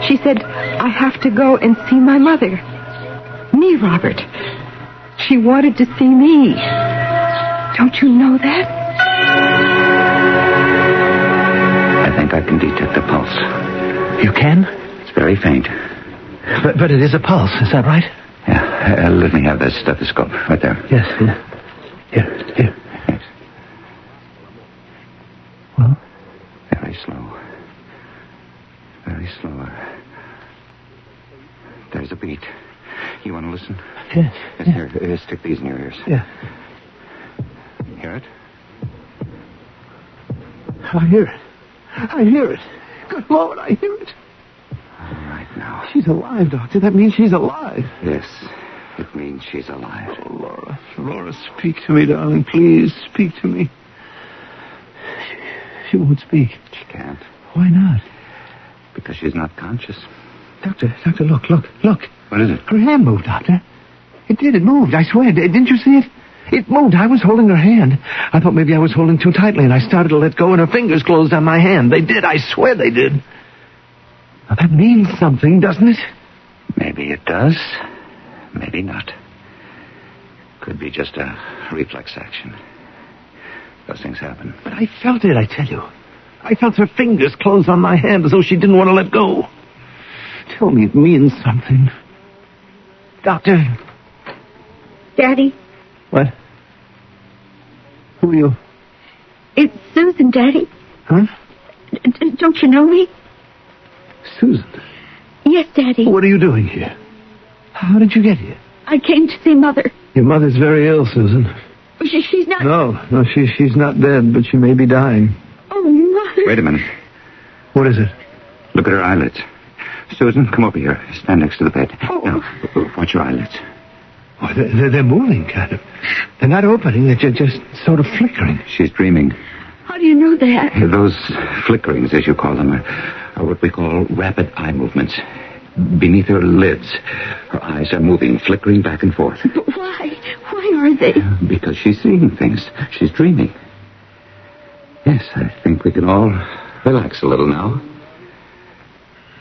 She said, "I have to go and see my mother." Me, Robert. She wanted to see me. Don't you know that? I think I can detect a pulse. You can? It's very faint. But it is a pulse, is that right? Yeah, let me have that stethoscope right there. Yes, yeah. Here. Yes. Well? Very slow. Very slow. There's a beat. You want to listen? Yes. Here, stick these in your ears. Yeah. Hear it? I hear it. Good Lord, I hear it. All right, now. She's alive, Doctor. That means she's alive. Yes, it means she's alive. Oh, Laura. Laura, speak to me, darling. Please, speak to me. She won't speak. She can't. Why not? Because she's not conscious. Doctor, look. What is it? Her hand moved, Doctor. It did. It moved. I swear. Didn't you see it? It moved. I was holding her hand. I thought maybe I was holding too tightly, and I started to let go, and her fingers closed on my hand. They did. I swear they did. Now, that means something, doesn't it? Maybe it does. Maybe not. Could be just a reflex action. Those things happen. But I felt it, I tell you. I felt her fingers close on my hand as though she didn't want to let go. Tell me it means something. Doctor. Daddy, What? Who are you? it's Susan, Daddy. Huh? Don't you know me? Susan. Yes, Daddy. What are you doing here? How did you get here? I came to see Mother. Your mother's very ill, Susan. She's not... No, she's not dead, but she may be dying. Oh, Mother. Wait a minute. What is it? Look at her eyelids. Susan, come over here. Stand next to the bed. Oh. Now, watch your eyelids. Oh, they're moving, kind of. They're not opening. They're just sort of flickering. She's dreaming. How do you know that? Those flickerings, as you call them, are what we call rapid eye movements. Beneath her lids, her eyes are moving, flickering back and forth. But why? Why are they? Because she's seeing things. She's dreaming. Yes, I think we can all relax a little now.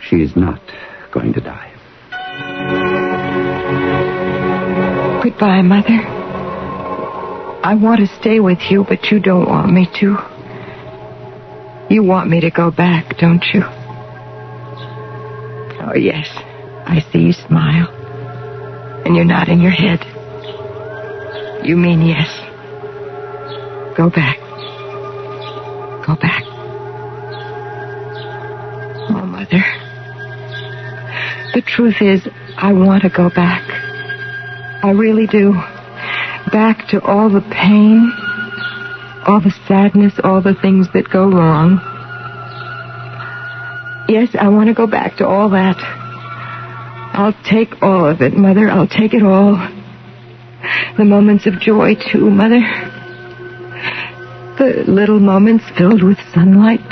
She's not going to die. Goodbye, Mother. I want to stay with you, but you don't want me to. You want me to go back, don't you? Oh, yes. I see you smile. And you're nodding your head. You mean yes. Go back. Go back. Oh, Mother. The truth is, I want to go back. I really do. Back to all the pain, all the sadness, all the things that go wrong. Yes, I want to go back to all that. I'll take all of it, Mother. I'll take it all. The moments of joy, too, Mother. The little moments filled with sunlight.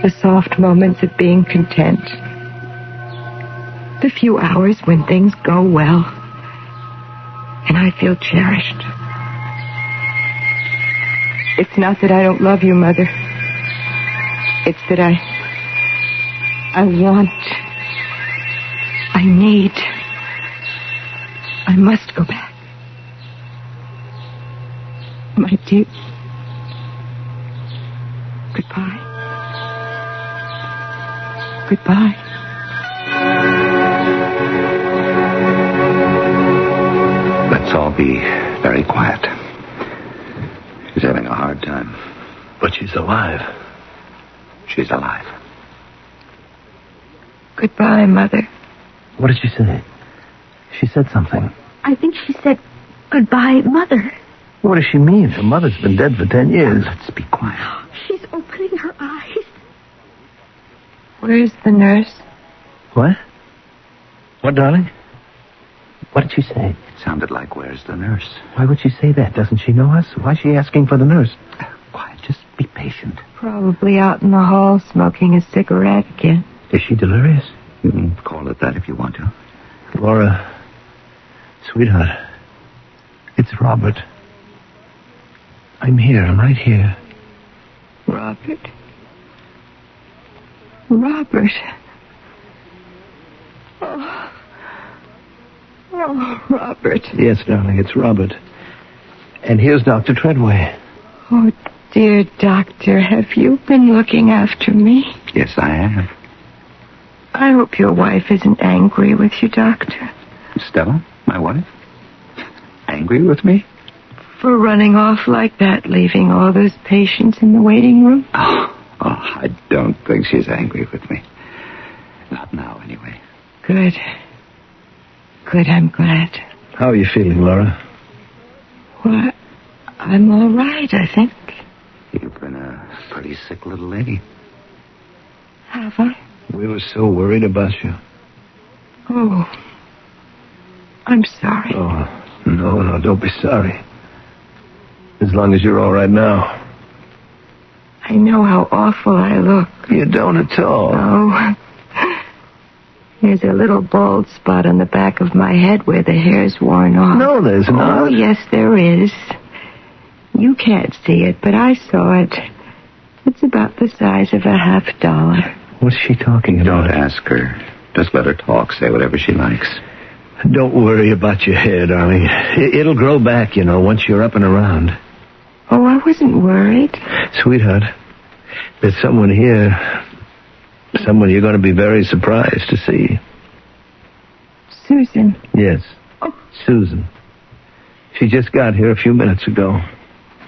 The soft moments of being content. The few hours when things go well. And I feel cherished. It's not that I don't love you, Mother. It's that I want, I need, I must go back. My dear, goodbye. Goodbye. Let's all be very quiet. She's having a hard time. But she's alive. She's alive. Goodbye, Mother. What did she say? She said something. I think she said goodbye, Mother. What does she mean? Her mother's been dead for 10 years. Let's be quiet. She's opening her eyes. Where's the nurse? What? What, darling? What did she say? It sounded like, where's the nurse? Why would she say that? Doesn't she know us? Why is she asking for the nurse? Quiet, just be patient. Probably out in the hall smoking a cigarette again. Is she delirious? You can call it that if you want to. Laura, sweetheart, it's Robert. I'm here. I'm right here. Robert? Robert. Oh, Robert. Yes, darling, it's Robert. And here's Dr. Treadway. Oh, dear doctor, have you been looking after me? Yes, I have. I hope your wife isn't angry with you, doctor. Stella, my wife? Angry with me? For running off like that, leaving all those patients in the waiting room? Oh, I don't think she's angry with me. Not now, anyway. Good. Good, I'm glad. How are you feeling, Laura? Well, I'm all right, I think. You've been a pretty sick little lady. Have I? We were so worried about you. Oh. I'm sorry. Oh, no, don't be sorry. As long as you're all right now. I know how awful I look. You don't at all. Oh. There's a little bald spot on the back of my head where the hair's worn off. No, there's not. Oh, yes, there is. You can't see it, but I saw it. It's about the size of a $50. What's she talking about? Don't ask her. Just let her talk. Say whatever she likes. Don't worry about your hair, darling. It'll grow back, once you're up and around. Oh, I wasn't worried. Sweetheart, there's someone here. Someone you're going to be very surprised to see. Susan. Yes. Oh. Susan. She just got here a few minutes ago.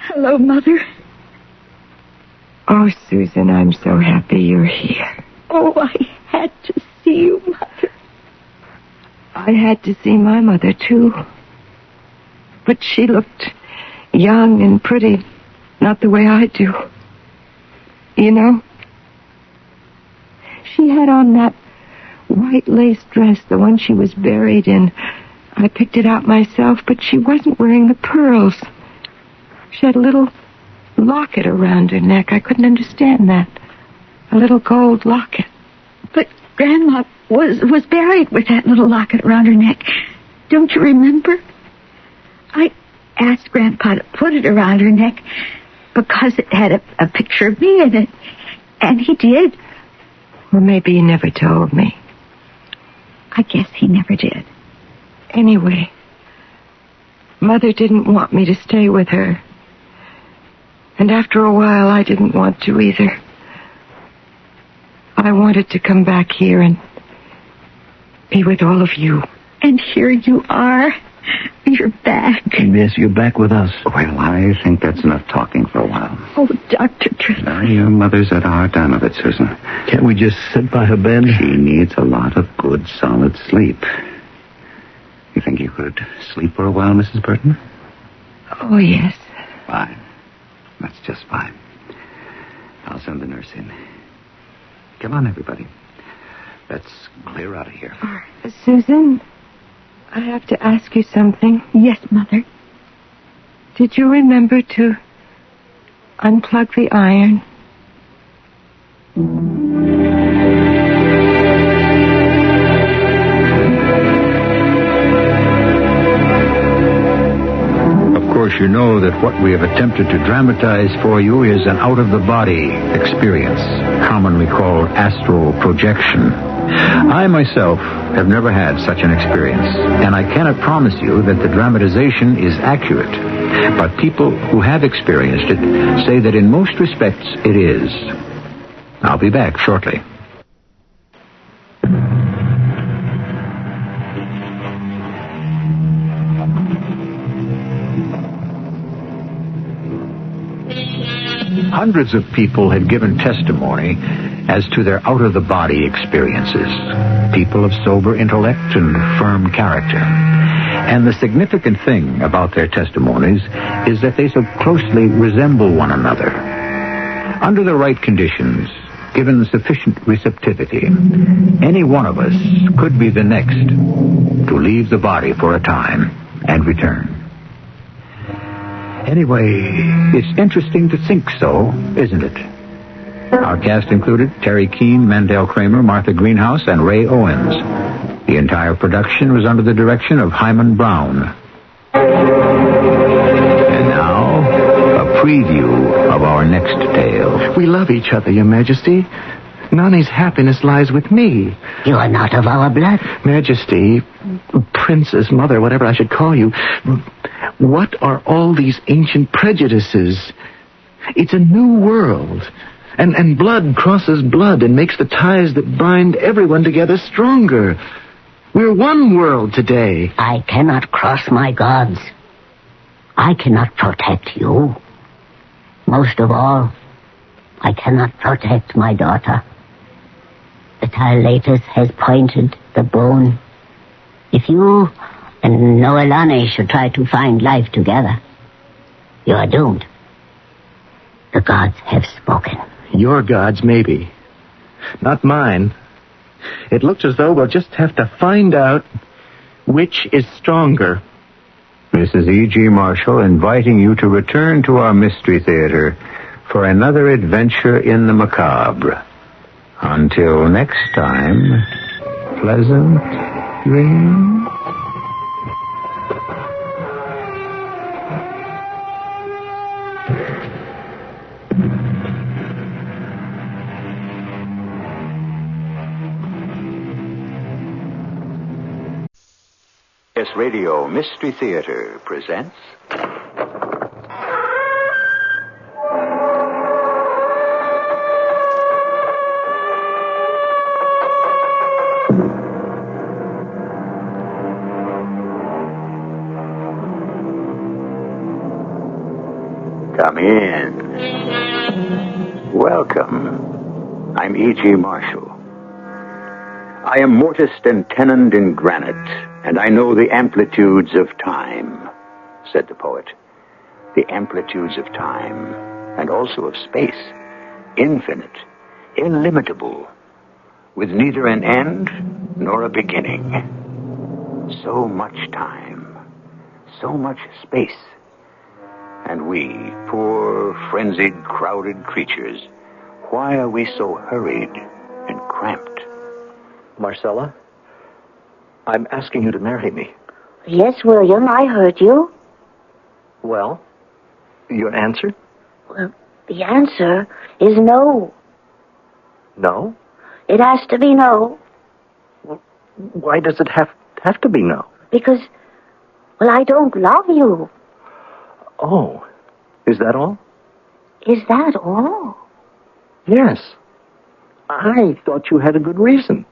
Hello, Mother. Oh, Susan, I'm so happy you're here. Oh, I had to see you, Mother. I had to see my mother, too. But she looked young and pretty, not the way I do. She had on that white lace dress, the one she was buried in. I picked it out myself, but she wasn't wearing the pearls. She had a little locket around her neck. I couldn't understand that. A little gold locket. But Grandma was buried with that little locket around her neck. Don't you remember? I asked Grandpa to put it around her neck because it had a picture of me in it. And he did. Well, maybe he never told me. I guess he never did. Anyway, Mother didn't want me to stay with her. And after a while, I didn't want to either. I wanted to come back here and be with all of you. And here you are. You're back. Yes, you're back with us. Well, I think that's enough talking for a while. Oh, Dr. Tripp. Now, your mother's had a hard time of it, Susan. Can't we just sit by her bed? She needs a lot of good, solid sleep. You think you could sleep for a while, Mrs. Burton? Oh, yes. Fine. That's just fine. I'll send the nurse in. Come on, everybody. Let's clear out of here. Susan, I have to ask you something. Yes, Mother. Did you remember to unplug the iron? Of course, you know that what we have attempted to dramatize for you is an out-of-the-body experience, commonly called astral projection. I myself have never had such an experience, and I cannot promise you that the dramatization is accurate. But people who have experienced it say that in most respects it is. I'll be back shortly. Hundreds of people had given testimony as to their out-of-the-body experiences. People of sober intellect and firm character. And the significant thing about their testimonies is that they so closely resemble one another. Under the right conditions, given sufficient receptivity, any one of us could be the next to leave the body for a time and return. Anyway, it's interesting to think so, isn't it? Our cast included Terry Keane, Mandel Kramer, Martha Greenhouse, and Ray Owens. The entire production was under the direction of Hyman Brown. And now, a preview of our next tale. We love each other, Your Majesty. Nani's happiness lies with me. You are not of our blood. Majesty, Princess, Mother, whatever I should call you, what are all these ancient prejudices? It's a new world. And blood crosses blood and makes the ties that bind everyone together stronger. We're one world today. I cannot cross my gods. I cannot protect you. Most of all, I cannot protect my daughter. The Talatus has pointed the bone. If you and Noelani should try to find life together, you are doomed. The gods have spoken. Your gods, maybe. Not mine. It looks as though we'll just have to find out which is stronger. This is E.G. Marshall inviting you to return to our Mystery Theater for another adventure in the macabre. Until next time, pleasant dreams. CBS Radio Mystery Theater presents... Come in. Welcome. I'm E.G. Marshall. I am mortised and tenoned in granite, and I know the amplitudes of time, said the poet. The amplitudes of time, and also of space, infinite, illimitable, with neither an end nor a beginning. So much time, so much space, and we, poor, frenzied, crowded creatures, why are we so hurried and cramped? Marcella, I'm asking you to marry me. Yes, William, I heard you. Well, your answer? Well, the answer is no. No? It has to be no. Why does it have to be no? Because, well, I don't love you. Oh, is that all? Is that all? Yes. I thought you had a good reason.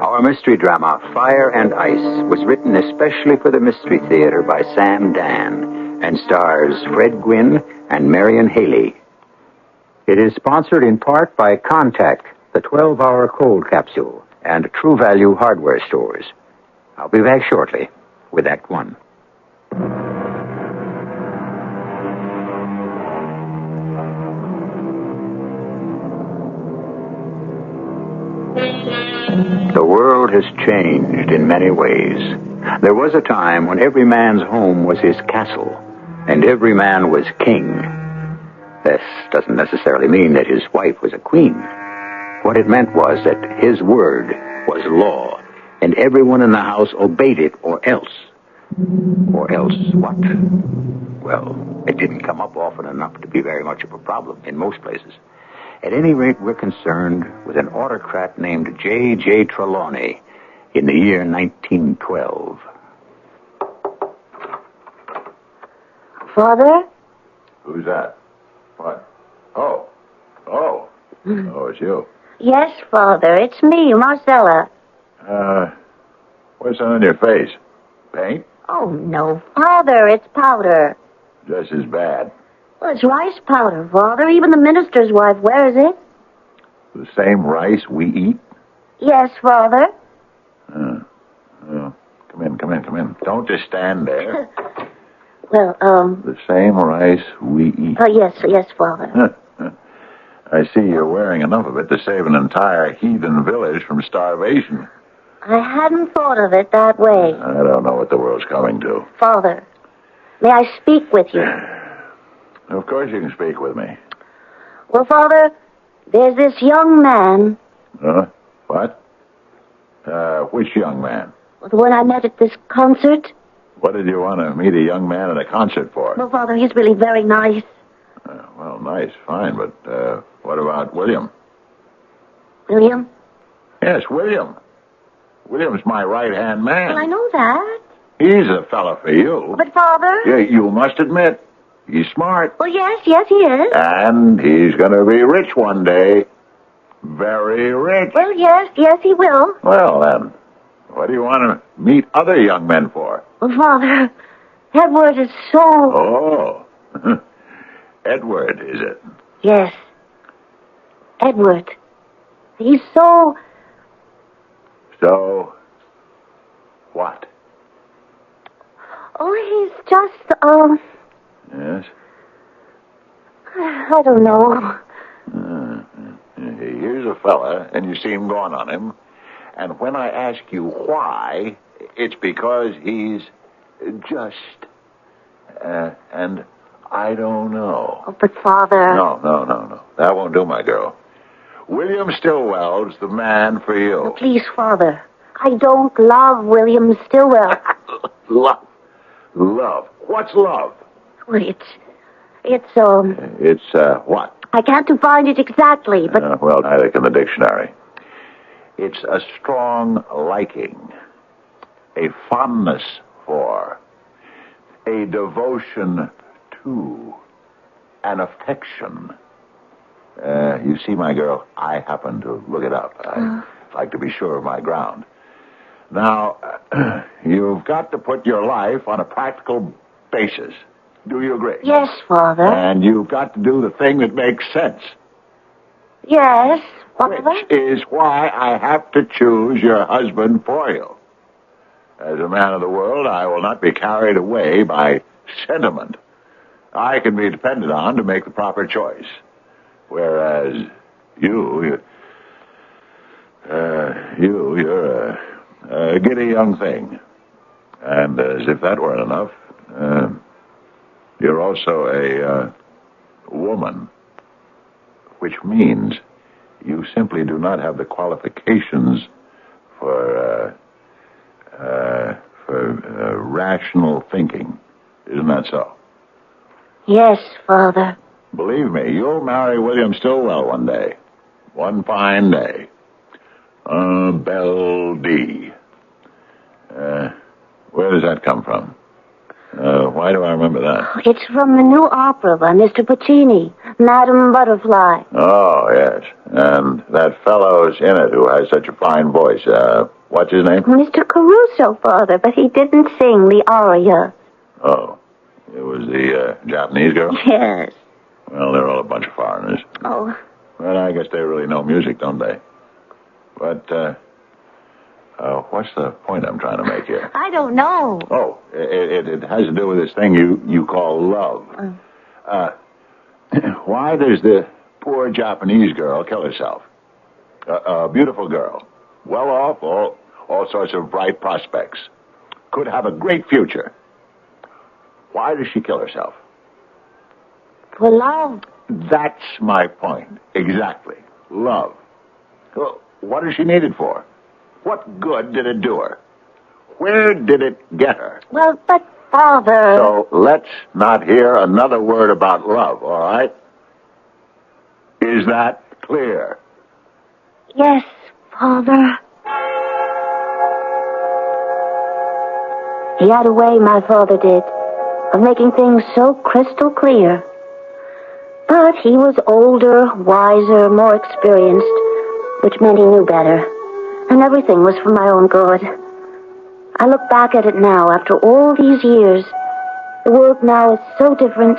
Our mystery drama, Fire and Ice, was written especially for the Mystery Theater by Sam Dan and stars Fred Gwynn and Marion Haley. It is sponsored in part by Contact, the 12-hour cold capsule, and True Value hardware stores. I'll be back shortly with Act One. The world has changed in many ways. There was a time when every man's home was his castle, and every man was king. This doesn't necessarily mean that his wife was a queen. What it meant was that his word was law, and everyone in the house obeyed it, or else. Or else what? Well, it didn't come up often enough to be very much of a problem in most places. At any rate, we're concerned with an autocrat named J.J. Trelawney in the year 1912. Father? Who's that? What? Oh, it's you. Yes, Father, it's me, Marcella. What's on your face? Paint? Oh, no, Father, it's powder. Just as bad. Well, it's rice powder, Father. Even the minister's wife wears it. The same rice we eat? Yes, Father. Come in. Don't just stand there. Well, The same rice we eat. Oh, yes, Father. I see you're wearing enough of it to save an entire heathen village from starvation. I hadn't thought of it that way. I don't know what the world's coming to. Father, may I speak with you? Of course you can speak with me. Well, Father, there's this young man, What? Which young man? the one I met at this concert. What did you want to meet a young man at a concert for? Well, Father, he's really very nice. Well, nice, fine, but what about William? William? Yes, William. William's my right-hand man. Well, I know that. He's a fella for you. But, Father... Yeah, you must admit, he's smart. Well, yes, he is. And he's going to be rich one day. Very rich. Well, yes, he will. Well, then, what do you want to meet other young men for? Well, Father, Edward is so... Oh, Edward, is it? Yes. Edward. He's so... So, what? Oh, he's just, Yes? I don't know. Here's a fella, and you seem gone on him. And when I ask you why, it's because he's just... and I don't know. Oh, but, Father... No. That won't do, my girl. William Stillwell's the man for you. Oh, please, Father. I don't love William Stillwell. Love. What's love? Well, it's, It's, what? I can't define it exactly, but... Well, neither can the dictionary. It's a strong liking, a fondness for, a devotion to, an affection. You see, my girl, I happen to look it up. I like to be sure of my ground. Now, you've got to put your life on a practical basis. Do you agree? Yes, Father. And you've got to do the thing that makes sense. Yes, Father. Which is why I have to choose your husband for you. As a man of the world, I will not be carried away by sentiment. I can be depended on to make the proper choice. Whereas you're a giddy young thing. And as if that weren't enough, you're also a woman, which means you simply do not have the qualifications for rational thinking. Isn't that so? Yes, Father. Believe me, you'll marry William Stillwell one day. One fine day. Belle D. Where does that come from? Why do I remember that? It's from the new opera by Mr. Puccini, Madame Butterfly. Oh, yes. And that fellow's in it who has such a fine voice. What's his name? Mr. Caruso, Father, but he didn't sing the aria. Oh, it was the Japanese girl? Yes. Well, they're all a bunch of foreigners. Oh. Well, I guess they really know music, don't they? But, what's the point I'm trying to make here? I don't know. Oh, it has to do with this thing you call love. Why does the poor Japanese girl kill herself? A beautiful girl. Well off, all sorts of bright prospects. Could have a great future. Why does she kill herself? For love. That's my point. Exactly. Love. Well, what is she needed for? What good did it do her? Where did it get her? Well, but, Father... So let's not hear another word about love, all right? Is that clear? Yes, Father. He had a way, my father did, of making things so crystal clear. But he was older, wiser, more experienced, which meant he knew better. And everything was for my own good. I look back at it now, after all these years. The world now is so different.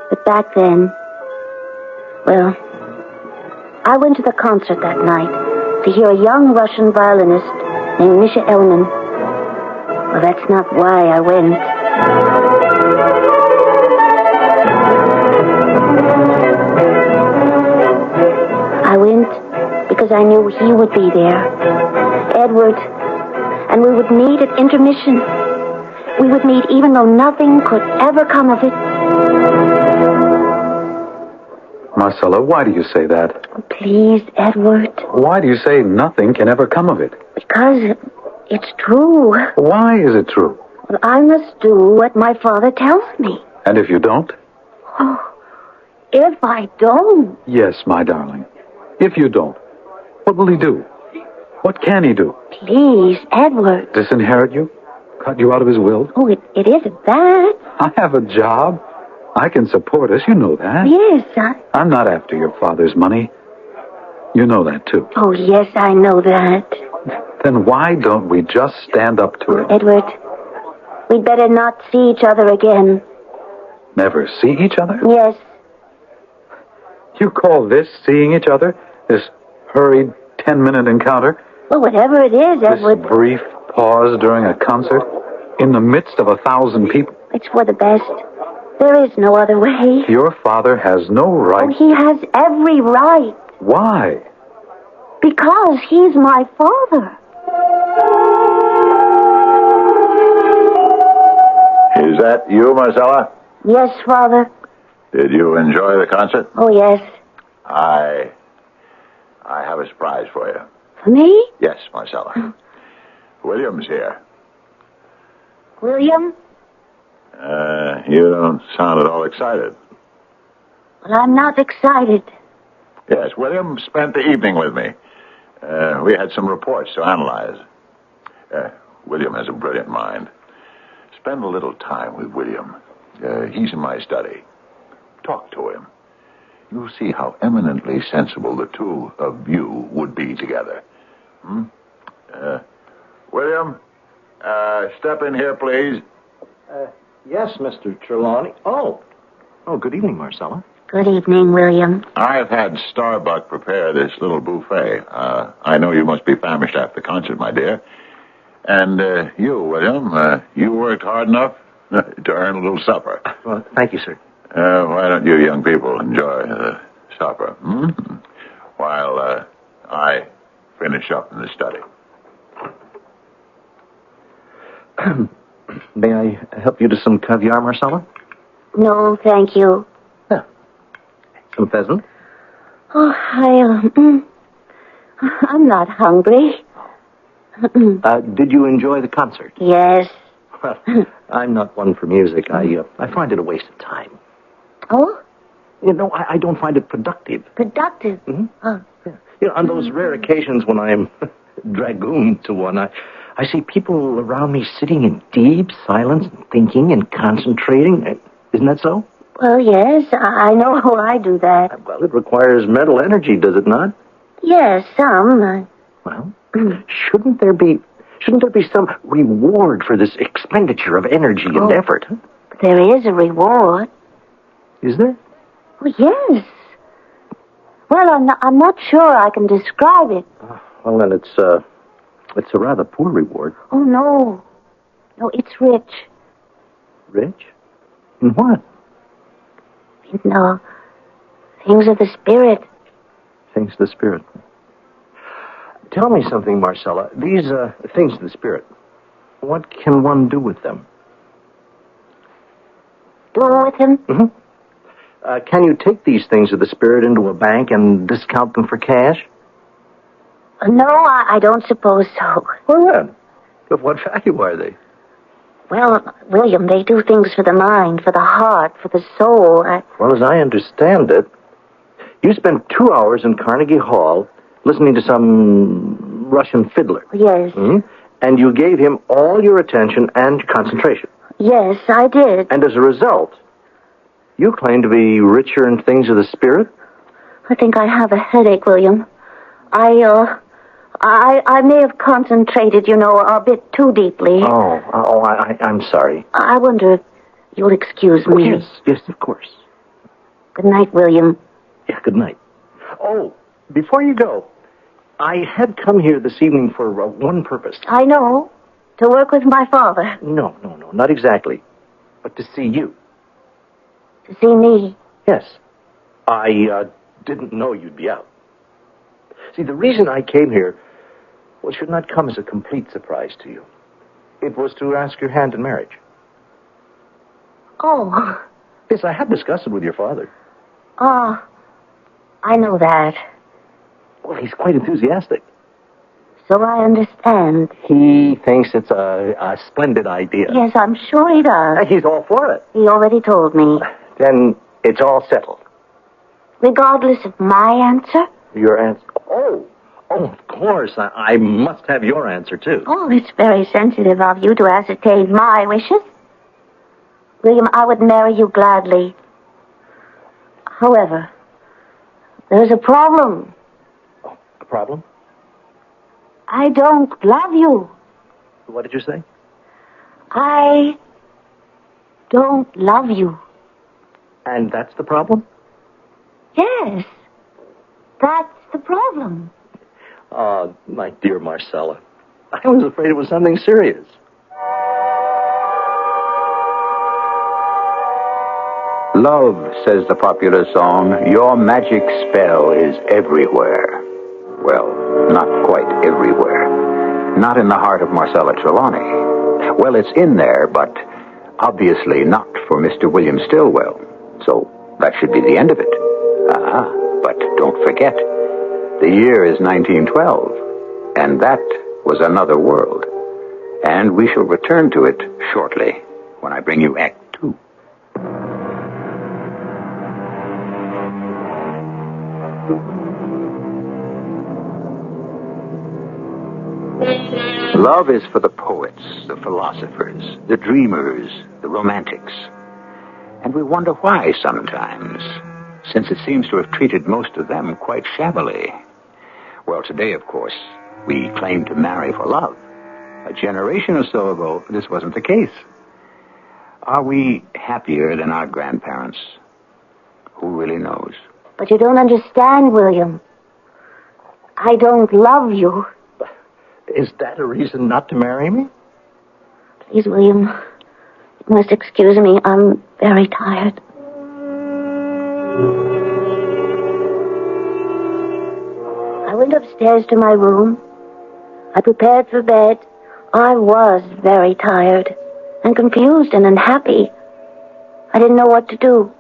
But back then, well, I went to the concert that night to hear a young Russian violinist named Misha Elman. Well, that's not why I went. I went because I knew he would be there. Edward. And we would meet at intermission. We would meet even though nothing could ever come of it. Marcella, why do you say that? Please, Edward. Why do you say nothing can ever come of it? Because it's true. Why is it true? Well, I must do what my father tells me. And if you don't? Oh, if I don't? Yes, my darling. If you don't, what will he do? What can he do? Please, Edward. Disinherit you? Cut you out of his will? Oh, it isn't that. I have a job. I can support us. You know that. Yes, I'm not after your father's money. You know that, too. Oh, yes, I know that. Then why don't we just stand up to it? Edward, we'd better not see each other again. Never see each other? Yes. You call this seeing each other? This hurried 10-minute encounter? Well, whatever it is, Edward. This brief pause during a concert in the midst of 1,000 people? It's for the best. There is no other way. Your father has no right. Oh, he has every right. Why? Because he's my father. Is that you, Marcella? Yes, Father. Did you enjoy the concert? Oh, yes. I have a surprise for you. For me? Yes, Marcella. William's here. William? You don't sound at all excited. Well, I'm not excited. Yes, William spent the evening with me. We had some reports to analyze. William has a brilliant mind. Spend a little time with William. He's in my study. Talk to him. You'll see how eminently sensible the two of you would be together. William, step in here, please. Yes, Mr. Trelawney. Oh, good evening, Marcella. Good evening, William. I've had Starbuck prepare this little buffet. I know you must be famished after the concert, my dear. And you, William, you worked hard enough to earn a little supper. Well, thank you, sir. Why don't you young people enjoy the supper, while I finish up in the study? May I help you to some caviar, Marcella? No, thank you. Some pheasant? Oh, I'm not hungry. Did you enjoy the concert? Yes. Well, I'm not one for music. I find it a waste of time. Oh? You know, I don't find it productive. Productive? Mm-hmm. Oh. You know, on those rare occasions when I'm dragooned to one, I see people around me sitting in deep silence, thinking and concentrating. Isn't that so? Well, yes, I know how I do that. Well, it requires mental energy, does it not? Yes, some. Well, shouldn't there be some reward for this expenditure of energy and effort? Huh? There is a reward. Is there? Well, yes. Well, I'm not sure I can describe it. Well, then it's a rather poor reward. Oh, no. No, it's rich. Rich? In what? No. Things of the spirit. Things of the spirit. Tell me something, Marcella. These things of the spirit, what can one do with them? Do with them? Mm-hmm. Can you take these things of the spirit into a bank and discount them for cash? No, I don't suppose so. Well, then, of what value are they? Well, William, they do things for the mind, for the heart, for the soul. Well, as I understand it, you spent 2 hours in Carnegie Hall listening to some Russian fiddler. Yes. Mm-hmm. And you gave him all your attention and concentration. Yes, I did. And as a result, you claim to be richer in things of the spirit? I think I have a headache, William. I may have concentrated, a bit too deeply. I'm sorry. I wonder if you'll excuse me. Yes, of course. Good night, William. Yeah, good night. Oh, Before you go, I had come here this evening for one purpose. I know. To work with my father. No, not exactly. But to see you. To see me? Yes. I didn't know you'd be out. See, the reason I came here, well, should not come as a complete surprise to you. It was to ask your hand in marriage. Oh. Yes, I had discussed it with your father. Ah, I know that. Well, he's quite enthusiastic. So I understand. He thinks it's a splendid idea. Yes, I'm sure he does. He's all for it. He already told me. Then it's all settled. Regardless of my answer? Your answer? Oh, of course. I must have your answer, too. Oh, it's very sensitive of you to ascertain my wishes. William, I would marry you gladly. However, there's a problem. Oh, a problem? I don't love you. What did you say? I don't love you. And that's the problem? Yes. That's the problem. Oh, my dear Marcella. I was afraid it was something serious. Love, says the popular song, your magic spell is everywhere. Well, not quite everywhere. Not in the heart of Marcella Trelawney. Well, it's in there, but obviously not for Mr. William Stillwell. So that should be the end of it. But don't forget, the year is 1912, and that was another world. And we shall return to it shortly when I bring you Act 2. Love is for the poets, the philosophers, the dreamers, the romantics. And we wonder why sometimes, since it seems to have treated most of them quite shabbily. Well, today, of course, we claim to marry for love. A generation or so ago, this wasn't the case. Are we happier than our grandparents? Who really knows? But you don't understand, William. I don't love you. Is that a reason not to marry me? Please, William, you must excuse me. I'm very tired. I went upstairs to my room. I prepared for bed. I was very tired and confused and unhappy. I didn't know what to do.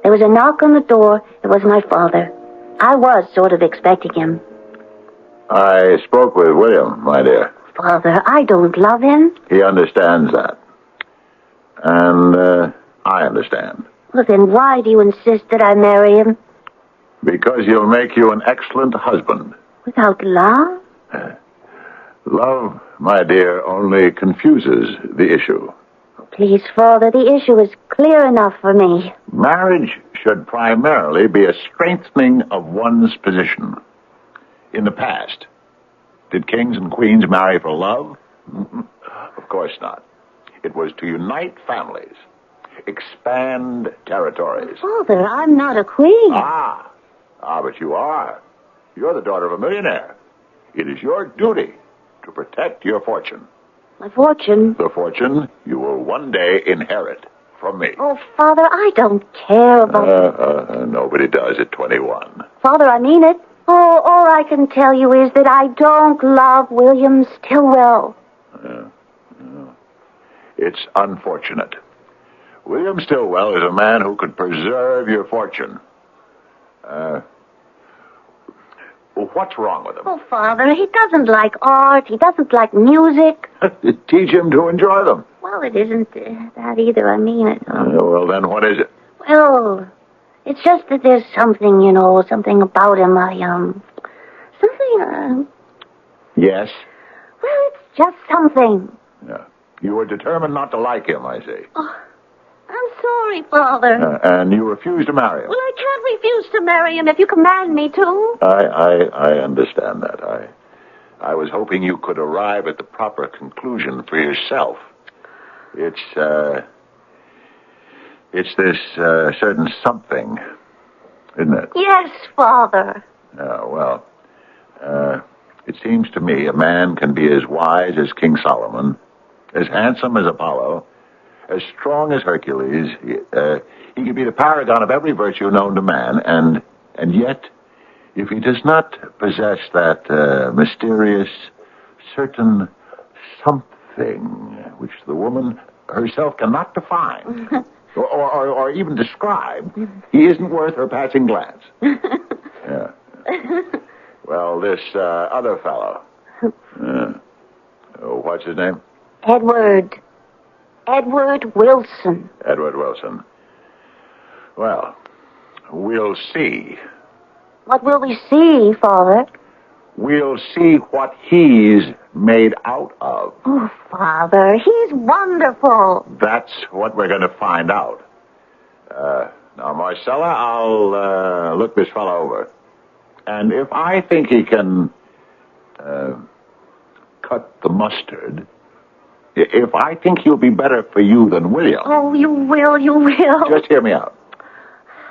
There was a knock on the door. It was my father. I was sort of expecting him. I spoke with William, my dear. Father, I don't love him. He understands that. And I understand. Well, then why do you insist that I marry him? Because he'll make you an excellent husband. Without love? Love, my dear, only confuses the issue. Please, Father, the issue is clear enough for me. Marriage should primarily be a strengthening of one's position. In the past, did kings and queens marry for love? Of course not. It was to unite families, expand territories. Father, I'm not a queen. But you are. You're the daughter of a millionaire. It is your duty to protect your fortune. My fortune? The fortune you will one day inherit from me. Oh, Father, I don't care about... Nobody does at 21. Father, I mean it. Oh, all I can tell you is that I don't love William Stillwell. It's unfortunate. William Stillwell is a man who could preserve your fortune. What's wrong with him? Oh, Father, he doesn't like art. He doesn't like music. Teach him to enjoy them. Well, it isn't that either. I mean it. Well, then what is it? Well, it's just that there's something, something about him. Yes? Well, it's just something. Yeah. You were determined not to like him, I see. Oh, I'm sorry, Father. And you refuse to marry him. Well, I can't refuse to marry him if you command me to. I understand that. I was hoping you could arrive at the proper conclusion for yourself. It's this certain something, isn't it? Yes, Father. Well, it seems to me a man can be as wise as King Solomon, as handsome as Apollo, as strong as Hercules. He can be the paragon of every virtue known to man, and yet, if he does not possess that mysterious, certain something which the woman herself cannot define or even describe, he isn't worth her passing glance. Yeah. Well, this other fellow, what's his name? Edward Wilson. Edward Wilson. Well, we'll see. What will we see, Father? We'll see what he's made out of. Oh, Father, he's wonderful. That's what we're going to find out. Now, Marcella, I'll look this fellow over. And if I think he can cut the mustard, if I think he'll be better for you than William... Oh, you will. Just hear me out.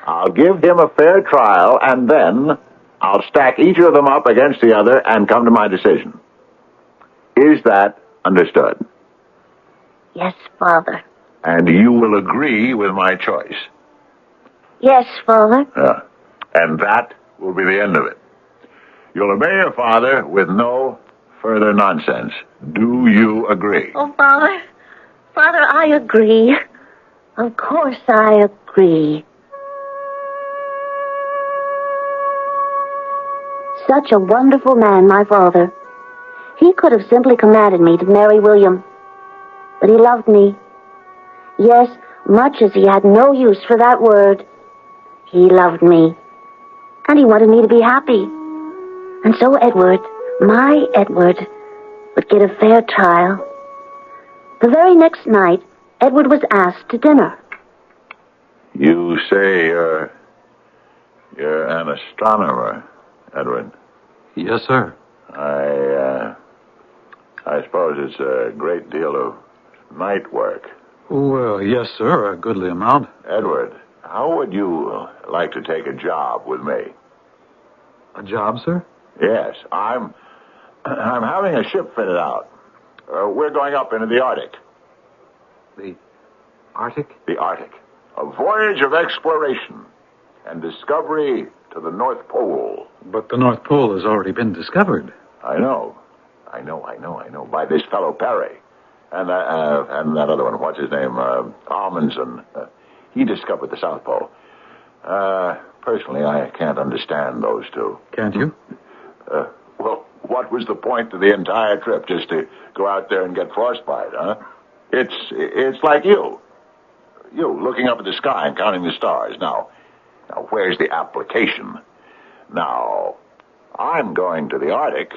I'll give him a fair trial, and then I'll stack each of them up against the other and come to my decision. Is that understood? Yes, Father. And you will agree with my choice? Yes, Father. And that will be the end of it. You'll obey your father with no further nonsense. Do you agree? Oh, Father, I agree. Of course I agree. Such a wonderful man, my father. He could have simply commanded me to marry William. But he loved me. Yes, much as he had no use for that word, he loved me. And he wanted me to be happy. And so Edward, my Edward, would get a fair trial. The very next night, Edward was asked to dinner. You say you're an astronomer, Edward? Yes, sir. I suppose it's a great deal of night work. Well, yes, sir, a goodly amount. Edward, how would you like to take a job with me? A job, sir? Yes, I'm having a ship fitted out. We're going up into the Arctic. The Arctic? The Arctic. A voyage of exploration and discovery to the North Pole. But the North Pole has already been discovered. I know. By this fellow Perry. And that other one, what's his name? Amundsen. He discovered the South Pole. Personally, I can't understand those two. Can't you? Well, what was the point of the entire trip? Just to go out there and get frostbite, huh? It's like you. You looking up at the sky and counting the stars. Now, where's the application? Now, I'm going to the Arctic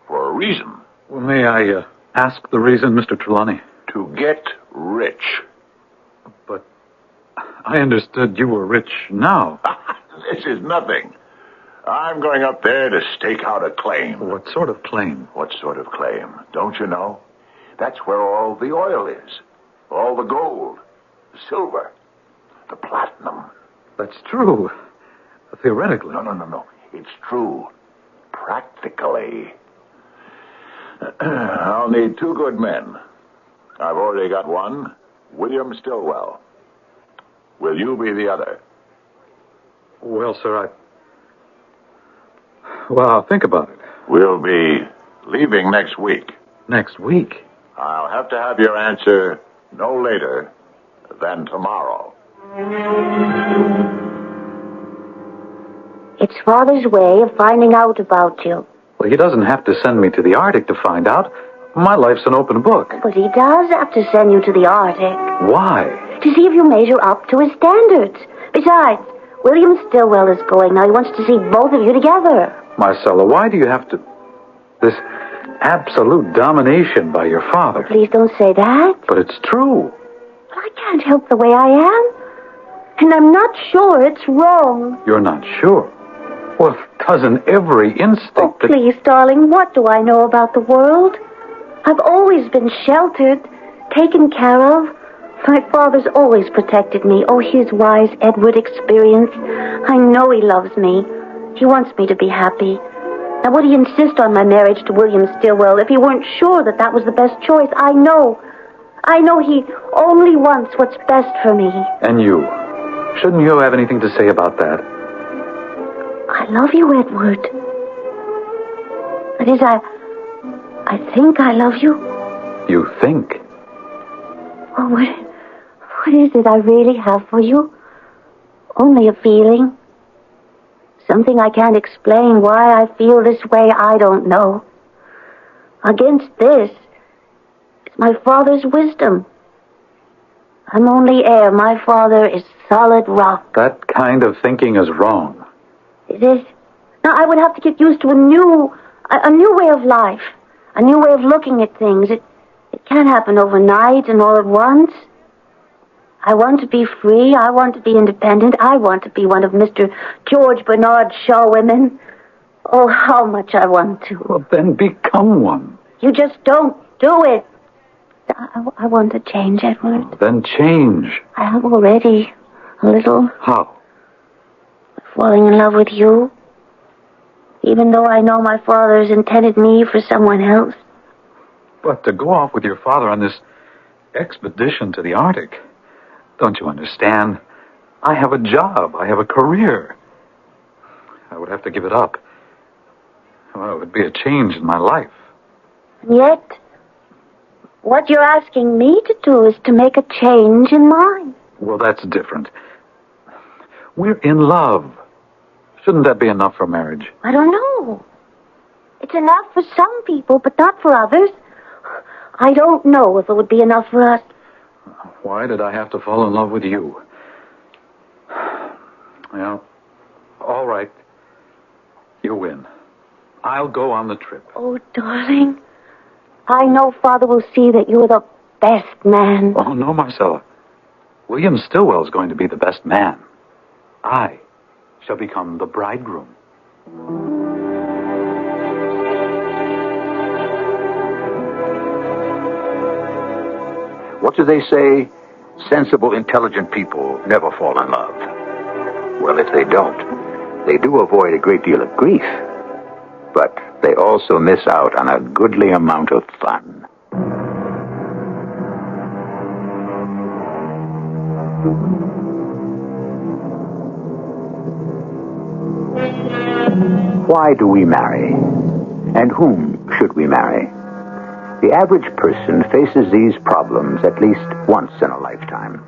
for a reason. Well, may I ask the reason, Mr. Trelawney? To get rich. But I understood you were rich now. This is nothing. I'm going up there to stake out a claim. What sort of claim? What sort of claim? Don't you know? That's where all the oil is. All the gold, the silver, the platinum. That's true. Theoretically. No. It's true. Practically. I'll need 2 good men. I've already got one, William Stillwell. Will you be the other? Well, sir, I'll think about it. We'll be leaving next week. Next week? I'll have to have your answer no later than tomorrow. It's Father's way of finding out about you. Well, he doesn't have to send me to the Arctic to find out. My life's an open book. But he does have to send you to the Arctic. Why? To see if you measure up to his standards. Besides, William Stillwell is going. Now he wants to see both of you together. Marcella, why do you have to... This absolute domination by your father. Please don't say that. But it's true. But I can't help the way I am. And I'm not sure it's wrong. You're not sure? Well, doesn't every instinct... Oh, please, darling, what do I know about the world? I've always been sheltered, taken care of. My father's always protected me. Oh, his wise Edward experience. I know he loves me. He wants me to be happy. Now, would he insist on my marriage to William Stillwell if he weren't sure that that was the best choice? I know he only wants what's best for me. And you? Shouldn't you have anything to say about that? I love you, Edward. That is, I think I love you. You think? Oh, what is it I really have for you? Only a feeling. Something I can't explain. Why I feel this way, I don't know. Against this, it's my father's wisdom. I'm only air. My father is solid rock. That kind of thinking is wrong. It is. Now, I would have to get used to a new way of life. A new way of looking at things. It can't happen overnight and all at once. I want to be free. I want to be independent. I want to be one of Mr. George Bernard Shaw women. Oh, how much I want to. Well, then become one. You just don't do it. I want to change, Edward. Then change. I have already. A little. How? Falling in love with you. Even though I know my father's intended me for someone else. But to go off with your father on this expedition to the Arctic... Don't you understand? I have a job. I have a career. I would have to give it up. Well, it would be a change in my life. And yet, what you're asking me to do is to make a change in mine. Well, that's different. We're in love. Shouldn't that be enough for marriage? I don't know. It's enough for some people, but not for others. I don't know if it would be enough for us. Why did I have to fall in love with you? Well, all right. You win. I'll go on the trip. Oh, darling. I know Father will see that you're the best man. Oh, no, Marcella. William Stillwell's going to be the best man. I shall become the bridegroom. What do they say? Sensible, intelligent people never fall in love. Well, if they don't, they do avoid a great deal of grief. But they also miss out on a goodly amount of fun. Why do we marry? And whom should we marry? The average person faces these problems at least once in a lifetime.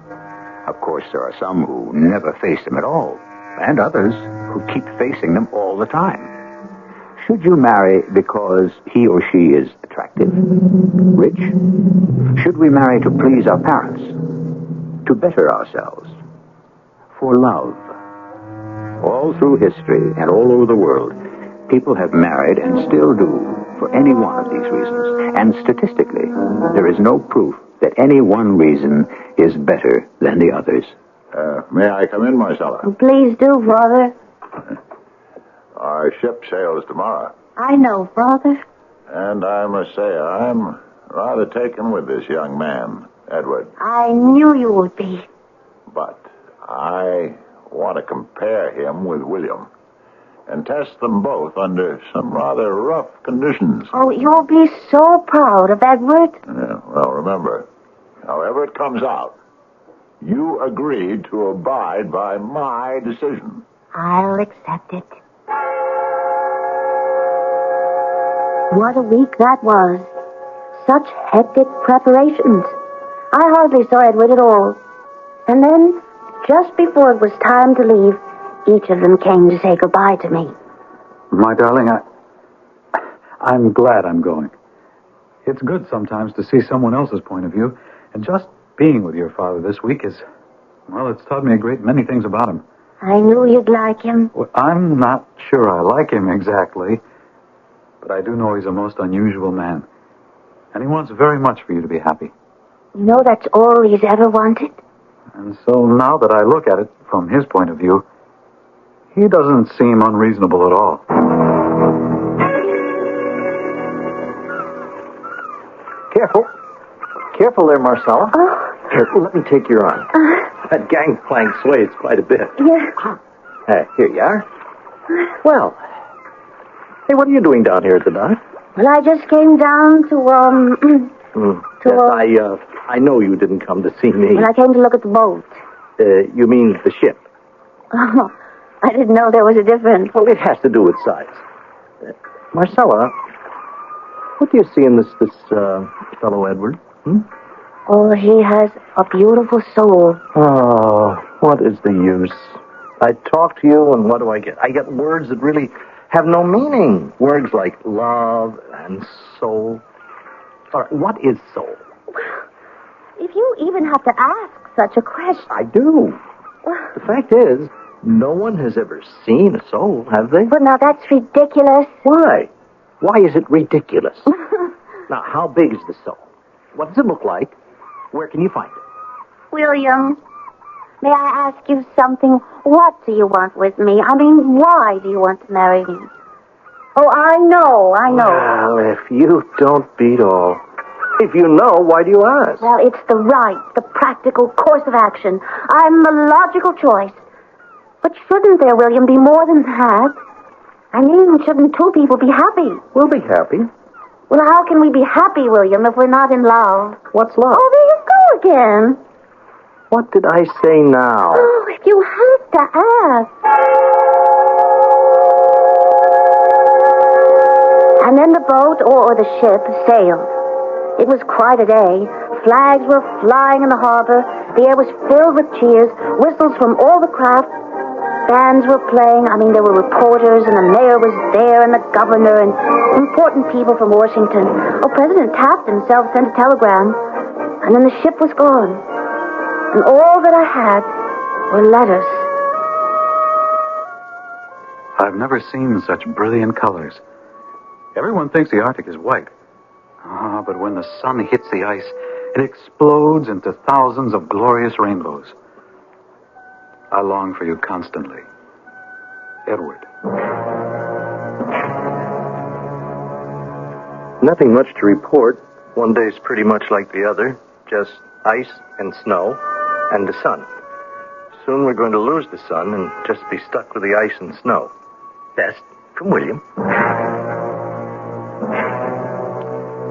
Of course, there are some who never face them at all, and others who keep facing them all the time. Should you marry because he or she is attractive, rich? Should we marry to please our parents, to better ourselves, for love? All through history and all over the world, people have married and still do for any one of these reasons. And statistically, there is no proof that any one reason is better than the others. May I come in, Marcella? Please do, Father. Our ship sails tomorrow. I know, Father. And I must say, I'm rather taken with this young man, Edward. I knew you would be. But I want to compare him with William and test them both under some rather rough conditions. Oh, you'll be so proud of Edward. Yeah, well, remember, however it comes out, you agreed to abide by my decision. I'll accept it. What a week that was. Such hectic preparations. I hardly saw Edward at all. And then, just before it was time to leave, each of them came to say goodbye to me. My darling, I'm glad I'm going. It's good sometimes to see someone else's point of view. And just being with your father this week is, well, it's taught me a great many things about him. I knew you'd like him. Well, I'm not sure I like him exactly, but I do know he's a most unusual man. And he wants very much for you to be happy. You know that's all he's ever wanted. And so now that I look at it from his point of view, he doesn't seem unreasonable at all. Careful. Careful there, Marcella. Here, let me take your arm. That gangplank sways quite a bit. Yeah. Hey, here you are. Well, hey, what are you doing down here at the dock? Well, I just came down to, Yes, I know you didn't come to see me. Well, I came to look at the boat. You mean the ship? Oh, I didn't know there was a difference. Well, it has to do with size. Marcella, what do you see in this fellow Edward? Oh, he has a beautiful soul. Oh, what is the use? I talk to you, and what do I get? I get words that really have no meaning. Words like love and soul. All right, what is soul? If you even have to ask such a question. I do. The fact is, no one has ever seen a soul, have they? But now that's ridiculous. Why? Why is it ridiculous? Now, how big is the soul? What does it look like? Where can you find it? William, may I ask you something? What do you want with me? I mean, why do you want to marry me? Oh, I know. Well, if you don't beat all. If you know, why do you ask? Well, it's the practical course of action. I'm the logical choice. But shouldn't there, William, be more than that? I mean, shouldn't two people be happy? We'll be happy. Well, how can we be happy, William, if we're not in love? What's love? Oh, there you go again. What did I say now? Oh, if you have to ask. And then the boat, or the ship, sailed. It was quite a day. Flags were flying in the harbor. The air was filled with cheers, whistles from all the craft. Bands were playing. I mean, there were reporters, and the mayor was there, and the governor, and important people from Washington. Oh, President Taft himself sent a telegram, and then the ship was gone. And all that I had were letters. I've never seen such brilliant colors. Everyone thinks the Arctic is white. But when the sun hits the ice, it explodes into thousands of glorious rainbows. I long for you constantly. Edward. Nothing much to report. One day's pretty much like the other. Just ice and snow and the sun. Soon we're going to lose the sun and just be stuck with the ice and snow. Best from William.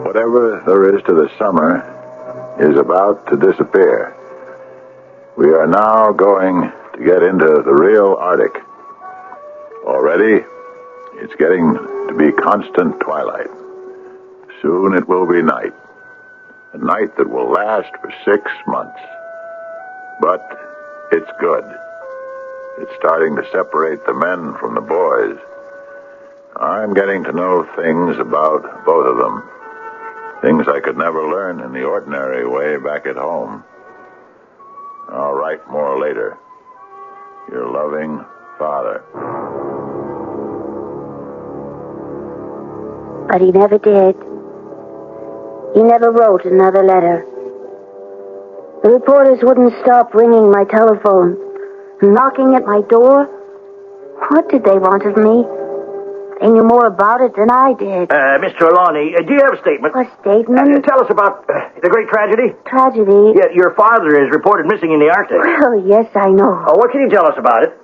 Whatever there is to the summer is about to disappear. We are now going to get into the real Arctic. Already, it's getting to be constant twilight. Soon it will be night. A night that will last for 6 months. But it's good. It's starting to separate the men from the boys. I'm getting to know things about both of them. Things I could never learn in the ordinary way back at home. I'll write more later. Your loving father. But he never did. He never wrote another letter. The reporters wouldn't stop ringing my telephone, knocking at my door. What did they want of me? They knew more about it than I did. Miss Trelawney, do you have a statement? A statement? Tell us about the great tragedy. Tragedy? Yeah, your father is reported missing in the Arctic. Well, yes, I know. Oh, what can you tell us about it?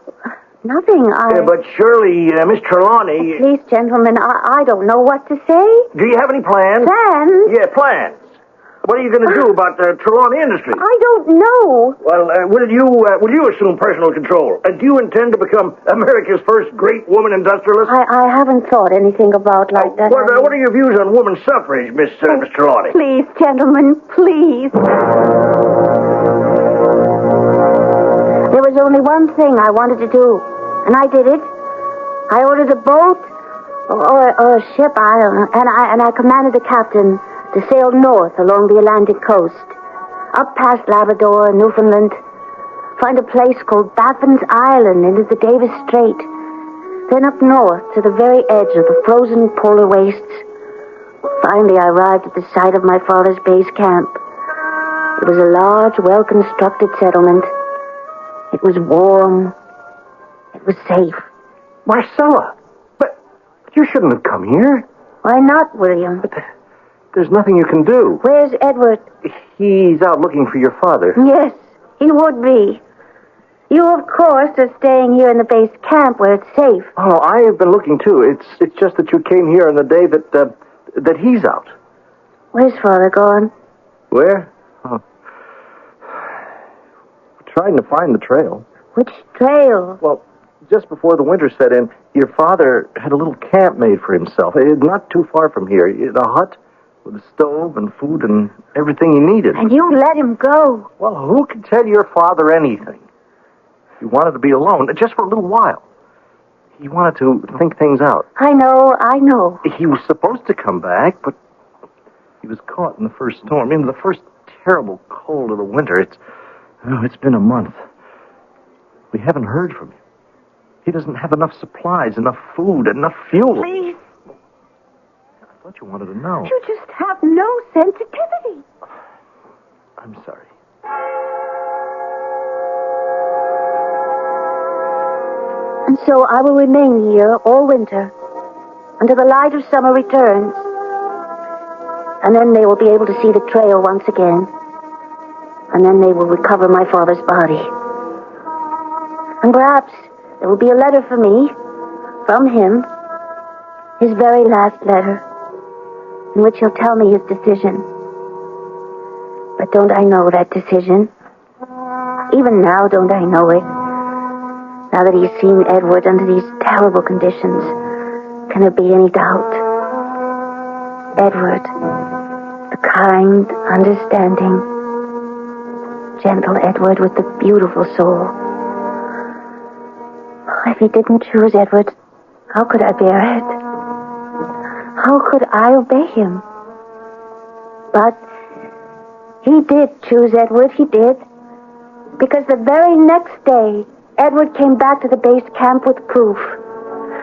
Nothing, but surely, Miss Trelawney... Please, gentlemen, I don't know what to say. Do you have any plans? Plans? Yeah, plans. What are you going to do about the Trelawney Industries? I don't know. Well, will you assume personal control? Do you intend to become America's first great woman industrialist? I haven't thought anything about like that. What are your views on women's suffrage, Miss Trelawney? Please, gentlemen, please. There was only one thing I wanted to do, and I did it. I ordered a boat or a ship, I don't know, and I commanded the captain to sail north along the Atlantic coast, up past Labrador and Newfoundland, find a place called Baffin's Island into the Davis Strait, then up north to the very edge of the frozen polar wastes. Finally, I arrived at the site of my father's base camp. It was a large, well-constructed settlement. It was warm. It was safe. Marcella, but you shouldn't have come here. Why not, William? But there's nothing you can do. Where's Edward? He's out looking for your father. Yes, he would be. You, of course, are staying here in the base camp where it's safe. Oh, I have been looking, too. It's just that you came here on the day that he's out. Where's Father gone? Where? Oh. Trying to find the trail. Which trail? Well, just before the winter set in, your father had a little camp made for himself. Not too far from here. A hut with a stove and food and everything he needed. And you let him go? Well, who can tell your father anything? He wanted to be alone, just for a little while. He wanted to think things out. I know. He was supposed to come back, but he was caught in the first storm, in the first terrible cold of the winter. It's been a month. We haven't heard from him. He doesn't have enough supplies, enough food, enough fuel. Please. I thought you wanted to know. You just have no sensitivity. I'm sorry. And so I will remain here all winter until the light of summer returns. And then they will be able to see the trail once again. And then they will recover my father's body. And perhaps there will be a letter for me from him, his very last letter, in which he'll tell me his decision. But don't I know that decision? Even now, don't I know it? Now that he's seen Edward under these terrible conditions, can there be any doubt? Edward, the kind, understanding, gentle Edward with the beautiful soul. If he didn't choose Edward, how could I bear it? How could I obey him? But he did choose Edward, he did. Because the very next day, Edward came back to the base camp with proof.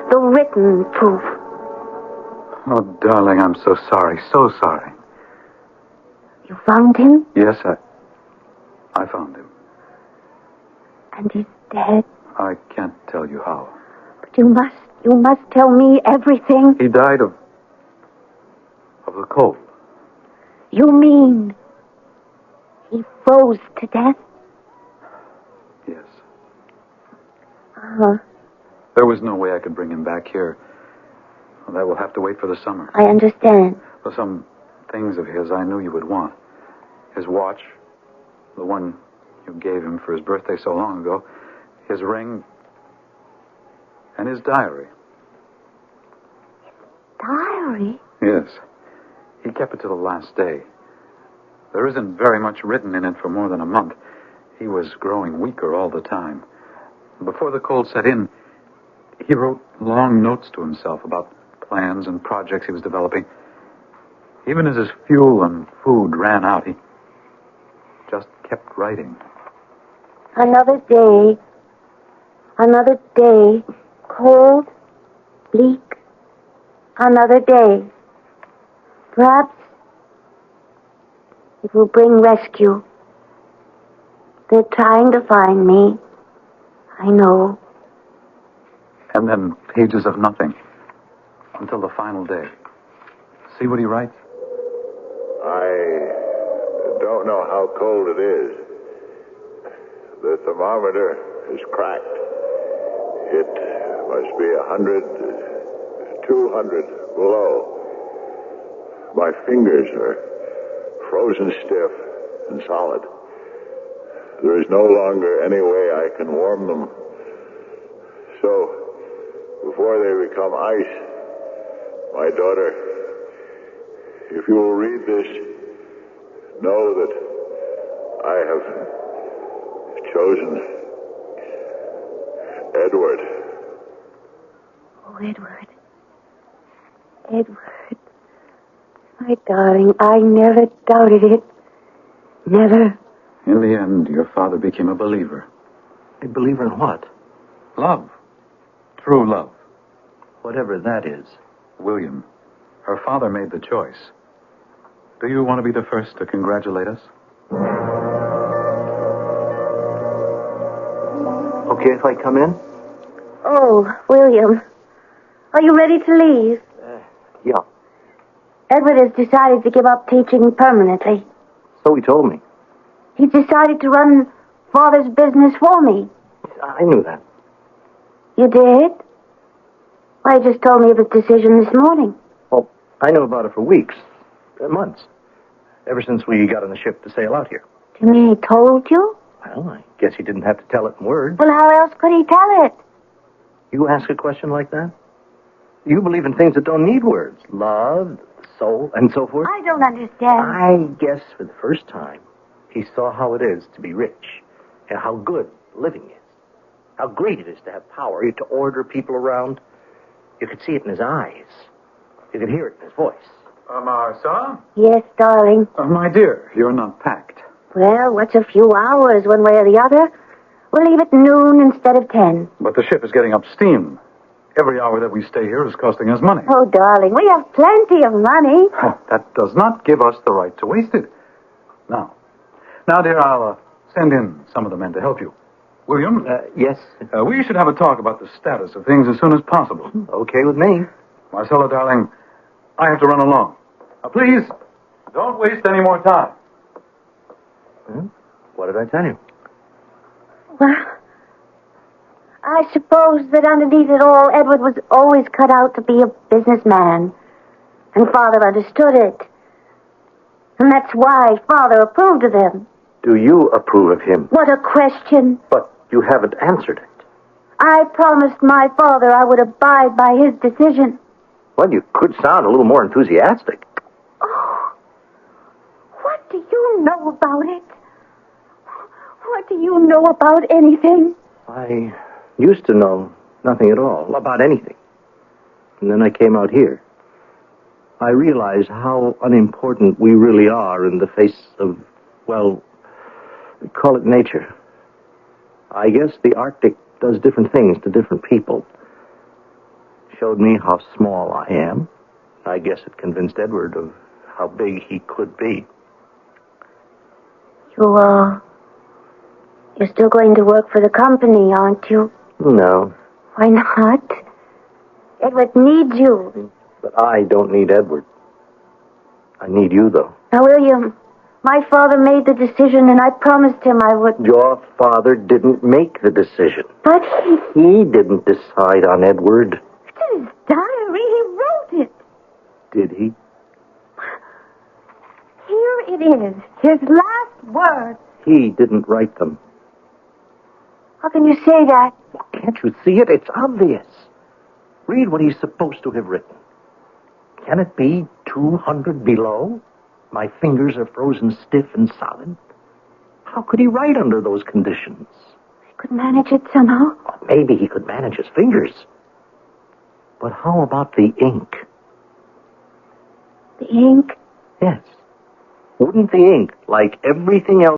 The written proof. Oh, darling, I'm so sorry, so sorry. You found him? Yes, I found him. And he's dead? I can't tell you how. But you must tell me everything. He died of the cold. You mean he froze to death? Yes. Uh-huh. There was no way I could bring him back here. Well, that will have to wait for the summer. I understand. For some things of his I knew you would want. His watch, the one you gave him for his birthday so long ago, his ring, and his diary. Diary? Yes. He kept it to the last day. There isn't very much written in it for more than a month. He was growing weaker all the time. Before the cold set in, he wrote long notes to himself about plans and projects he was developing. Even as his fuel and food ran out, he just kept writing. Another day, cold, bleak, another day. Perhaps it will bring rescue. They're trying to find me. I know. And then pages of nothing. Until the final day. See what he writes? I don't know how cold it is. The thermometer is cracked. It must be 100, 200 below. My fingers are frozen stiff and solid. There is no longer any way I can warm them. So, before they become ice, my daughter, if you will read this, know that I have chosen Edward. Oh, Edward. Edward. My darling, I never doubted it. Never. In the end, your father became a believer. A believer in what? Love. True love. Whatever that is. William, her father made the choice. Do you want to be the first to congratulate us? Okay if I come in? Oh, William. Are you ready to leave? Yeah. Edward has decided to give up teaching permanently. So he told me. He's decided to run Father's business for me. I knew that. You did? Why, you just told me of his decision this morning. Well, I knew about it for weeks, months. Ever since we got on the ship to sail out here. You mean he told you? Well, I guess he didn't have to tell it in words. Well, how else could he tell it? You ask a question like that? You believe in things that don't need words. Love, soul, and so forth. I don't understand. I guess for the first time, he saw how it is to be rich, and how good living is. How great it is to have power, to order people around. You could see it in his eyes. You could hear it in his voice. Martha? Yes, darling. My dear, you're not packed. Well, what's a few hours one way or the other? We'll leave at noon instead of 10. But the ship is getting up steam. Every hour that we stay here is costing us money. Oh, darling, we have plenty of money. That does not give us the right to waste it. Now, dear, I'll send in some of the men to help you. William? Yes? We should have a talk about the status of things as soon as possible. Okay with me. Marcella, darling, I have to run along. Now, please, don't waste any more time. What did I tell you? Well, I suppose that underneath it all, Edward was always cut out to be a businessman. And Father understood it. And that's why Father approved of him. Do you approve of him? What a question. But you haven't answered it. I promised my father I would abide by his decision. Well, you could sound a little more enthusiastic. Oh, what do you know about it? What do you know about anything? I used to know nothing at all about anything. And then I came out here. I realized how unimportant we really are in the face of, well, call it nature. I guess the Arctic does different things to different people. Showed me how small I am. I guess it convinced Edward of how big he could be. You're still going to work for the company, aren't you? No. Why not? Edward needs you. But I don't need Edward. I need you, though. Now, William, my father made the decision, and I promised him I would... Your father didn't make the decision. But he didn't decide on Edward. It's in his diary. He wrote it. Did he? Here it is. His last words. He didn't write them. How can you say that? Can't you see it? It's obvious. Read what he's supposed to have written. Can it be 200 below? My fingers are frozen stiff and solid. How could he write under those conditions? He could manage it somehow. Well, maybe he could manage his fingers. But how about the ink? The ink? Yes. Wouldn't the ink, like everything else,